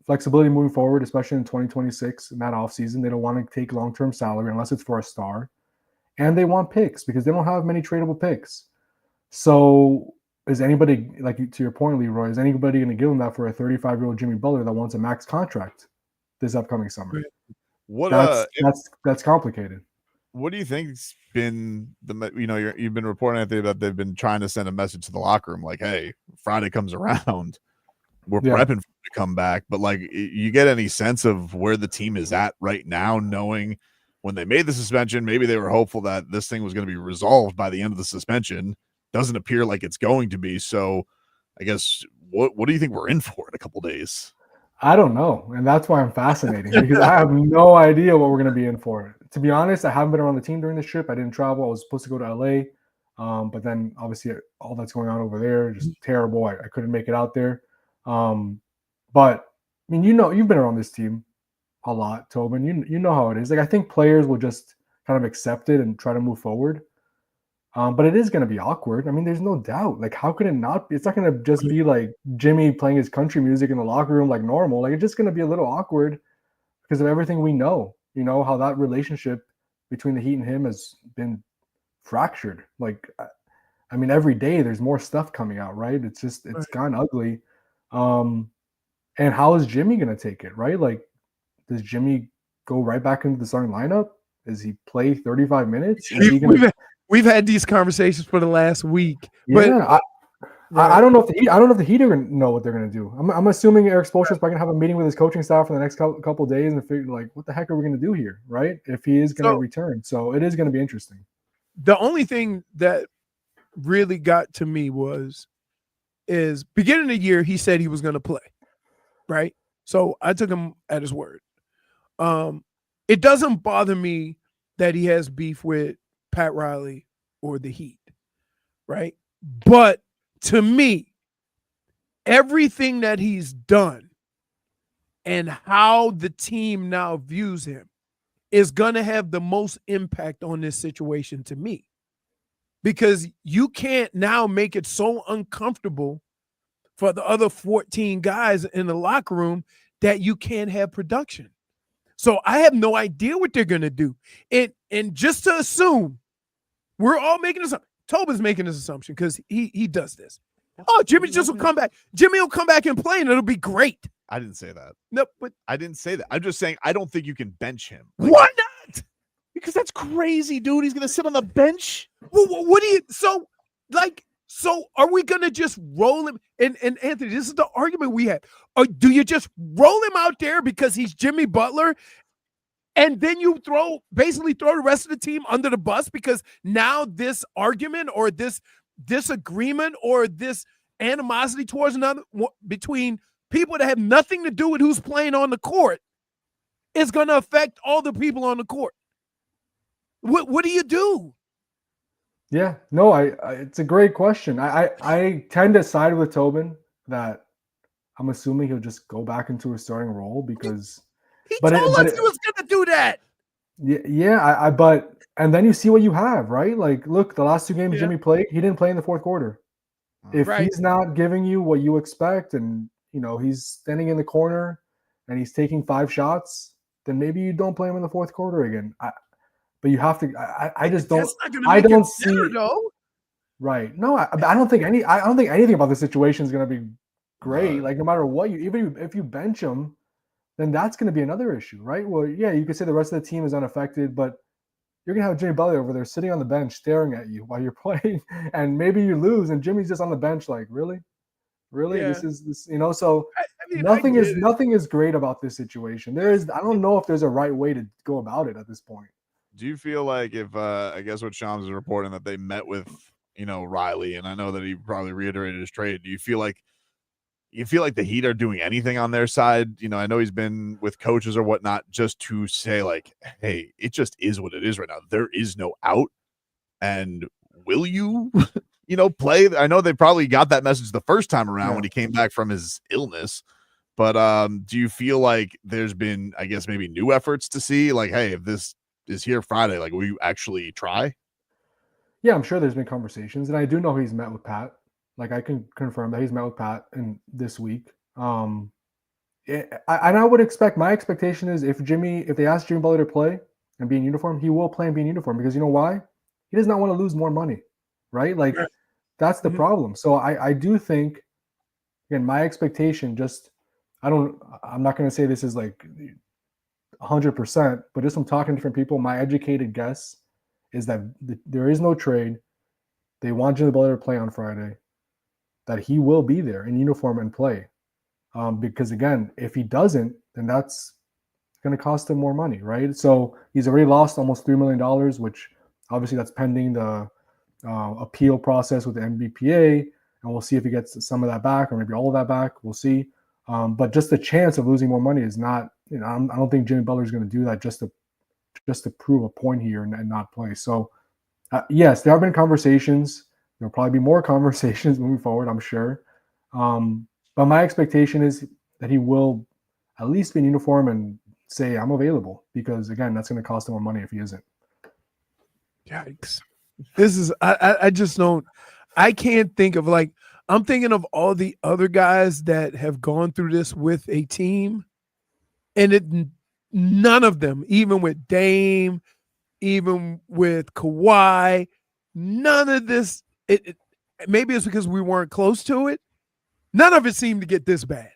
flexibility moving forward, especially in 2026 in that offseason. They don't want to take long-term salary unless it's for a star. And they want picks because they don't have many tradable picks. So is anybody, like to your point, Leroy, is anybody going to give them that for a 35-year-old Jimmy Butler that wants a max contract this upcoming summer? That's complicated. What do you think's been you've been reporting, Anthony, that they've been trying to send a message to the locker room like, hey, Friday comes around, we're prepping for you to come back. But like, you get any sense of where the team is at right now, knowing when they made the suspension, maybe they were hopeful that this thing was going to be resolved by the end of the suspension. Doesn't appear like it's going to be. So I guess what do you think we're in for in a couple days? I don't know. And that's why I'm fascinating because I have no idea what we're going to be in for. To be honest, I haven't been around the team during this trip. I didn't travel. I was supposed to go to LA. But then obviously all that's going on over there, just terrible. I couldn't make it out there. But I mean, you've been around this team a lot, Tobin. You know how it is. Like, I think players will just kind of accept it and try to move forward. But it is going to be awkward. I mean, there's no doubt. Like, how could it not be? It's not going to just be like Jimmy playing his country music in the locker room like normal. Like, it's just going to be a little awkward because of everything we know. You know, how that relationship between the Heat and him has been fractured. Like, I mean, every day there's more stuff coming out, right? It's gone ugly. And how is Jimmy going to take it, right? Like, does Jimmy go right back into the starting lineup? Does he play 35 minutes? We've had these conversations for the last week. Yeah, but I don't know if the Heat are going to know what they're going to do. I'm assuming Eric Spoelstra is probably going to have a meeting with his coaching staff for the next couple of days and figure, like, what the heck are we going to do here, right? If he is going to return. So it is going to be interesting. The only thing that really got to me is beginning of the year, he said he was going to play, right? So I took him at his word. It doesn't bother me that he has beef with Pat Riley or the Heat, right? But to me, everything that he's done and how the team now views him is going to have the most impact on this situation to me, because you can't now make it so uncomfortable for the other 14 guys in the locker room that you can't have production. So I have no idea what they're going to do. And just to assume, we're all making this up. Tobin's making this assumption because he does this. Oh, Jimmy just will come back. Jimmy will come back and play, and it'll be great. I didn't say that. No, but I didn't say that. I'm just saying I don't think you can bench him. Like, why not? Because that's crazy, dude. He's going to sit on the bench. Well, what do you – so are we going to just roll him? And Anthony, this is the argument we had. Do you just roll him out there because he's Jimmy Butler, and then you basically throw the rest of the team under the bus because now this argument or this disagreement or this animosity towards another between people that have nothing to do with who's playing on the court is going to affect all the people on the court? What do you do? Yeah, no, it's a great question. I tend to side with Tobin that I'm assuming he'll just go back into a starting role because he told us he was going to do that. Yeah, but and then you see what you have, right? Like, look, the last two games Jimmy played, he didn't play in the fourth quarter. If he's not giving you what you expect, and he's standing in the corner and he's taking 5 shots, then maybe you don't play him in the fourth quarter again. But you have to. I just don't. I don't see. Though. Right. No, I don't think anything about the situation is going to be great. Like, no matter what, even if you bench him, then that's going to be another issue, right? Well, yeah, you could say the rest of the team is unaffected, but you're going to have Jimmy Butler over there sitting on the bench staring at you while you're playing, and maybe you lose, and Jimmy's just on the bench like, really? Yeah. This is. So nothing is great about this situation. I don't know if there's a right way to go about it at this point. Do you feel like if I guess what Shams is reporting that they met with Riley, and I know that he probably reiterated his trade, do you feel like the Heat are doing anything on their side? I know he's been with coaches or whatnot just to say like, hey, it just is what it is right now. There is no out, and will you play? I know they probably got that message the first time around when he came back from his illness, but do you feel like there's been, I guess, maybe new efforts to see like, hey, if this is here Friday, like, will you actually try? Yeah, I'm sure there's been conversations, and I do know he's met with Pat. Like, I can confirm that he's met with Pat in this week. I would expect, my expectation is if they ask Jimmy Butler to play and be in uniform, he will play and be in uniform, because you know why? He does not want to lose more money, right? Like that's the problem. So I do think, again, my expectation, I'm not going to say this is like 100%, but just from talking to different people, my educated guess is that there is no trade. They want Jimmy Butler to play on Friday, that he will be there in uniform and play. Because again, if he doesn't, then that's going to cost him more money, right? So he's already lost almost $3 million, which obviously that's pending the appeal process with the NBPA, and we'll see if he gets some of that back or maybe all of that back. We'll see. But just the chance of losing more money is not, I don't think Jimmy Butler is going to do that just to prove a point here and not play. So yes, there have been conversations. There'll probably be more conversations moving forward, I'm sure. But my expectation is that he will at least be in uniform and say, I'm available, because again, that's going to cost him more money if he isn't. Yikes. This is, I just don't, I can't think of, like, I'm thinking of all the other guys that have gone through this with a team, and none of them, even with Dame, even with Kawhi, none of this, maybe it's because we weren't close to it. None of it seemed to get this bad,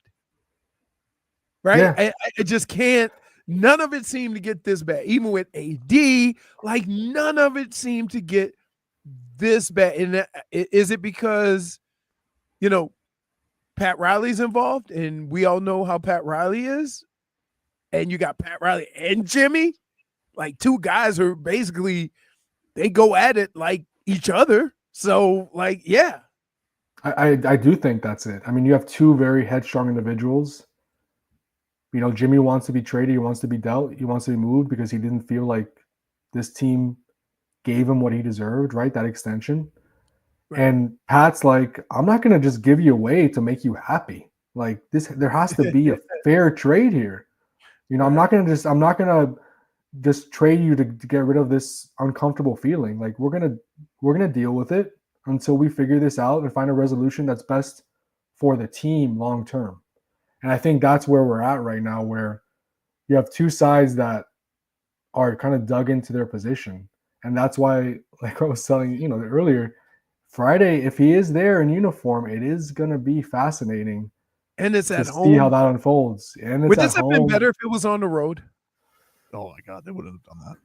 right? Yeah. I just can't. None of it seemed to get this bad. Even with AD, like none of it seemed to get this bad. And is it because, Pat Riley's involved, and we all know how Pat Riley is, and you got Pat Riley and Jimmy, like two guys who are basically, they go at it like each other. So, like, yeah. I do think that's it. I mean, you have two very headstrong individuals. Jimmy wants to be traded. He wants to be dealt. He wants to be moved because he didn't feel like this team gave him what he deserved, right? That extension. Right. And Pat's like, I'm not going to just give you away to make you happy. Like there has to be a fair trade here. I'm not going to just trade you to get rid of this uncomfortable feeling. Like we're going to deal with it until we figure this out and find a resolution that's best for the team long term. And I think that's where we're at right now, where you have two sides that are kind of dug into their position. And that's why, like I was telling you earlier, Friday, if he is there in uniform, it is going to be fascinating. And it's at home. See how that unfolds. And it's would at this have home. been better if it was on the road? Oh my God, they would have done that.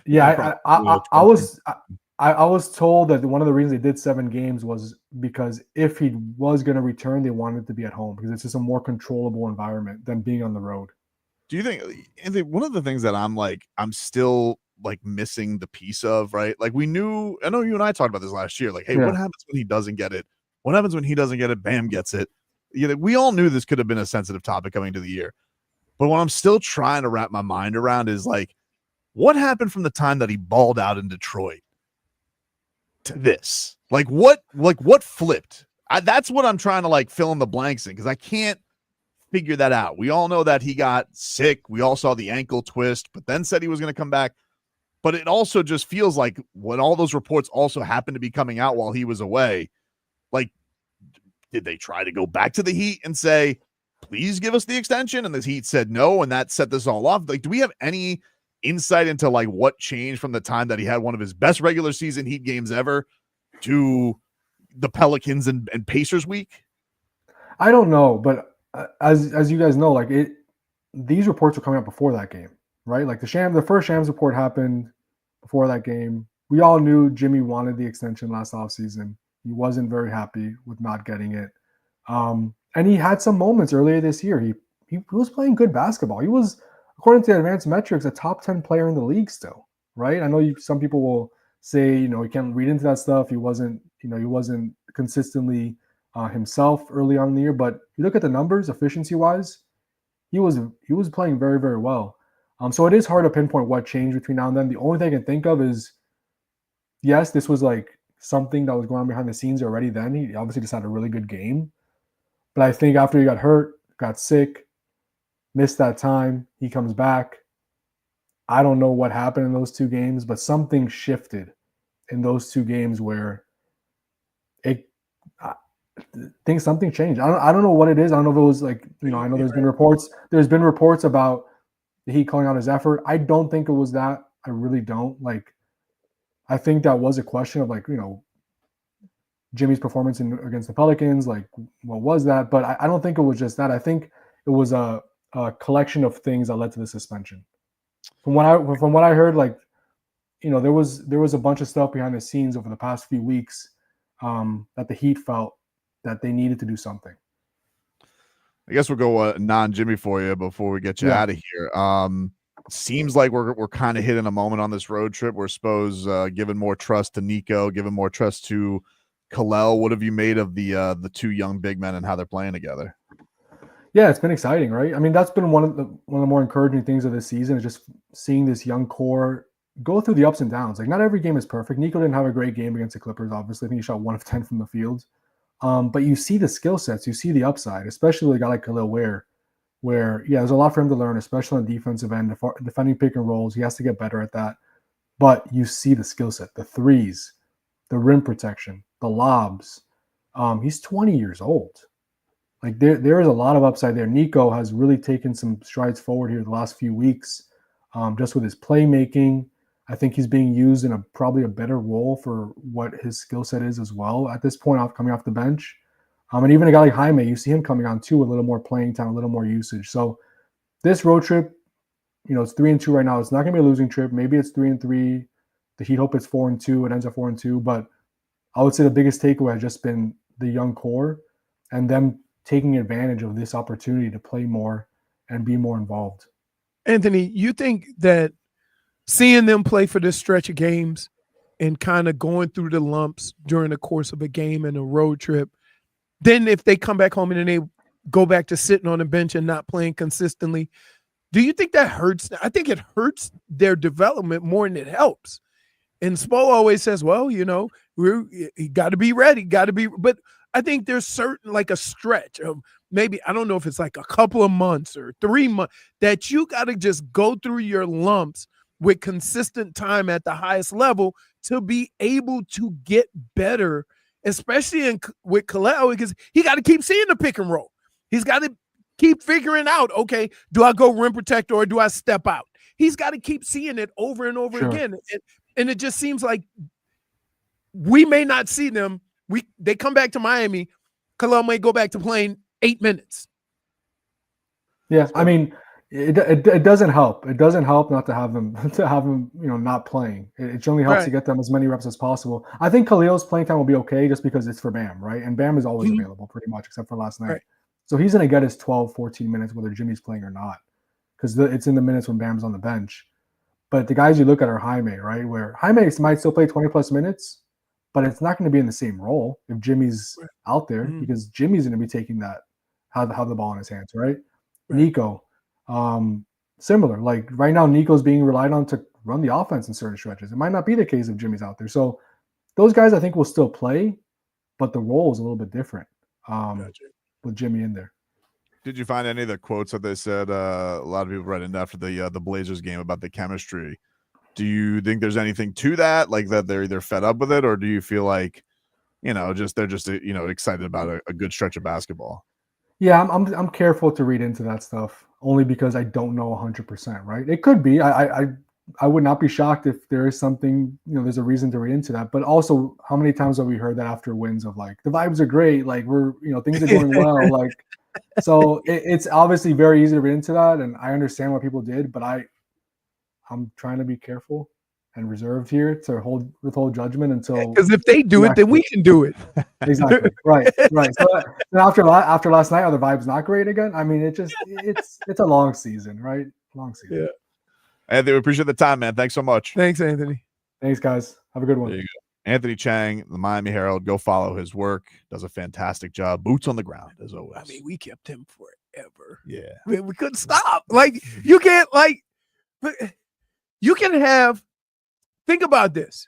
Yeah, I was told that one of the reasons they did 7 games was because if he was going to return, they wanted to be at home because it's just a more controllable environment than being on the road. Do you think, Anthony, one of the things that I'm still like missing the piece of, right? Like I know you and I talked about this last year. Like, hey, what happens when he doesn't get it? What happens when he doesn't get it? Bam gets it. We all knew this could have been a sensitive topic coming into the year. But what I'm still trying to wrap my mind around is like, what happened from the time that he balled out in Detroit to this? Like what flipped? That's what I'm trying to like fill in the blanks in, because I can't figure that out. We all know that he got sick. We all saw the ankle twist, but then said he was going to come back. But it also just feels like when all those reports also happened to be coming out while he was away, like, did they try to go back to the Heat and say, please give us the extension? And the Heat said no, and that set this all off. Like, do we have any insight into like what changed from the time that he had one of his best regular season Heat games ever to the Pelicans and Pacers week? I don't know, but as you guys know, like these reports were coming out before that game, right? Like the first Shams report happened before that game. We all knew Jimmy wanted the extension last offseason. He wasn't very happy with not getting it. And he had some moments earlier this year. He was playing good basketball. He was, according to advanced metrics, a top 10 player in the league still, right? I know some people will say, you can't read into that stuff. He wasn't consistently himself early on in the year, but you look at the numbers, efficiency-wise, he was playing very, very well. So it is hard to pinpoint what changed between now and then. The only thing I can think of is, yes, this was like something that was going on behind the scenes already then. He obviously just had a really good game. But I think after he got hurt, got sick, missed that time, he comes back. I don't know what happened in those 2 games, but something shifted in those 2 games where think something changed. I don't know what it is. I don't know if it was like, I know there's been reports about the Heat calling out his effort. I don't think it was that. I really don't. Like, I think that was a question of like, Jimmy's performance against the Pelicans, like what was that? But I don't think it was just that. I think it was a collection of things that led to the suspension. From what I heard, like, there was a bunch of stuff behind the scenes over the past few weeks that the Heat felt that they needed to do something. I guess we'll go non-Jimmy for you before we get you out of here. Seems like we're kind of hitting a moment on this road trip. We're supposed giving more trust to Nico, giving more trust to Kel'el. What have you made of the two young big men and how they're playing together? Yeah, it's been exciting, right? I mean, that's been one of the more encouraging things of this season is just seeing this young core go through the ups and downs. Like, not every game is perfect. Nico didn't have a great game against the Clippers, obviously. I think he shot 1 of 10 from the field. But you see the skill sets, you see the upside, especially with a guy like Kel'el Ware, where, there's a lot for him to learn, especially on the defensive end, defending pick and rolls. He has to get better at that. But you see the skill set, the threes, the rim protection, the lobs. He's 20 years old. Like, there is a lot of upside there. Nico has really taken some strides forward here the last few weeks, just with his playmaking. I think he's being used in probably a better role for what his skill set is as well at this point, coming off the bench. And even a guy like Jaime, you see him coming on too, a little more playing time, a little more usage. So this road trip, it's 3-2 right now. It's not going to be a losing trip. Maybe it's 3-3. The Heat hope it's 4-2. It ends at 4-2. But I would say the biggest takeaway has just been the young core and them taking advantage of this opportunity to play more and be more involved. Anthony, you think that seeing them play for this stretch of games and kind of going through the lumps during the course of a game and a road trip, then if they come back home and then they go back to sitting on the bench and not playing consistently, do you think that hurts? I think it hurts their development more than it helps. And Spo always says, well, you got to be ready, but I think there's certain, like a stretch of maybe, I don't know if it's like a couple of months or 3 months that you got to just go through your lumps with consistent time at the highest level to be able to get better, especially with Kel'el, because he got to keep seeing the pick and roll. He's got to keep figuring out, okay, do I go rim protector or do I step out? He's got to keep seeing it over and over again. And it just seems like we may not see them. They come back to Miami, Kel'el may go back to playing 8 minutes. Yeah, I mean, it doesn't help. It doesn't help not to have them not playing. It only helps to get them as many reps as possible. I think Khalil's playing time will be okay just because it's for Bam, right? And Bam is always available pretty much except for last night. Right. So he's going to get his 12, 14 minutes whether Jimmy's playing or not because it's in the minutes when Bam's on the bench. But the guys you look at are Jaime, right? Where Jaime might still play 20-plus minutes, but it's not going to be in the same role if Jimmy's out there because Jimmy's going to be taking have the ball in his hands, right? Nico, similar. Like right now, Nico's being relied on to run the offense in certain stretches. It might not be the case if Jimmy's out there. So those guys I think will still play, but the role is a little bit different with Jimmy in there. Did you find any of the quotes that they said? A lot of people read in after the Blazers game about the chemistry. Do you think there's anything to that, like that they're either fed up with it, or do you feel like, they're just excited about a good stretch of basketball? Yeah, I'm careful to read into that stuff only because I don't know 100%. Right? It could be. I would not be shocked if there is something. There's a reason to read into that. But also, how many times have we heard that after wins of like the vibes are great, like we're things are going well, like. So it's obviously very easy to read into that, and I understand what people did, but I'm trying to be careful and reserved here to withhold judgment until because if they do it, then we can do it. Exactly. Right. So after last night, are the vibes not great again? I mean, it's a long season, right? Long season. Yeah. Anthony, we appreciate the time, man. Thanks so much. Thanks, Anthony. Thanks, guys. Have a good one. There you go. Anthony Chiang, the Miami Herald. Go follow his work. Does a fantastic job. Boots on the ground, as always. I mean, we kept him forever. Yeah. I mean, we couldn't stop. Like, you can't, you can have, think about this.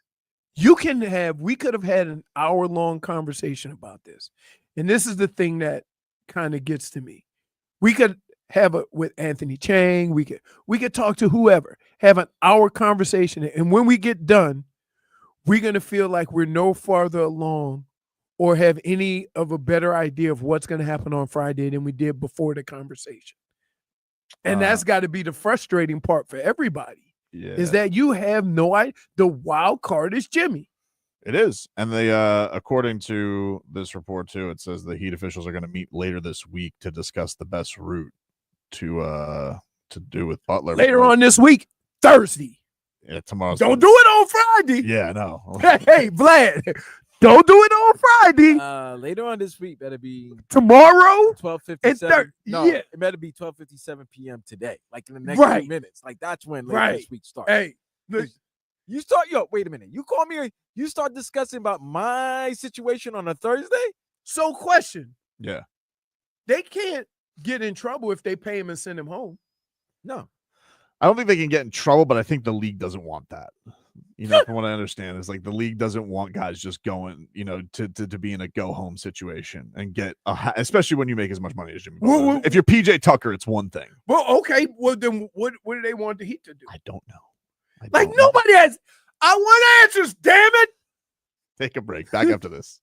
We could have had an hour-long conversation about this. And this is the thing that kind of gets to me. We could have it with Anthony Chiang. We could talk to whoever, have an hour conversation. And when we get done, we're going to feel like we're no farther along or have any of a better idea of what's going to happen on Friday than we did before the conversation. And that's got to be the frustrating part for everybody. Yeah. Is that you have no idea. The wild card is Jimmy. It is. And they, according to this report too, it says the Heat officials are going to meet later this week to discuss the best route to do with Butler. Later on this week, Thursday. Yeah, tomorrow. Don't do it on Friday. Yeah, no. Hey, Vlad, don't do it on Friday. Later on this week, better be tomorrow. 12:57. No, yeah. it better be 12:57 p.m. today. Like in the next Right. few minutes. Like that's when later this week starts. Hey, you start. Yo, wait a minute. You call me. You start discussing about my situation on a Thursday. So, question. Yeah. They can't get in trouble if they pay him and send him home. No. I don't think they can get in trouble, but I think the league doesn't want that. You know, from what I understand, is like the league doesn't want guys just going, you know, to be in a go home situation and get, especially when you make as much money as Jimmy Butler. If you're PJ Tucker, it's one thing. Well, okay. Well, then what do they want the Heat to do? I don't know. Nobody has. I want answers. Damn it. Take a break. Back up to this.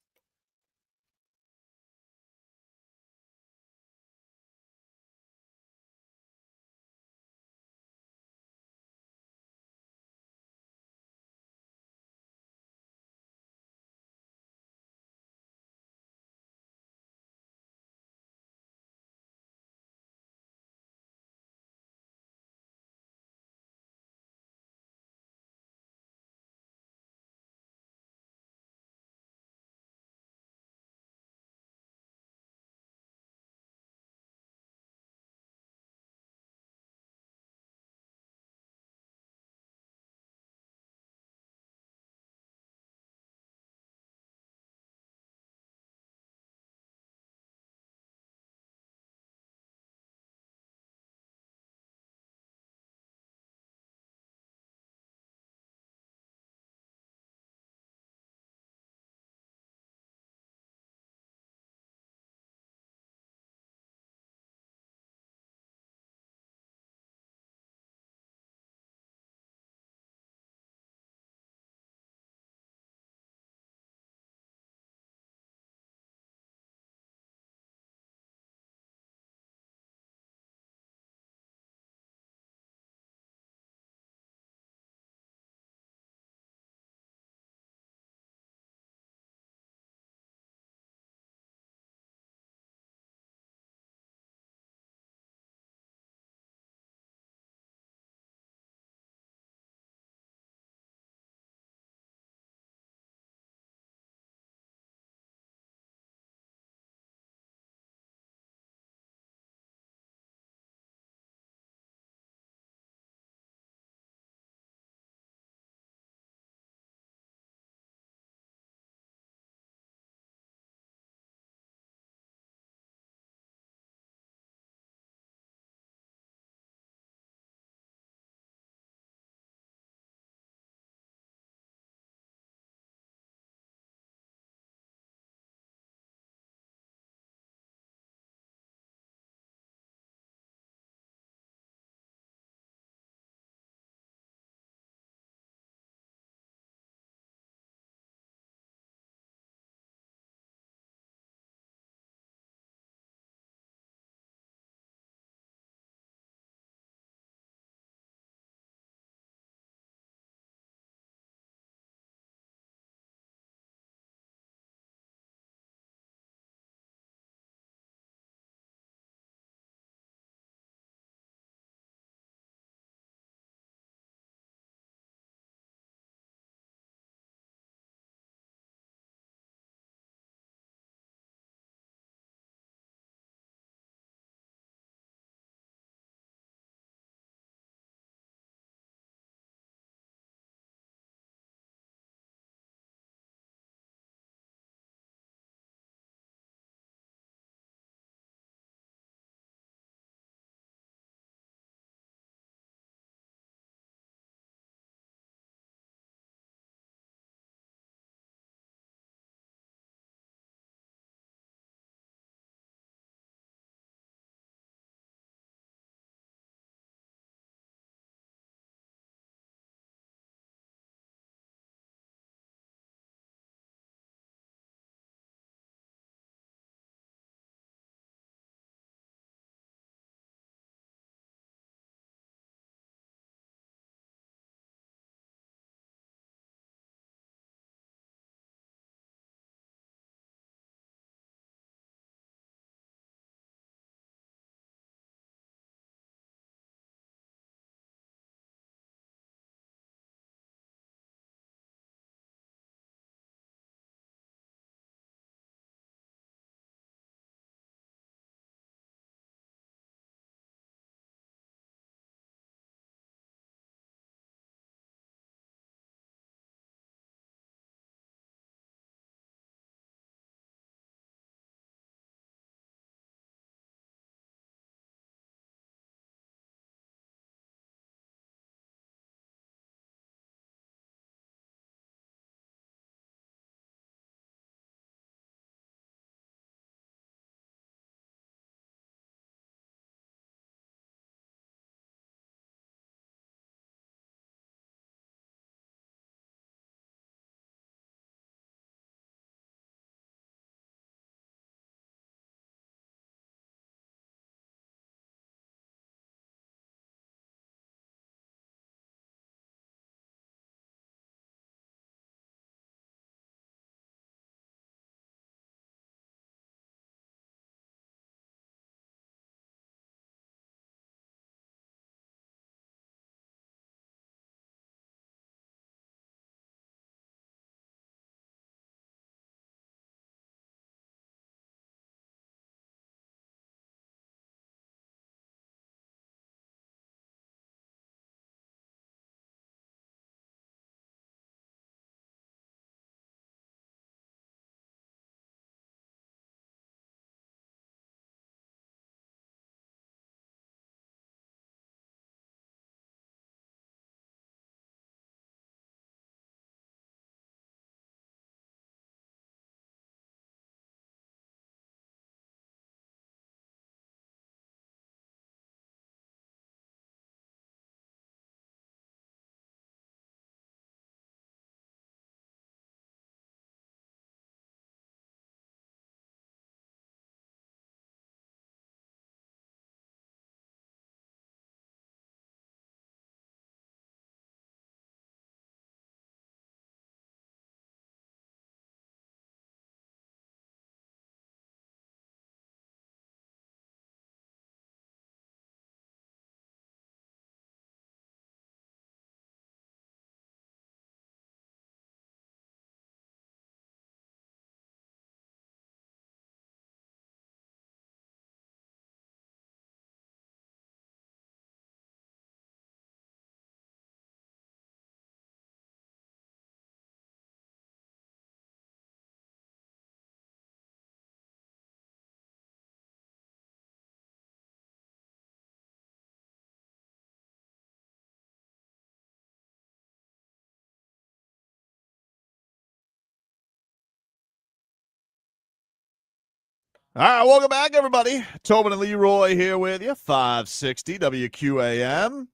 All right, welcome back, everybody. Tobin and Leroy here with you, 560 WQAM.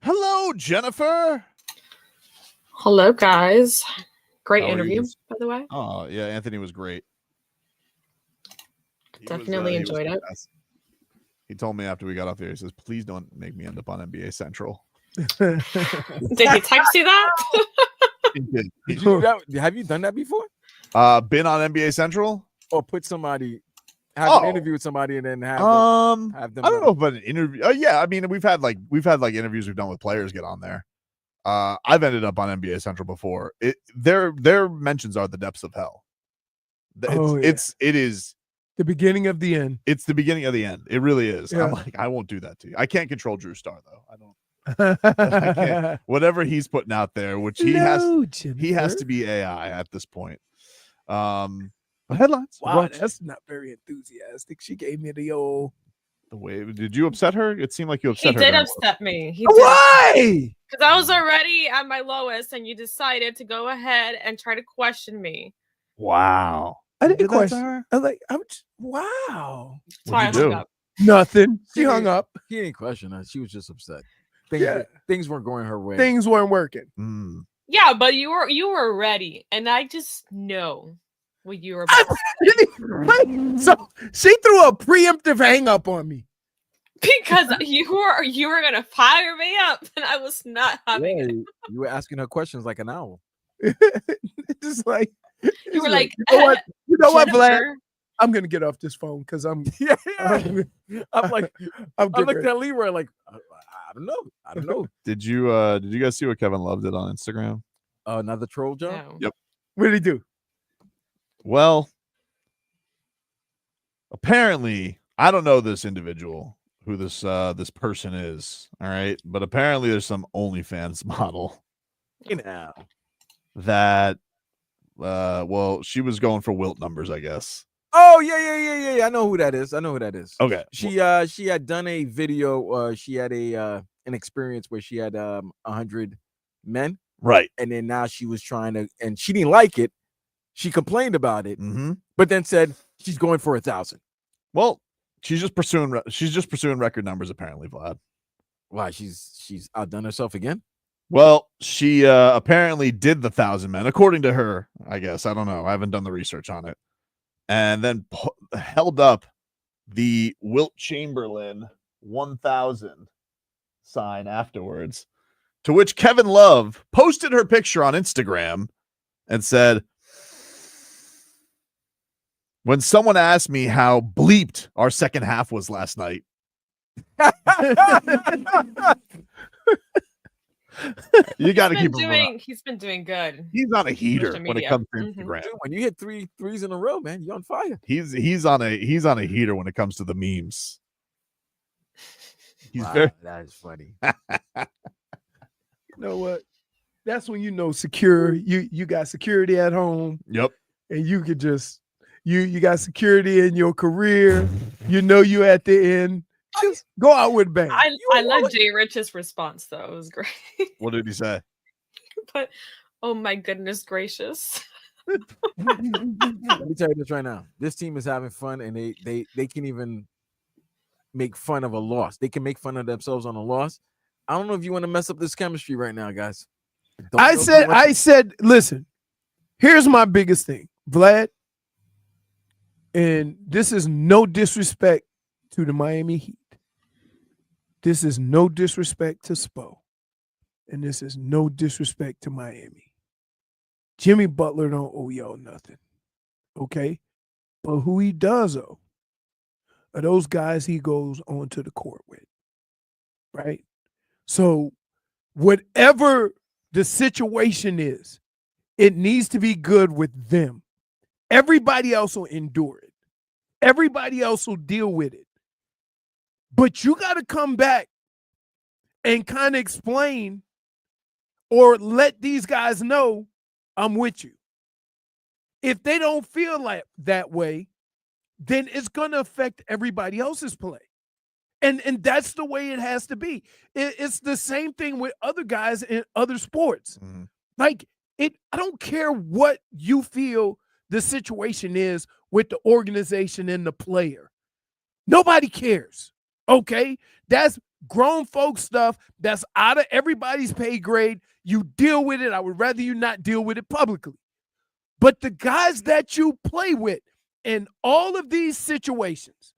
Hello, Jennifer. Hello, guys. Great How are interview, you? by the way. Oh, yeah, Anthony was great. Definitely he was enjoyed the it. best. He told me after we got off there, he says, please don't make me end up on NBA Central. Did he text you that? He did. Have you done that before? Been on NBA Central? Or put somebody, have an interview with somebody and then have them, I don't know about an interview. Yeah, I mean, we've had like interviews we've done with players get on there. I've ended up on NBA Central before. Their mentions are the depths of hell. It is the beginning of the end. It's the beginning of the end. It really is. Yeah. I'm like, I won't do that to you. I can't control Drew Starr though. I don't. Whatever he's putting out there, which he has to be AI at this point. Headlines. Wow, that's not very enthusiastic. She gave me the old. The way did you upset her? It seemed like you upset He her. did upset me. Why? Because I was already at my lowest, and you decided to go ahead and try to question me. Wow. I didn't did that to question her? I was like, wow. That's why I hung up. Nothing. She hung up. He didn't question her. She was just upset. Yeah. Things weren't going her way. Things weren't working. Yeah, but you were ready, and I just know what you were about. So she threw a preemptive hang up on me. Because you were gonna fire me up, and I was not having it. You were asking her questions like an owl. Just like You were like, you know what, Vlad? Jennifer. I'm gonna get off this phone because I'm I'm like, I'm I looked at Leroy like, I don't know. Did you guys see what Kevin Love did on Instagram? Another troll job? No. Yep. What did he do? Well, apparently, I don't know this individual who this person is. All right, but apparently there's some OnlyFans model that well, she was going for Wilt numbers, I guess. Oh yeah. I know who that is. Okay. She had done a video. She had an experience where she had 100 men. Right. And then now she was trying to, and she didn't like it. She complained about it, but then said she's going for 1,000. Well, she's just pursuing record numbers, apparently, Vlad. Why? She's outdone herself again? Well, she apparently did the 1,000 men, according to her, I guess. I don't know. I haven't done the research on it. And then held up the Wilt Chamberlain 1,000 sign afterwards, to which Kevin Love posted her picture on Instagram and said, when someone asked me how bleeped our second half was last night. You got to keep him around. He's been doing good. He's on a heater Social when it media. comes to Instagram. Dude, when you hit three threes in a row, man, you're on fire. He's on a heater when it comes to the memes. He's Wow, very that is funny. You know what? That's when you know secure. You got security at home. Yep. And you could just you got security in your career. You know you at the end. Just go out with a bang. I love Jay Rich's response though. It was great. What did he say? But oh my goodness gracious. Let me tell you this right now. This team is having fun, and they can even make fun of a loss. They can make fun of themselves on a loss. I don't know if you want to mess up this chemistry right now, guys. I said, listen, here's my biggest thing, Vlad. And this is no disrespect to the Miami Heat. This is no disrespect to Spo. And this is no disrespect to Miami. Jimmy Butler don't owe y'all nothing. Okay? But who he does owe are those guys he goes onto the court with. Right? So whatever the situation is, it needs to be good with them. Everybody else will endure it. Everybody else will deal with it. But you got to come back and kind of explain or let these guys know I'm with you. If they don't feel like that way, then it's going to affect everybody else's play. And that's the way it has to be. It's the same thing with other guys in other sports. Like, I don't care what you feel the situation is with the organization and the player. Nobody cares. Okay? That's grown folk stuff. That's out of everybody's pay grade. You deal with it. I would rather you not deal with it publicly. But the guys that you play with in all of these situations,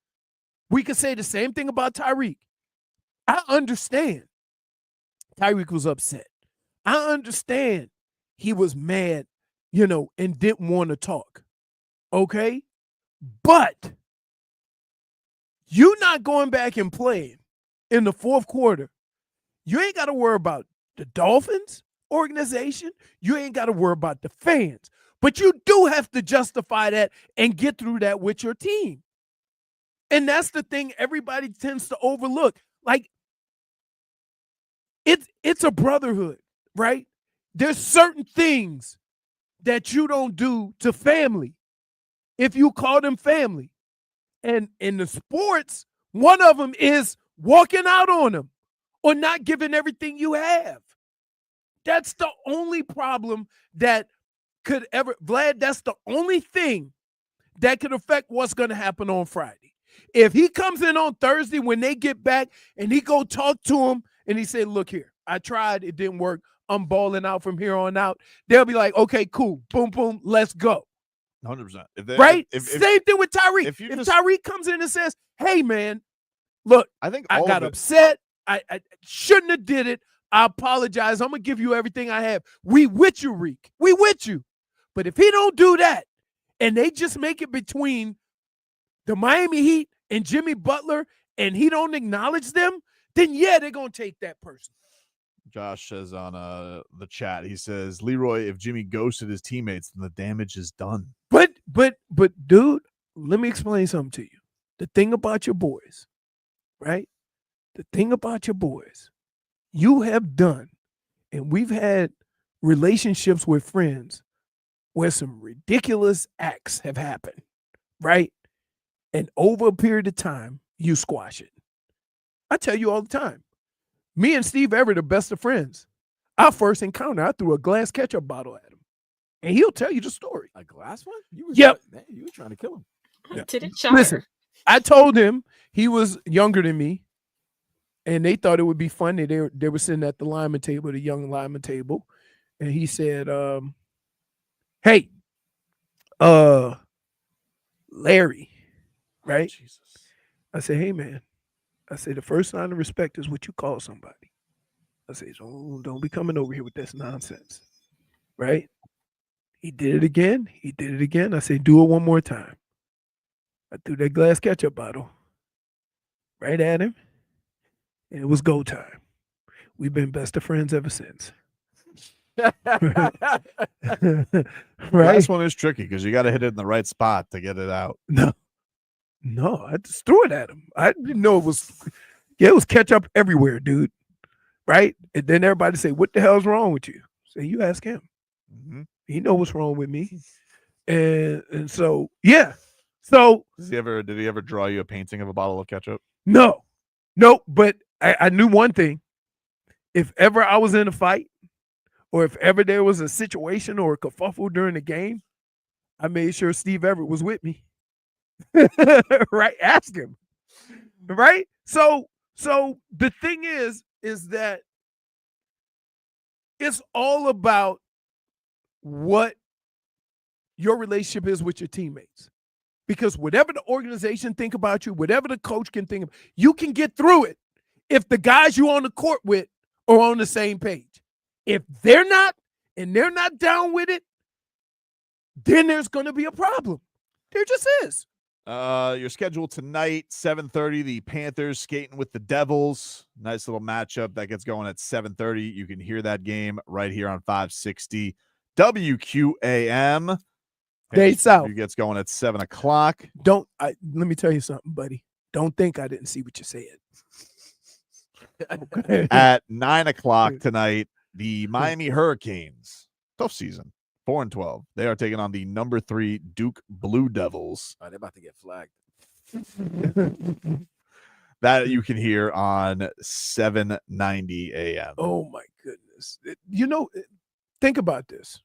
we could say the same thing about Tyreek. I understand Tyreek was upset. I understand he was mad, and didn't want to talk. Okay? But you not going back and playing in the fourth quarter, you ain't got to worry about the Dolphins organization. You ain't got to worry about the fans. But you do have to justify that and get through that with your team. And that's the thing everybody tends to overlook. Like, it's a brotherhood, right? There's certain things that you don't do to family if you call them family. And in the sports, one of them is walking out on them or not giving everything you have. That's the only problem that could ever, Vlad, that's the only thing that could affect what's going to happen on Friday. If he comes in on Thursday when they get back and he go talk to him and he say, look here, I tried, it didn't work. I'm balling out from here on out. They'll be like, okay, cool. Boom, boom, let's go. 100%. Right? Same thing with Tyreek. If Tyreek comes in and says, hey, man, look, I got upset. I shouldn't have did it. I apologize. I'm going to give you everything I have. We with you, Reek. We with you. But if he don't do that and they just make it between the Miami Heat and Jimmy Butler and he don't acknowledge them, then, yeah, they're going to take that person. Josh says on the chat, he says, Leroy, if Jimmy ghosted his teammates, then the damage is done. But, dude, let me explain something to you. The thing about your boys, right? The thing about your boys, you have done, and we've had relationships with friends where some ridiculous acts have happened, right? And over a period of time, you squash it. I tell you all the time. Me and Steve Everett are best of friends. Our first encounter, I threw a glass ketchup bottle at him. And he'll tell you the story. A glass one? You were trying to kill him. Yeah. To the chart. Listen, I told him he was younger than me. And they thought it would be funny. They were sitting at the lineman table, the young lineman table. And he said, hey, Larry, right? Oh, Jesus. I said, hey, man. I say the first sign of respect is what you call somebody. I say, don't be coming over here with this nonsense, right? He did it again. He did it again. I say, do it one more time. I threw that glass ketchup bottle right at him, and it was go time. We've been best of friends ever since. Right? Last one is tricky because you got to hit it in the right spot to get it out. No, I just threw it at him. I didn't know it was ketchup everywhere, dude. Right? And then everybody say, what the hell's wrong with you? Say, you ask him. Mm-hmm. He know what's wrong with me. And so, yeah. So did he ever draw you a painting of a bottle of ketchup? No, but I knew one thing. If ever I was in a fight or if ever there was a situation or a kerfuffle during the game, I made sure Steve Everett was with me. Right? Ask him. Right? So the thing is that it's all about what your relationship is with your teammates. Because whatever the organization think about you, whatever the coach can think of, you can get through it if the guys you on the court with are on the same page. If they're not, and they're not down with it, then there's going to be a problem. There just is. Your schedule tonight, 7:30, the Panthers skating with the Devils. Nice little matchup that gets going at 7:30. You can hear that game right here on 560 WQAM. Day South. It gets going at 7 o'clock. Let me tell you something, buddy. Don't think I didn't see what you said. Okay. At 9 o'clock tonight, the Miami Hurricanes, tough season, 4-12. They are taking on the number 3 Duke Blue Devils. Oh, they're about to get flagged. That you can hear on 790 a.m. Oh, my goodness. Think about this.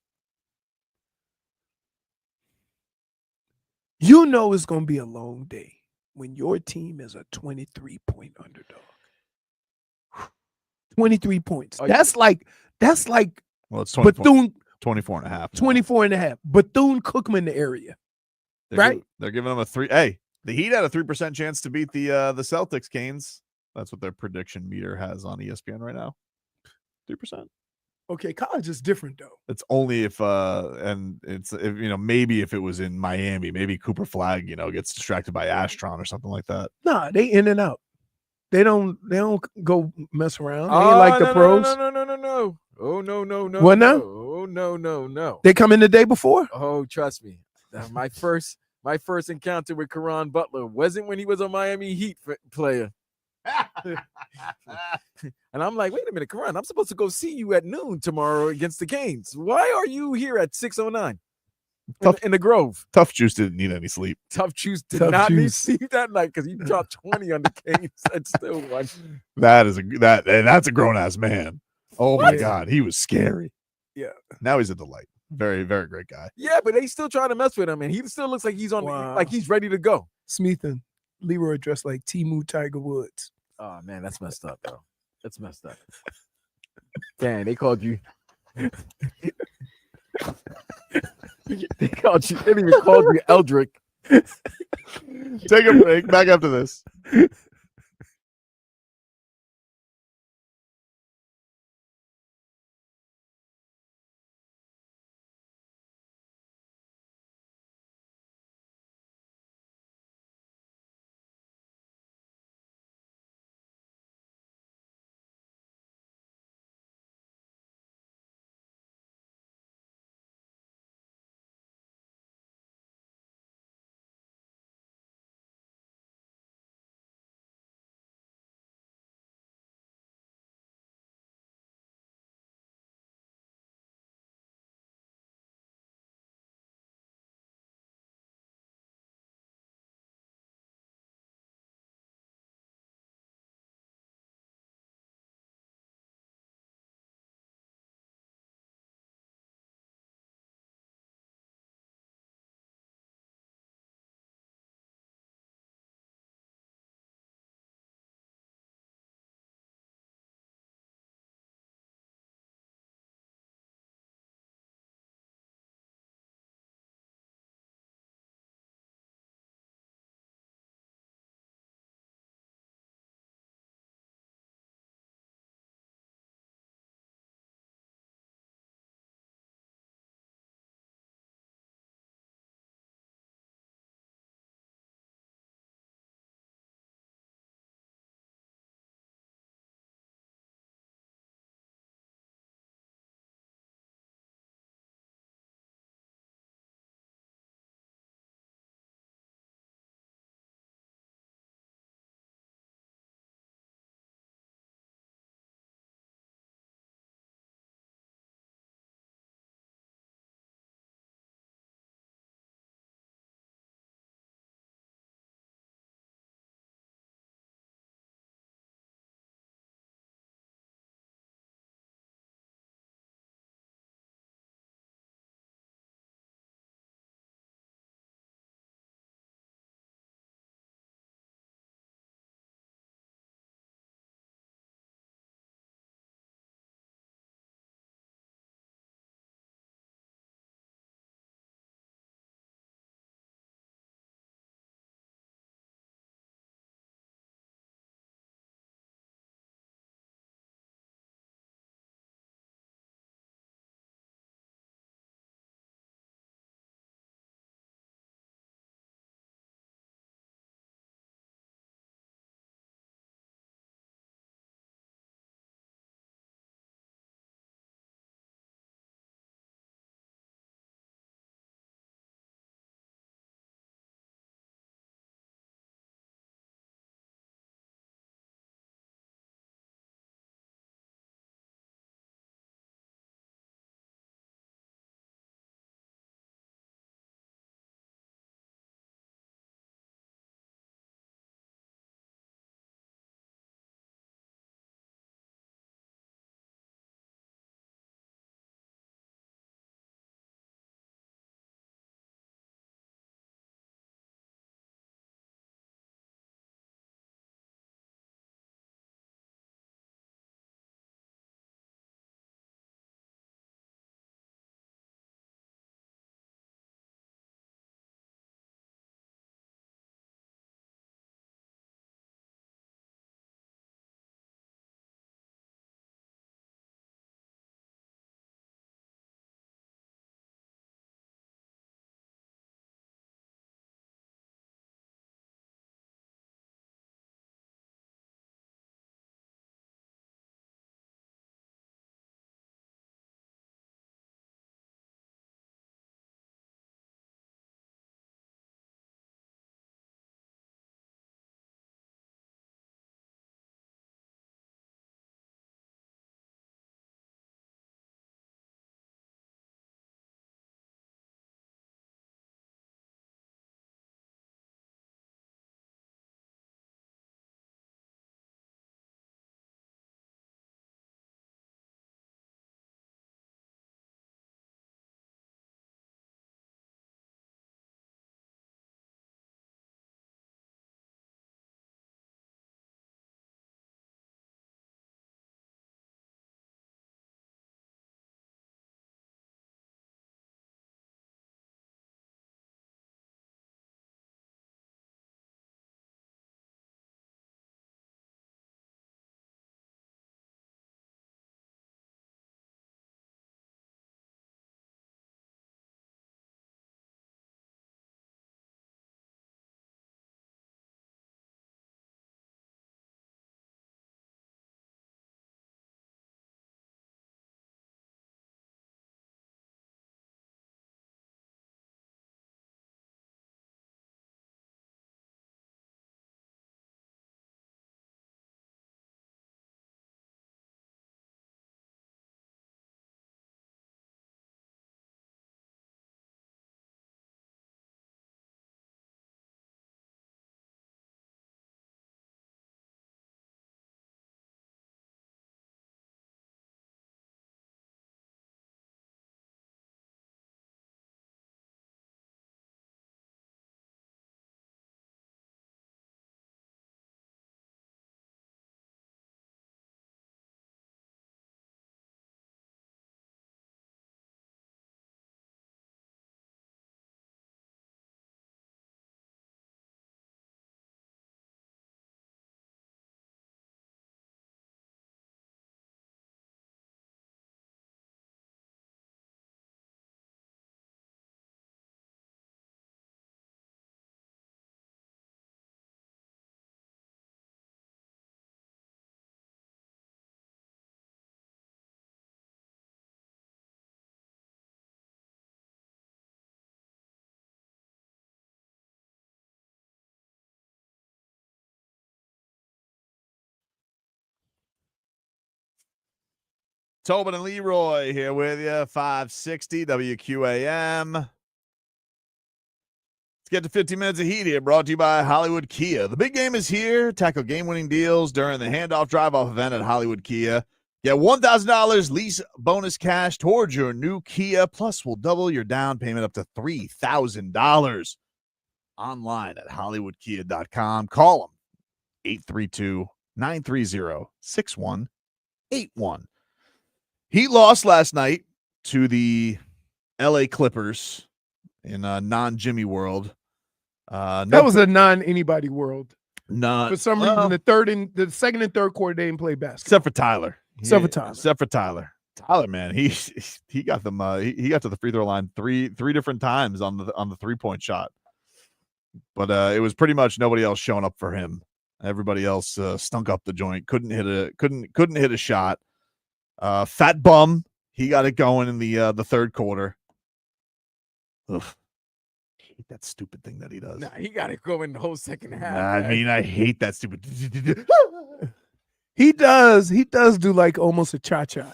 You know it's going to be a long day when your team is a 23-point underdog. 23 points. That's like well, it's Bethune 24 and a half. 24 and a half. Bethune-Cookman area. Right? They're giving them a 3. Hey, the Heat had a 3% chance to beat the Celtics, Canes. That's what their prediction meter has on ESPN right now. 3%. Okay, college is different though. It's only if maybe if it was in Miami, maybe Cooper Flag, gets distracted by Astron or something like that. Nah, they in and out. They don't go mess around. They ain't like the pros. No. Oh no. What now? Oh no. They come in the day before? Oh, trust me. My first encounter with Caron Butler wasn't when he was a Miami Heat player. And I'm like, wait a minute, Caron, I'm supposed to go see you at noon tomorrow against the Canes. Why are you here at 6:09 in the Grove? Tough Juice didn't need any sleep. Tough Juice did not need sleep that night because he dropped 20 on the Canes and still won. That's a grown ass man. Oh my God, he was scary. Yeah. Now he's a delight. Very, very great guy. Yeah, but they still trying to mess with him, and he still looks like he's on, like he's ready to go. Smith and Leroy dressed like Timu Tiger Woods. Oh man, that's messed up, bro. That's messed up. Damn, they called you. They didn't even call you Eldrick. Take a break. Back after this. Tobin and Leroy here with you, 560 WQAM. Let's get to 50 minutes of heat here, brought to you by Hollywood Kia. The big game is here. Tackle game-winning deals during the handoff drive-off event at Hollywood Kia. Get $1,000 lease bonus cash towards your new Kia, plus we'll double your down payment up to $3,000. Online at hollywoodkia.com. Call them, 832-930-6181. Heat lost last night to the LA Clippers in a non-Jimmy world. That was a non-anybody world. For some reason, the second and third quarter they didn't play basketball. Except for Tyler. Except for Tyler. Tyler, man, he got them. He got to the free throw line three different times on the 3-point shot. But it was pretty much nobody else showing up for him. Everybody else stunk up the joint. Couldn't hit a shot. Fat bum. He got it going in the third quarter. Ugh. I hate that stupid thing that he does. Nah, he got it going the whole second half. I mean, I hate that stupid. He does do like almost a cha-cha.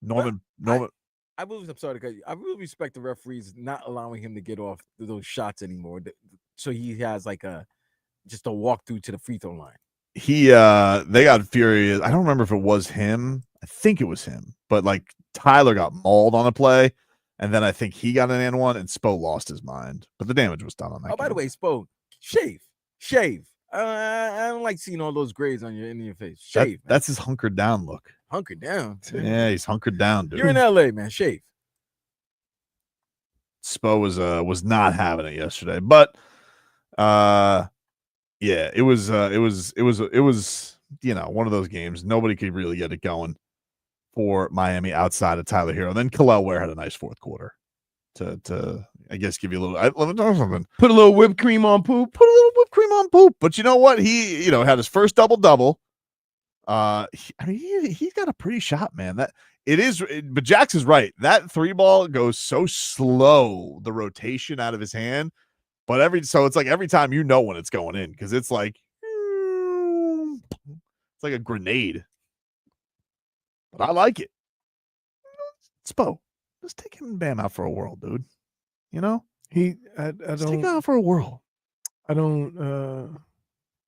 Norman. I'm sorry, because I really respect the referees not allowing him to get off those shots anymore. So he has like just a walkthrough to the free throw line. They got furious. I don't remember if it was him. I think it was him, but like Tyler got mauled on a play, and then I think he got an and one, and Spo lost his mind. But the damage was done on that. Oh, by the way, Spo, shave. I don't like seeing all those grays in your face. Shave. That's his hunkered down look. Hunkered down. Yeah, he's hunkered down, dude. You're in LA, man. Shave. Spo was not having it yesterday, but yeah, it was one of those games. Nobody could really get it going for Miami outside of Tyler Herro. Then Kel'el Ware had a nice fourth quarter to I guess give you a little. Let me tell you something. Put a little whipped cream on poop. But you know what? He had his first double. He's got a pretty shot, man. But Jax is right. That 3-ball goes so slow, the rotation out of his hand. But so it's like every time when it's going in, because it's like a grenade. But I like it. Spo, let's take him and Bam out for a whirl, dude. I don't take him out for a whirl. I don't.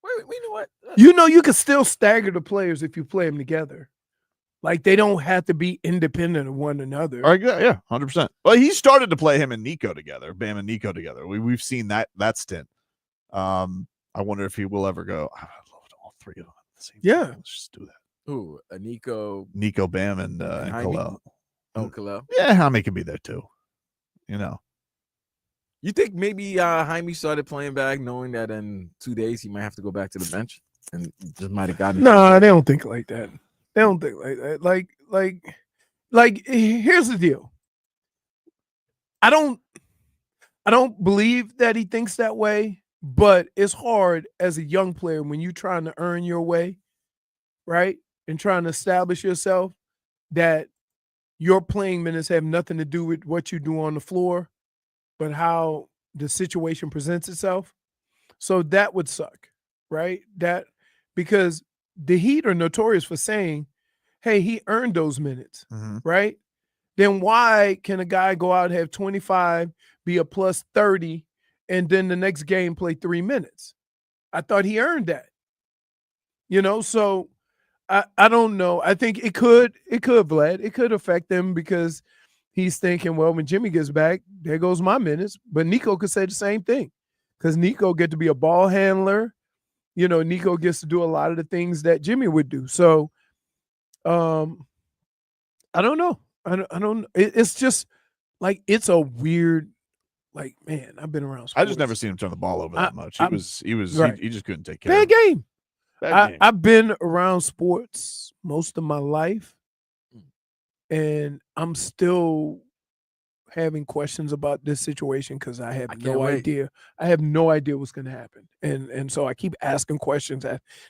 Wait, you know what? You can still stagger the players if you play them together. Like they don't have to be independent of one another. All right, yeah, 100%. Well, he started to play him and Nico together, Bam and Nico together. We've seen that stint. I wonder if he will ever go. I love all three of them at the same time. Let's just do that. Who? Nico, Bam, and Kel'el. Oh, Kel'el. Yeah, Jaime can be there too. You think maybe Jaime started playing back, knowing that in 2 days he might have to go back to the bench, and just might have gotten. No, they don't think like that. They don't think like that. Like. Here's the deal. I don't believe that he thinks that way, but it's hard as a young player when you're trying to earn your way, right, and trying to establish yourself, that your playing minutes have nothing to do with what you do on the floor, but how the situation presents itself. So that would suck, right? Because the Heat are notorious for saying, hey, he earned those minutes, right? Then why can a guy go out and have 25, be a plus 30, and then the next game play 3 minutes? I thought he earned that. So I don't know. I think it could, Vlad. It could affect them because he's thinking, well, when Jimmy gets back, there goes my minutes. But Nico could say the same thing because Nico get to be a ball handler. Nico gets to do a lot of the things that Jimmy would do. So I don't know. I don't. It's just like it's a weird. Like, man, I've been around sports. I just never seen him turn the ball over that much. He just couldn't take care Bad of it. game. I've been around sports most of my life, and I'm still having questions about this situation because I have no idea. I have no idea what's going to happen, and so I keep asking questions.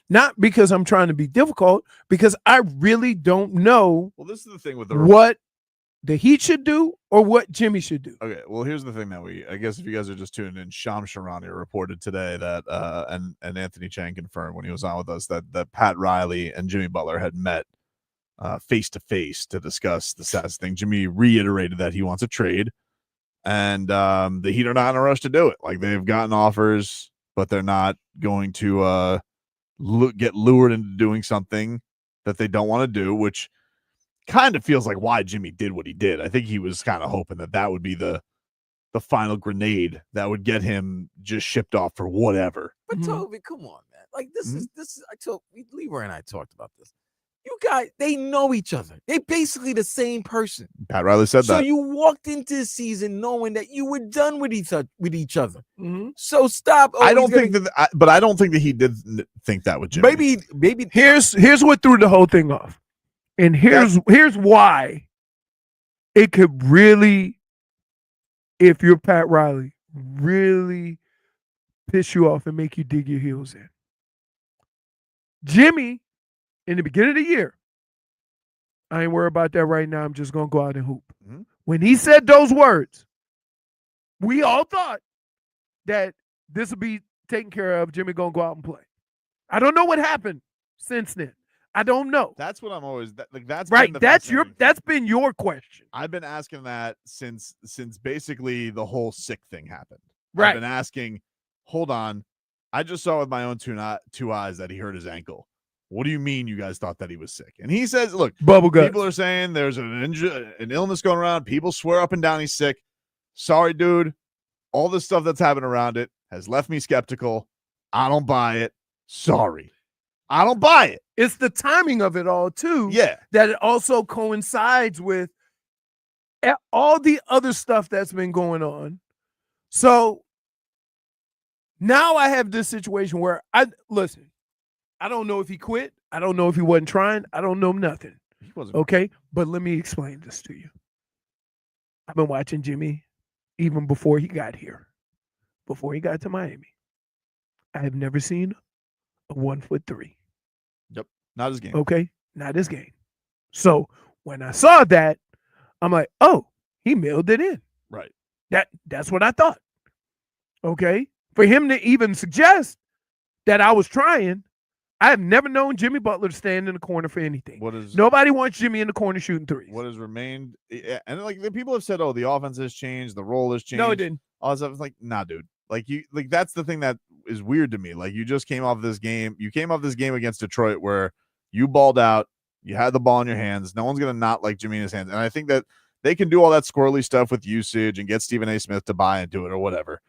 Not because I'm trying to be difficult, because I really don't know. Well, this is the thing with what the Heat should do or what Jimmy should do. Okay, well, here's the thing that I guess if you guys are just tuning in, Charania reported today that and Anthony Chiang confirmed when he was on with us that Pat Riley and Jimmy Butler had met face-to-face to discuss the status thing. Jimmy reiterated that he wants a trade, and the Heat are not in a rush to do it. Like, they've gotten offers, but they're not going to get lured into doing something that they don't want to do, which kind of feels like why Jimmy did what he did. I think he was kind of hoping that would be the final grenade that would get him just shipped off for whatever. But Toby, come on, man. Like, this is I told Leroy and I talked about this. You guys, they know each other. They basically the same person. Pat Riley said that. So you walked into the season knowing that you were done with each other. So stop. I don't think that he did think that with Jimmy. Maybe here's what threw the whole thing off. And here's why it could really, if you're Pat Riley, really piss you off and make you dig your heels in. Jimmy, in the beginning of the year, I ain't worried about that right now. I'm just going to go out and hoop. When he said those words, we all thought that this would be taken care of. Jimmy going to go out and play. I don't know what happened since then. I don't know. That's what I'm always that's right. Been That's been your question. I've been asking that since basically the whole sick thing happened. Right. I've been asking, hold on. I just saw with my own two eyes that he hurt his ankle. What do you mean you guys thought that he was sick? And he says, look, people are saying there's an illness going around. People swear up and down he's sick. Sorry, dude. All this stuff that's happened around it has left me skeptical. I don't buy it. Sorry. I don't buy it. It's the timing of it all, too. Yeah. That it also coincides with all the other stuff that's been going on. So now I have this situation where I don't know if he quit. I don't know if he wasn't trying. I don't know nothing. He wasn't. Okay. But let me explain this to you. I've been watching Jimmy even before he got here, before he got to Miami. I have never seen a 1'3". Yep. Not his game. Okay. Not his game. So when I saw that, I'm like, oh, he mailed it in. Right. That's what I thought. Okay. For him to even suggest that I was trying, I have never known Jimmy Butler to stand in the corner for anything. Nobody wants Jimmy in the corner shooting threes. What has remained, and like the people have said, oh, the offense has changed, the role has changed. No, it didn't. All this stuff. It's like, nah, dude. Like that's the thing that is weird to me. Like, you just came off this game. You came off this game against Detroit where you balled out. You had the ball in your hands. No one's gonna not like Jimmy in his hands. And I think that they can do all that squirrely stuff with usage and get Stephen A. Smith to buy into it or whatever.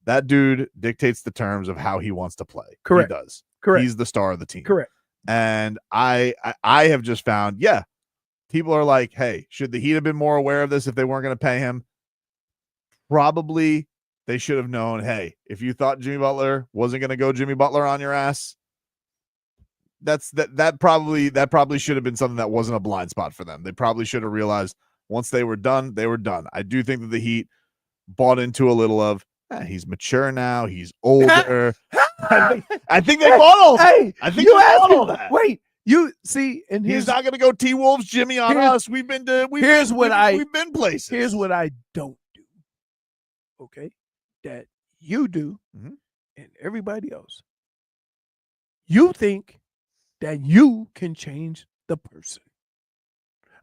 That dude dictates the terms of how he wants to play. Correct. He does. Correct. He's the star of the team. Correct. And I have just found, yeah, people are like, hey, should the Heat have been more aware of this if they weren't going to pay him? Probably they should have known, hey, if you thought Jimmy Butler wasn't going to go Jimmy Butler on your ass, that probably should have been something that wasn't a blind spot for them. They probably should have realized once they were done, they were done. I do think that the Heat bought into a little of, he's mature now, he's older. I think they bought all that. Hey, I think they bought all that. Wait, you see, and he's not going to go T-Wolves Jimmy on us. We've been places. Here's what I don't do. Okay, that you do, and everybody else. You think that you can change the person.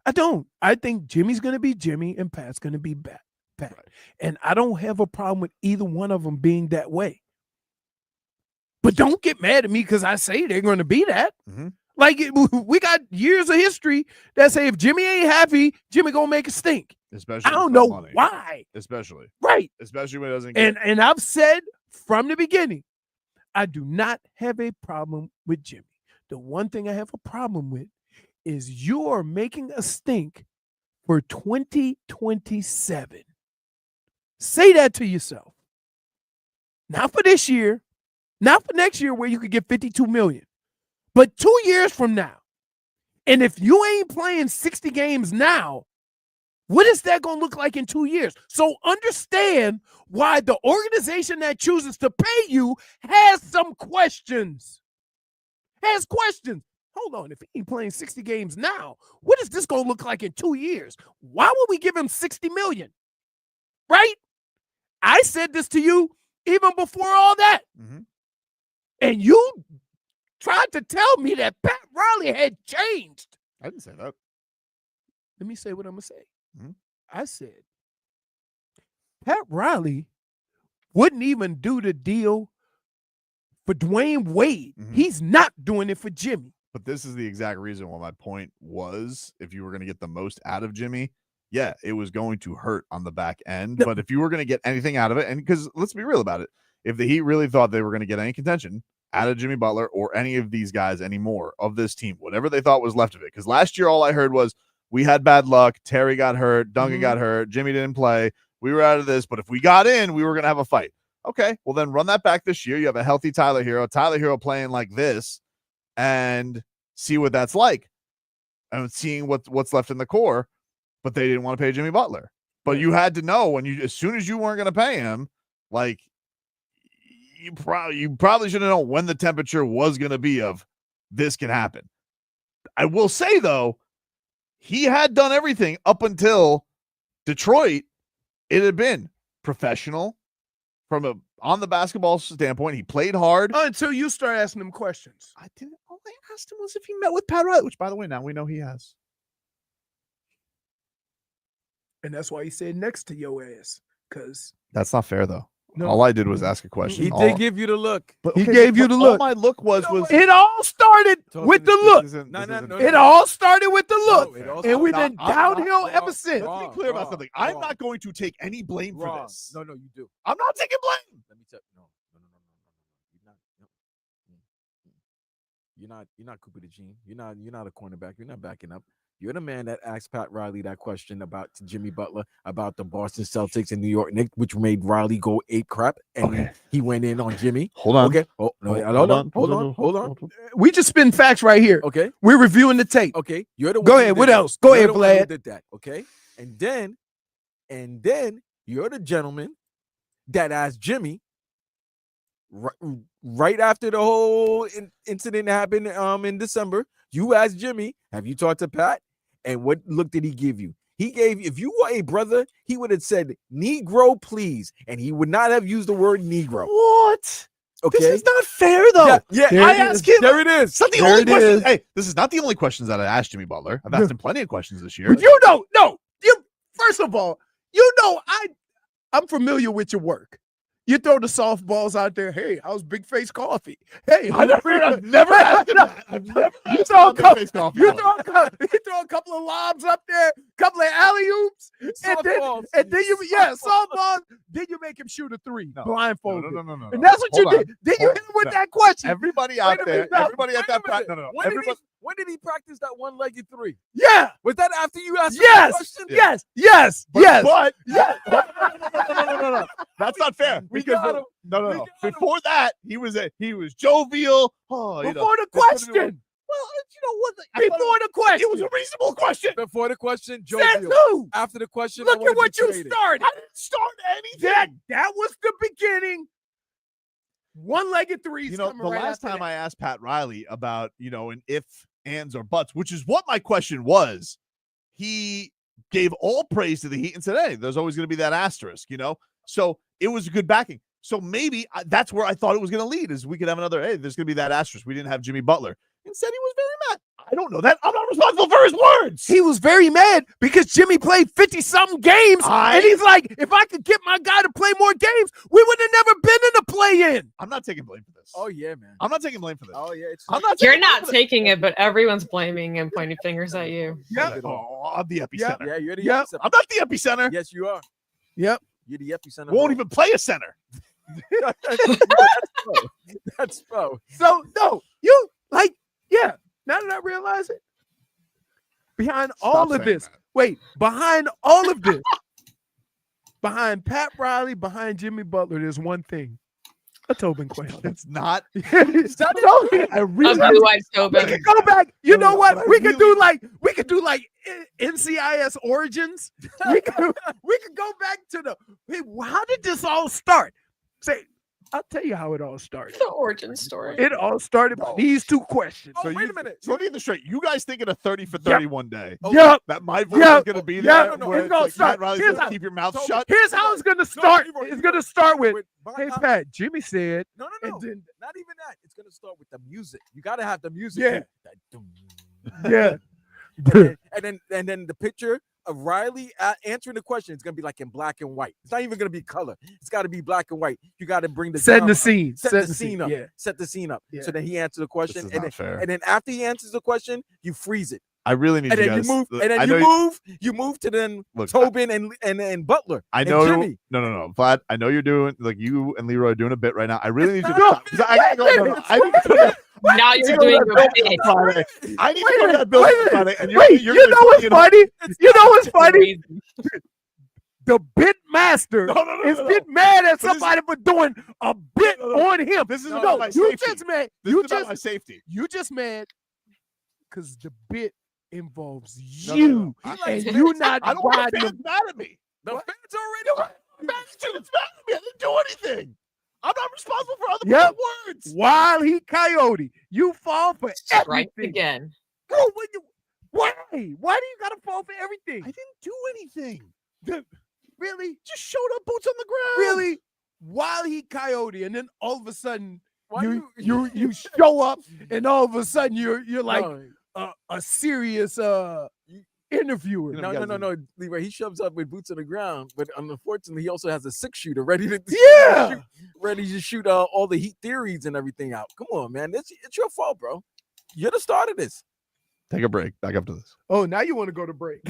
I don't. I think Jimmy's going to be Jimmy and Pat's going to be Pat. Right. And I don't have a problem with either one of them being that way. But don't get mad at me because I say they're going to be that. Like, we got years of history that say if Jimmy ain't happy, Jimmy going to make a stink. Especially I don't know why. Especially. Right. Especially when it doesn't get. And I've said from the beginning, I do not have a problem with Jimmy. The one thing I have a problem with is you are making a stink for 2027. Say that to yourself. Not for this year, not for next year where you could get $52 million, but 2 years from now. And if you ain't playing 60 games now, what is that going to look like in 2 years? So understand why the organization that chooses to pay you has some questions. Has questions. Hold on, if he ain't playing 60 games now, what is this going to look like in 2 years? Why would we give him $60 million? Right? I said this to you even before all that. And you tried to tell me that Pat Riley had changed. I didn't say that. Let me say what I'm going to say. Hmm? I said, Pat Riley wouldn't even do the deal for Dwayne Wade. He's not doing it for Jimmy. But this is the exact reason why my point was, if you were going to get the most out of Jimmy, yeah, it was going to hurt on the back end. But if you were going to get anything out of it, and because let's be real about it, if the Heat really thought they were going to get any contention out of Jimmy Butler or any of these guys anymore of this team, whatever they thought was left of it, because last year all I heard was we had bad luck, Terry got hurt, Duncan got hurt, Jimmy didn't play, we were out of this, but if we got in, we were going to have a fight. Okay, well then run that back this year. You have a healthy Tyler Herro playing like this, and see what that's like, and seeing what's left in the core. But they didn't want to pay Jimmy Butler. But you had to know as soon as you weren't going to pay him, like you probably should have known when the temperature was going to be of this can happen. I will say though, he had done everything up until Detroit. It had been professional from on the basketball standpoint. He played hard until you start asking him questions. I didn't. All I asked him was if he met with Pat Riley, which by the way, now we know he has. And that's why he said next to your ass, because that's not fair though. No. All I did was ask a question. He did give you the look. But he gave you the look. All my look was it all started with the look. It all started with the look, and we've been downhill ever since. Let's be clear about something. I'm not going to take any blame for this. No, you do. I'm not taking blame. Let me tell you. No. You're not Cooper DeJean. You're not a cornerback. You're not backing up. You're the man that asked Pat Riley that question about Jimmy Butler, about the Boston Celtics and New York Knicks, which made Riley go ape crap, and he went in on Jimmy. Hold on. Okay. Oh, no, hold on. We just spin facts right here. Okay. We're reviewing the tape. Okay. You're the one. Go ahead. What else? Go ahead, Vlad. Did that? Okay. And then you're the gentleman that asked Jimmy right after the whole incident happened in December. You asked Jimmy, have you talked to Pat? And what look did he give you? He gave, if you were a brother, he would have said, Negro, please. And he would not have used the word Negro. What? Okay. This is not fair, though. Yeah. I asked him. There it is. It's not the only question. Hey, this is not the only questions that I asked Jimmy Butler. I've asked him plenty of questions this year. But you don't know. First of all, I'm familiar with your work. You throw the softballs out there. Hey, how's Big Face Coffee? Hey, I've never asked him that. I've never you throw a couple of lobs up there, couple of alley-oops, and then you softballs. Then you make him shoot a three, blindfolded. No. And that's what you did. Then you hit him with that question. Everybody out there, everybody at that practice. When did he practice that one-legged three? Yeah. Was that after you asked him the question? Yes. But no. That's not fair. Because no. Before that, he was jovial. Before the question. Well, you know what? Before the question. It was a reasonable question. Before the question, jovial. Says who? After the question, look at what you started. I didn't start anything. That was the beginning. One-legged threes. The last time I asked Pat Riley about, an if, ands, or buts, which is what my question was, he gave all praise to the Heat and said, hey, there's always going to be that asterisk, So it was a good backing. So maybe that's where I thought it was going to lead, is we could have another, hey, there's going to be that asterisk. We didn't have Jimmy Butler. Instead, he was very mad. I don't know that. I'm not responsible for his words. He was very mad because Jimmy played 50-something games, and he's like, if I could get my guy to play more games, we would have never been in the play-in. I'm not taking blame for this. Oh, yeah, man. I'm not taking blame for this. Oh, yeah. You're not taking it, but everyone's blaming and pointing fingers at you. Yeah. I'm the epicenter. Yeah, you're the epicenter. I'm not the epicenter. Yes, you are. Yep. You're the epicenter. Won't even play a center. That's pro. So, no, now that I realize it, behind all of this, behind Pat Riley, behind Jimmy Butler, there's one thing. A Tobin question. It's not. I really Tobin. We could go back. You know what? We could do like NCIS origins. We could go back to how did this all start? I'll tell you how it all started. The origin story. It all started by these two questions. So wait a minute. So let me get this straight. You guys thinking of 30 for 30 one day? Yep. That my voice is going to be there. No. It's going to start. Keep your mouth shut. Here's how it's going to start. It's going to start with, hey, Pat, Jimmy said. No. And then, not even that. It's going to start with the music. You got to have the music. Yeah. Yeah. and then the picture of Riley answering the question is gonna be like in black and white. It's not even gonna be color. It's got to be black and white. You got to bring the Setting drama the scene. up. Set the scene up. Yeah. Set the scene up. Yeah. So then he answers the question, This is and not fair. then after he answers the question, you freeze it. I really need And you then guys. you move, and I then know you move to then Look, Tobin and Butler. I and know. Jimmy. No. Vlad, I know you're doing like you and Leroy are doing a bit right now. I really need you to not stop. 'Cause I gotta go. No, I need to go to Now you're doing your bit. Friday. I need to go to that building on Friday. And Wait, you're you know what's funny? You know what's funny? Crazy. The bit master No, is no. getting mad at This is- somebody for doing a bit on him. This is No, about my you safety. just mad. This You is about just my safety. you just mad because the bit involves No, you, no. and you not I don't want riding fans him. mad at me. The fans already. Fans mad at me. I didn't do anything. I'm not responsible for other Yep. people's words. While he coyote, you fall for Strike everything. again. Bro, why? Why do you gotta fall for everything? I didn't do anything. Really? Just showed up, boots on the ground. Really? While he coyote, and then all of a sudden Why you show up, and all of a sudden you're like No. a serious interviewer. You know, No, Leroy. He shoves up with boots on the ground, but unfortunately, he also has a 6-shooter ready to Yeah. ready to shoot all the Heat theories and everything out. Come on, man, it's your fault, bro. You're the start of this. Take a break. Back up to this. Oh, now you want to go to break.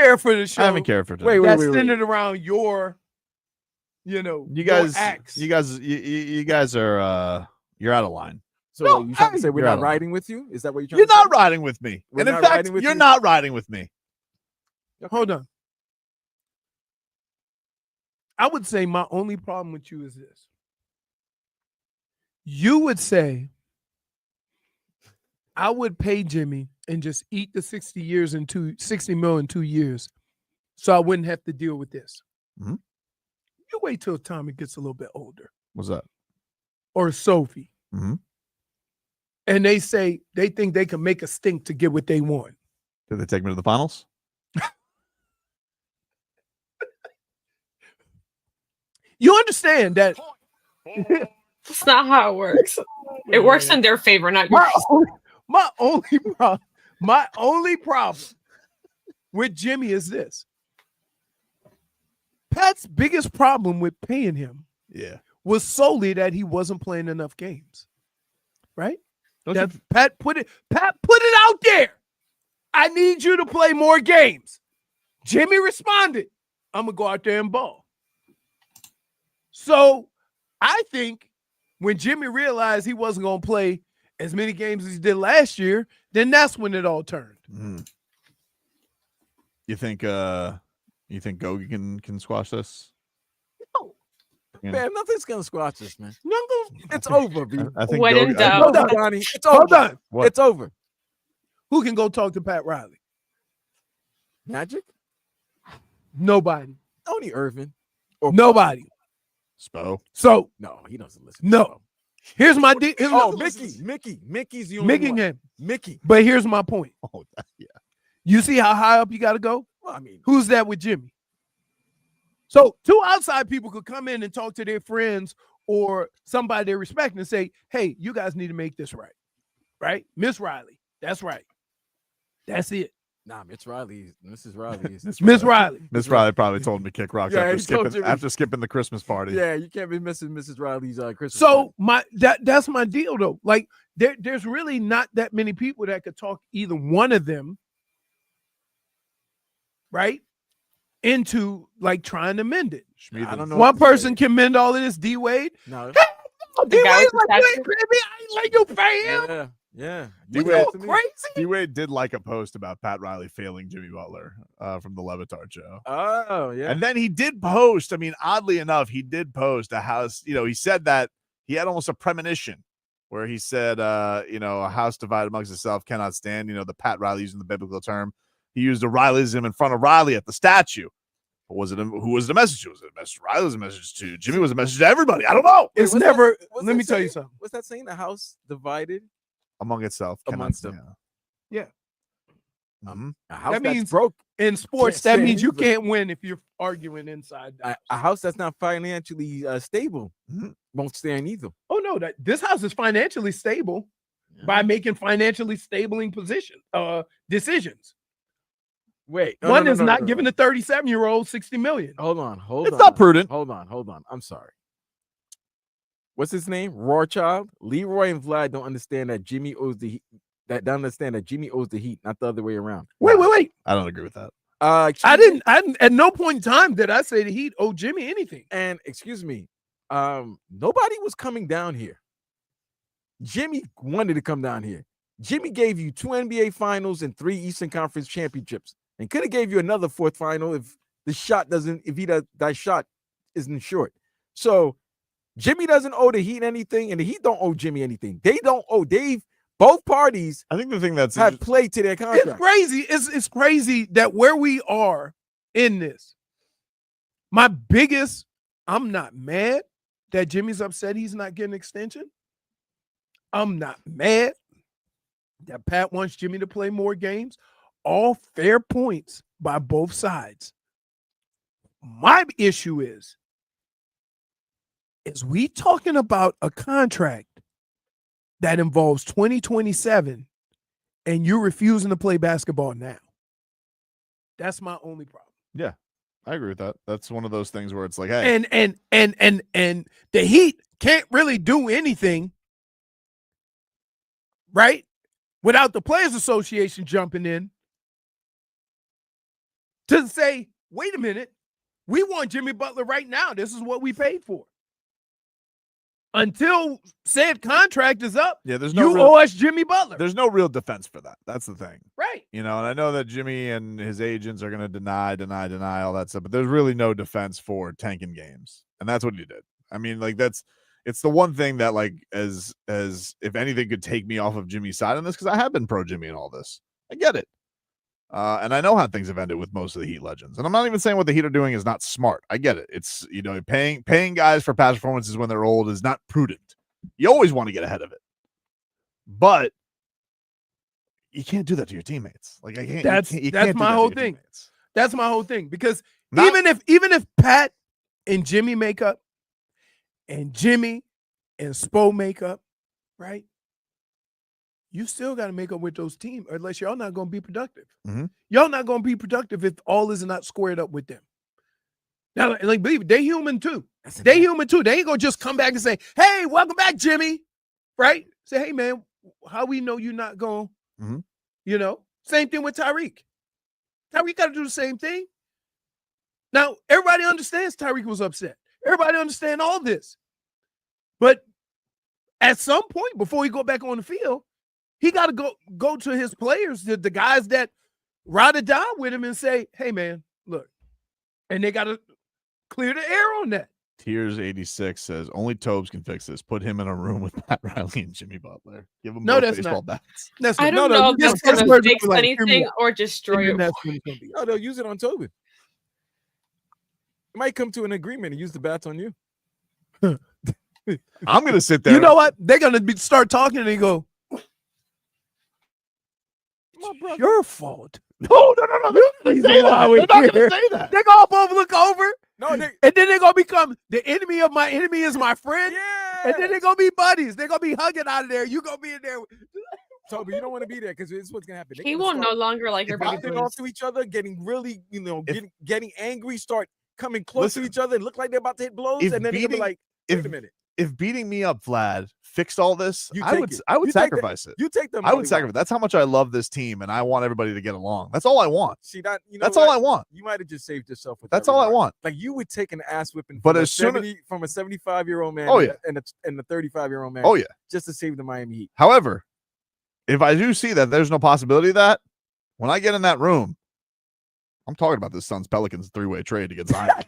care for the show. I haven't cared for it. Wait, That's centered around your, you your guys, acts. you guys are you're out of line. So No, you trying to say we're you're not out of line. riding with you? Is that what you're trying You're to say? not riding with me, We're and in not fact, riding with you're you? not riding with me. Hold on. I would say my only problem with you is this. You would say, I would pay Jimmy and just eat the 60 mil in 2 years so I wouldn't have to deal with this. Mhm. You wait till Tommy gets a little bit older. What's that? Or Sophie. Mhm. And they say they think they can make a stink to get what they want. Did they take me to the finals? You understand that That's not how it works. It works in their favor, not yours. my only problem with Jimmy is this. Pat's biggest problem with paying him was solely that he wasn't playing enough games. Right? Pat put it out there. I need you to play more games. Jimmy responded, I'm gonna go out there and ball. So I think when Jimmy realized he wasn't going to play as many games as he did last year, then that's when it all turned. You think Gogi can squash this? No. Man, nothing's gonna squash this, man. It's over, B. I think When in Gogi- doubt. Hold on, Johnny. It's over. Hold on. What? It's over. Who can go talk to Pat Riley? Magic? Nobody. Only Irvin. Nobody. Spo. So No, he doesn't listen. no. Here's my deal. Mickey's the only one. him. Mickey. But here's my point. Oh, yeah. You see how high up you got to go? Well, I mean, Who's that with Jimmy? So two outside people could come in and talk to their friends or somebody they respect and say, hey, you guys need to make this right. Right? Miss Riley. That's right. That's it. nah, Mrs. Riley. Miss Riley. Miss Riley probably told him to kick rocks Yeah, he told after Jimmy. skipping the Christmas party. Yeah, you can't be missing Mrs. Riley's Christmas. So that's my deal though. Like there's really not that many people that could talk either one of them, right, into like trying to mend it. I don't know. One person can mend all of this. D Wade. No. D guy Wade, with the like, tattoo? baby, I ain't like you fam. Yeah. D-Wade, Crazy. D-Wade did like a post about Pat Riley failing Jimmy Butler from the Levitard show. Oh, yeah. And then he did post, I mean, oddly enough, he did post a house, he said that he had almost a premonition where he said, a house divided amongst itself cannot stand, the Pat Riley using the biblical term. He used a Rileysm in front of Riley at the statue. But who was the message to? Was it a message to Riley? Was it a message to Jimmy? Was it a message to everybody? I don't know. It's what's never. what's Let that me tell you saying? something. What's that saying? The house divided Among itself. amongst cannot- them. Yeah. Mhm. A house That that's means- broke. In sports, Can't that stand means you either. can't win if you're arguing inside. the A house. house that's not financially stable won't stand either. Oh no, this house is financially stable by making financially stabling decisions. Wait, One is not giving the 37-year-old $60 million. Hold on. It's not prudent. Hold on. I'm sorry. What's his name? Rothschild. Leroy and Vlad don't understand that Jimmy owes the Heat. That don't understand that Jimmy owes the Heat, not the other way around. Wait. I don't agree with that. I didn't. At no point in time did I say the Heat owe Jimmy anything. And excuse me, nobody was coming down here. Jimmy wanted to come down here. Jimmy gave you 2 NBA finals and 3 Eastern Conference championships, and could have gave you another 4th final if that shot isn't short. So Jimmy doesn't owe the Heat anything, and the Heat don't owe Jimmy anything. They don't owe Dave. Both parties, I think the thing that's have played to their contract. It's crazy. It's crazy that where we are in this. I'm not mad that Jimmy's upset he's not getting an extension. I'm not mad that Pat wants Jimmy to play more games. All fair points by both sides. My issue is we talking about a contract that involves 2027 and you're refusing to play basketball now? That's my only problem. Yeah, I agree with that. That's one of those things where it's like, hey, And the Heat can't really do anything, right? Without the Players Association jumping in to say, wait a minute, we want Jimmy Butler right now. This is what we paid for. Until said contract is up, there's you owe us Jimmy Butler. There's no real defense for that. That's the thing. Right. And I know that Jimmy and his agents are going to deny all that stuff, but there's really no defense for tanking games. And that's what he did. I mean, it's the one thing that as if anything could take me off of Jimmy's side on this, because I have been pro Jimmy and all this. I get it. And I know how things have ended with most of the Heat legends. And I'm not even saying what the Heat are doing is not smart. I get it. It's, paying guys for past performances when they're old is not prudent. You always want to get ahead of it. But you can't do that to your teammates. I can't. That's my whole thing. That's my whole thing. Because even if Pat and Jimmy make up, and Jimmy and Spo make up, right? You still got to make up with those teams, unless y'all not going to be productive. Mm-hmm. Y'all not going to be productive if all is not squared up with them. Now, believe me, they human too. They human too. They ain't going to just come back and say, hey, welcome back, Jimmy. Right? Say, hey, man, how we know you're not going, Same thing with Tyreek. Tyreek got to do the same thing. Now, everybody understands Tyreek was upset. Everybody understand all this. But at some point, before he go back on the field, he got to go to his players, the guys that ride or die with him, and say, hey, man, look. And they got to clear the air on that. Tears 86 says, only Tobes can fix this. Put him in a room with Pat Riley and Jimmy Butler. Give him both baseball bats. I don't know if that's going to fix anything or destroy it. No, they'll use it on Tobin. It might come to an agreement and use the bats on you. I'm going to sit there. You know what? They're going to start talking and they go, your fault. No. They're not going to say that. They're going to both look over. No, and then they're going to become the enemy of my enemy is my friend. Yeah. And then they're going to be buddies. They're going to be hugging out of there. You're going to be in there. Toby, you don't want to be there because this is what's going to happen. He will no longer like everybody. Off to each other, getting really, getting angry, start coming close to each other and look like they're about to hit blows. And then they're be like, wait a minute. If beating me up, Vlad, fixed all this, I would You sacrifice it. You take them. I would sacrifice. That's how much I love this team, and I want everybody to get along. That's all I want. See that? That's all I want. You might have just saved yourself with. That's all I want. Like you would take an ass whipping, but from as soon as from a 75-year-old man, and a 35-year-old man, just to save the Miami Heat. However, if I do see that there's no possibility of that, when I get in that room, I'm talking about this Suns Pelicans 3-way trade to get Zion.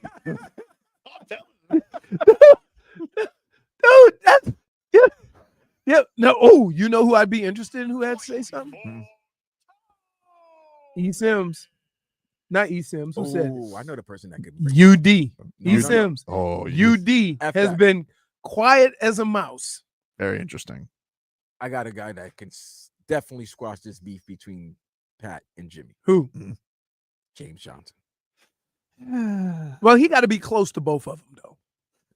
Dude, that's yeah. No, you know who I'd be interested in? Who had to say something? E. Sims, not E. Sims. Who said? I know the person that could. UD. E. Sims. Oh, UD has been quiet as a mouse. Very interesting. I got a guy that can definitely squash this beef between Pat and Jimmy. Who? James Johnson. Well, he got to be close to both of them, though.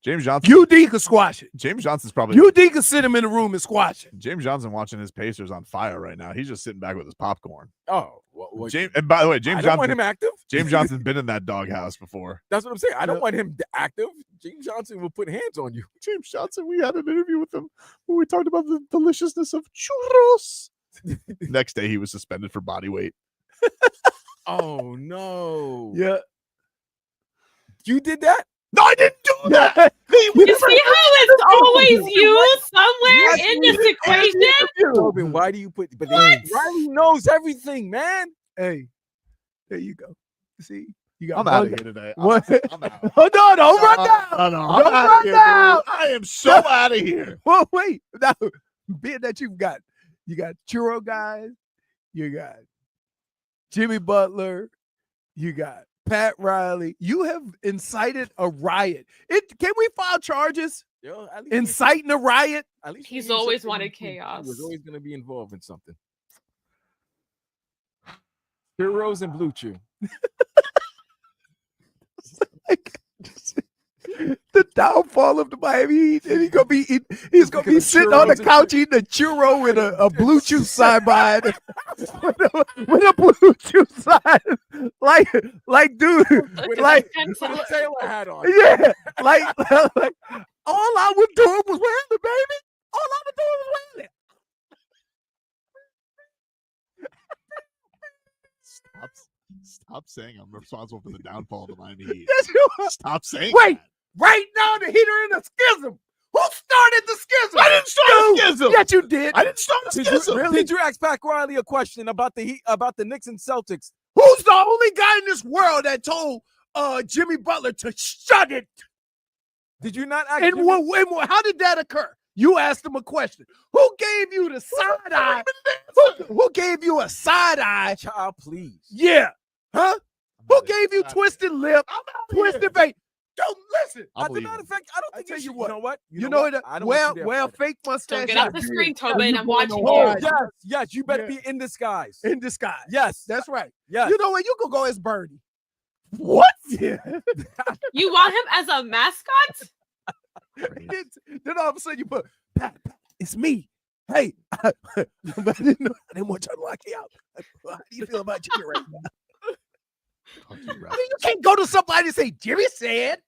James Johnson. UD could squash it. James Johnson's probably. UD could sit him in the room and squash it. James Johnson watching his Pacers on fire right now. He's just sitting back with his popcorn. Oh, well, James. And by the way, James I don't Johnson. want him active. James Johnson's been in that doghouse before. That's what I'm saying. I don't want him active. James Johnson will put hands on you. James Johnson. We had an interview with him where we talked about the deliciousness of churros. Next day, he was suspended for body weight. Oh no! Yeah, you did that. No, I didn't do that. You see how it's always you somewhere in this equation? Tobin, why do you put? But Riley knows everything, man. Hey, there you go. See, you got. I'm out of here today. I'm out. Oh no! Don't run down. No, don't run down. I am so out of here. Well, wait. Now, being that you got churro guys, you got Jimmy Butler, you got Pat Riley. You have incited a riot. Can we file charges? Yo, inciting a riot? At least he's always wanted chaos. He was always going to be involved in something. Heroes and Blue Chew. The downfall of the Miami Heat, and he's gonna be sitting on the couch eating a churro with a Blue Chew side by it. with a Blue Chew side, like dude, like with a Taylor hat on. Yeah, like all I was doing was wearing the baby. All I was doing was wearing it. Stop saying I'm responsible for the downfall of the Miami Heat. Yes, you are. Stop saying Wait, that. right now the Heat are in a schism. Who started the schism? I didn't start a schism. Yes, you did. I didn't start a schism. Did you ask Pat Riley a question about the Heat, about the Knicks and Celtics? Who's the only guy in this world that told Jimmy Butler to shut it? Did you not ask? And how did that occur? You asked him a question. Who gave you the side eye? Who gave you a side eye? Child, please. Yeah. Huh? Who gave you twisted lip, twisted face? Don't listen. As a matter of fact, I don't think you know what? You know what? Wear fake mustache. Don't get off the screen, Tobin. I'm watching Oh, you. Yes, you better be in disguise. In disguise. Yes. That's right. Yes. You know what? You could go as Bernie. What? Yeah. You want him as a mascot? Then all of a sudden you put, Pat, it's me. Hey, I didn't want you to lock you out. How do you feel about Jimmy right now? You can't go to somebody and say, Jimmy said,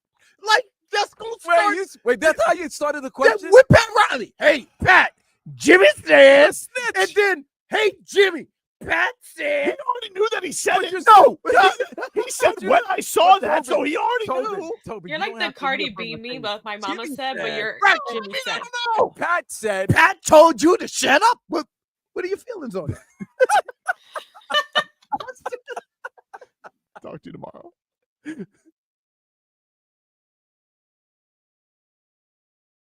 like, that's going to start. Wait, that's how you started the question? With Pat Riley. Hey, Pat, Jimmy said, and then, hey, Jimmy, Pat said. He already knew that he said it. No. He said when I saw that, so he already knew. You're like the Cardi B meme of my mama said, but you're Jimmy said. No. Pat said. Pat told you to shut up. What are your feelings on it? Talk to you tomorrow.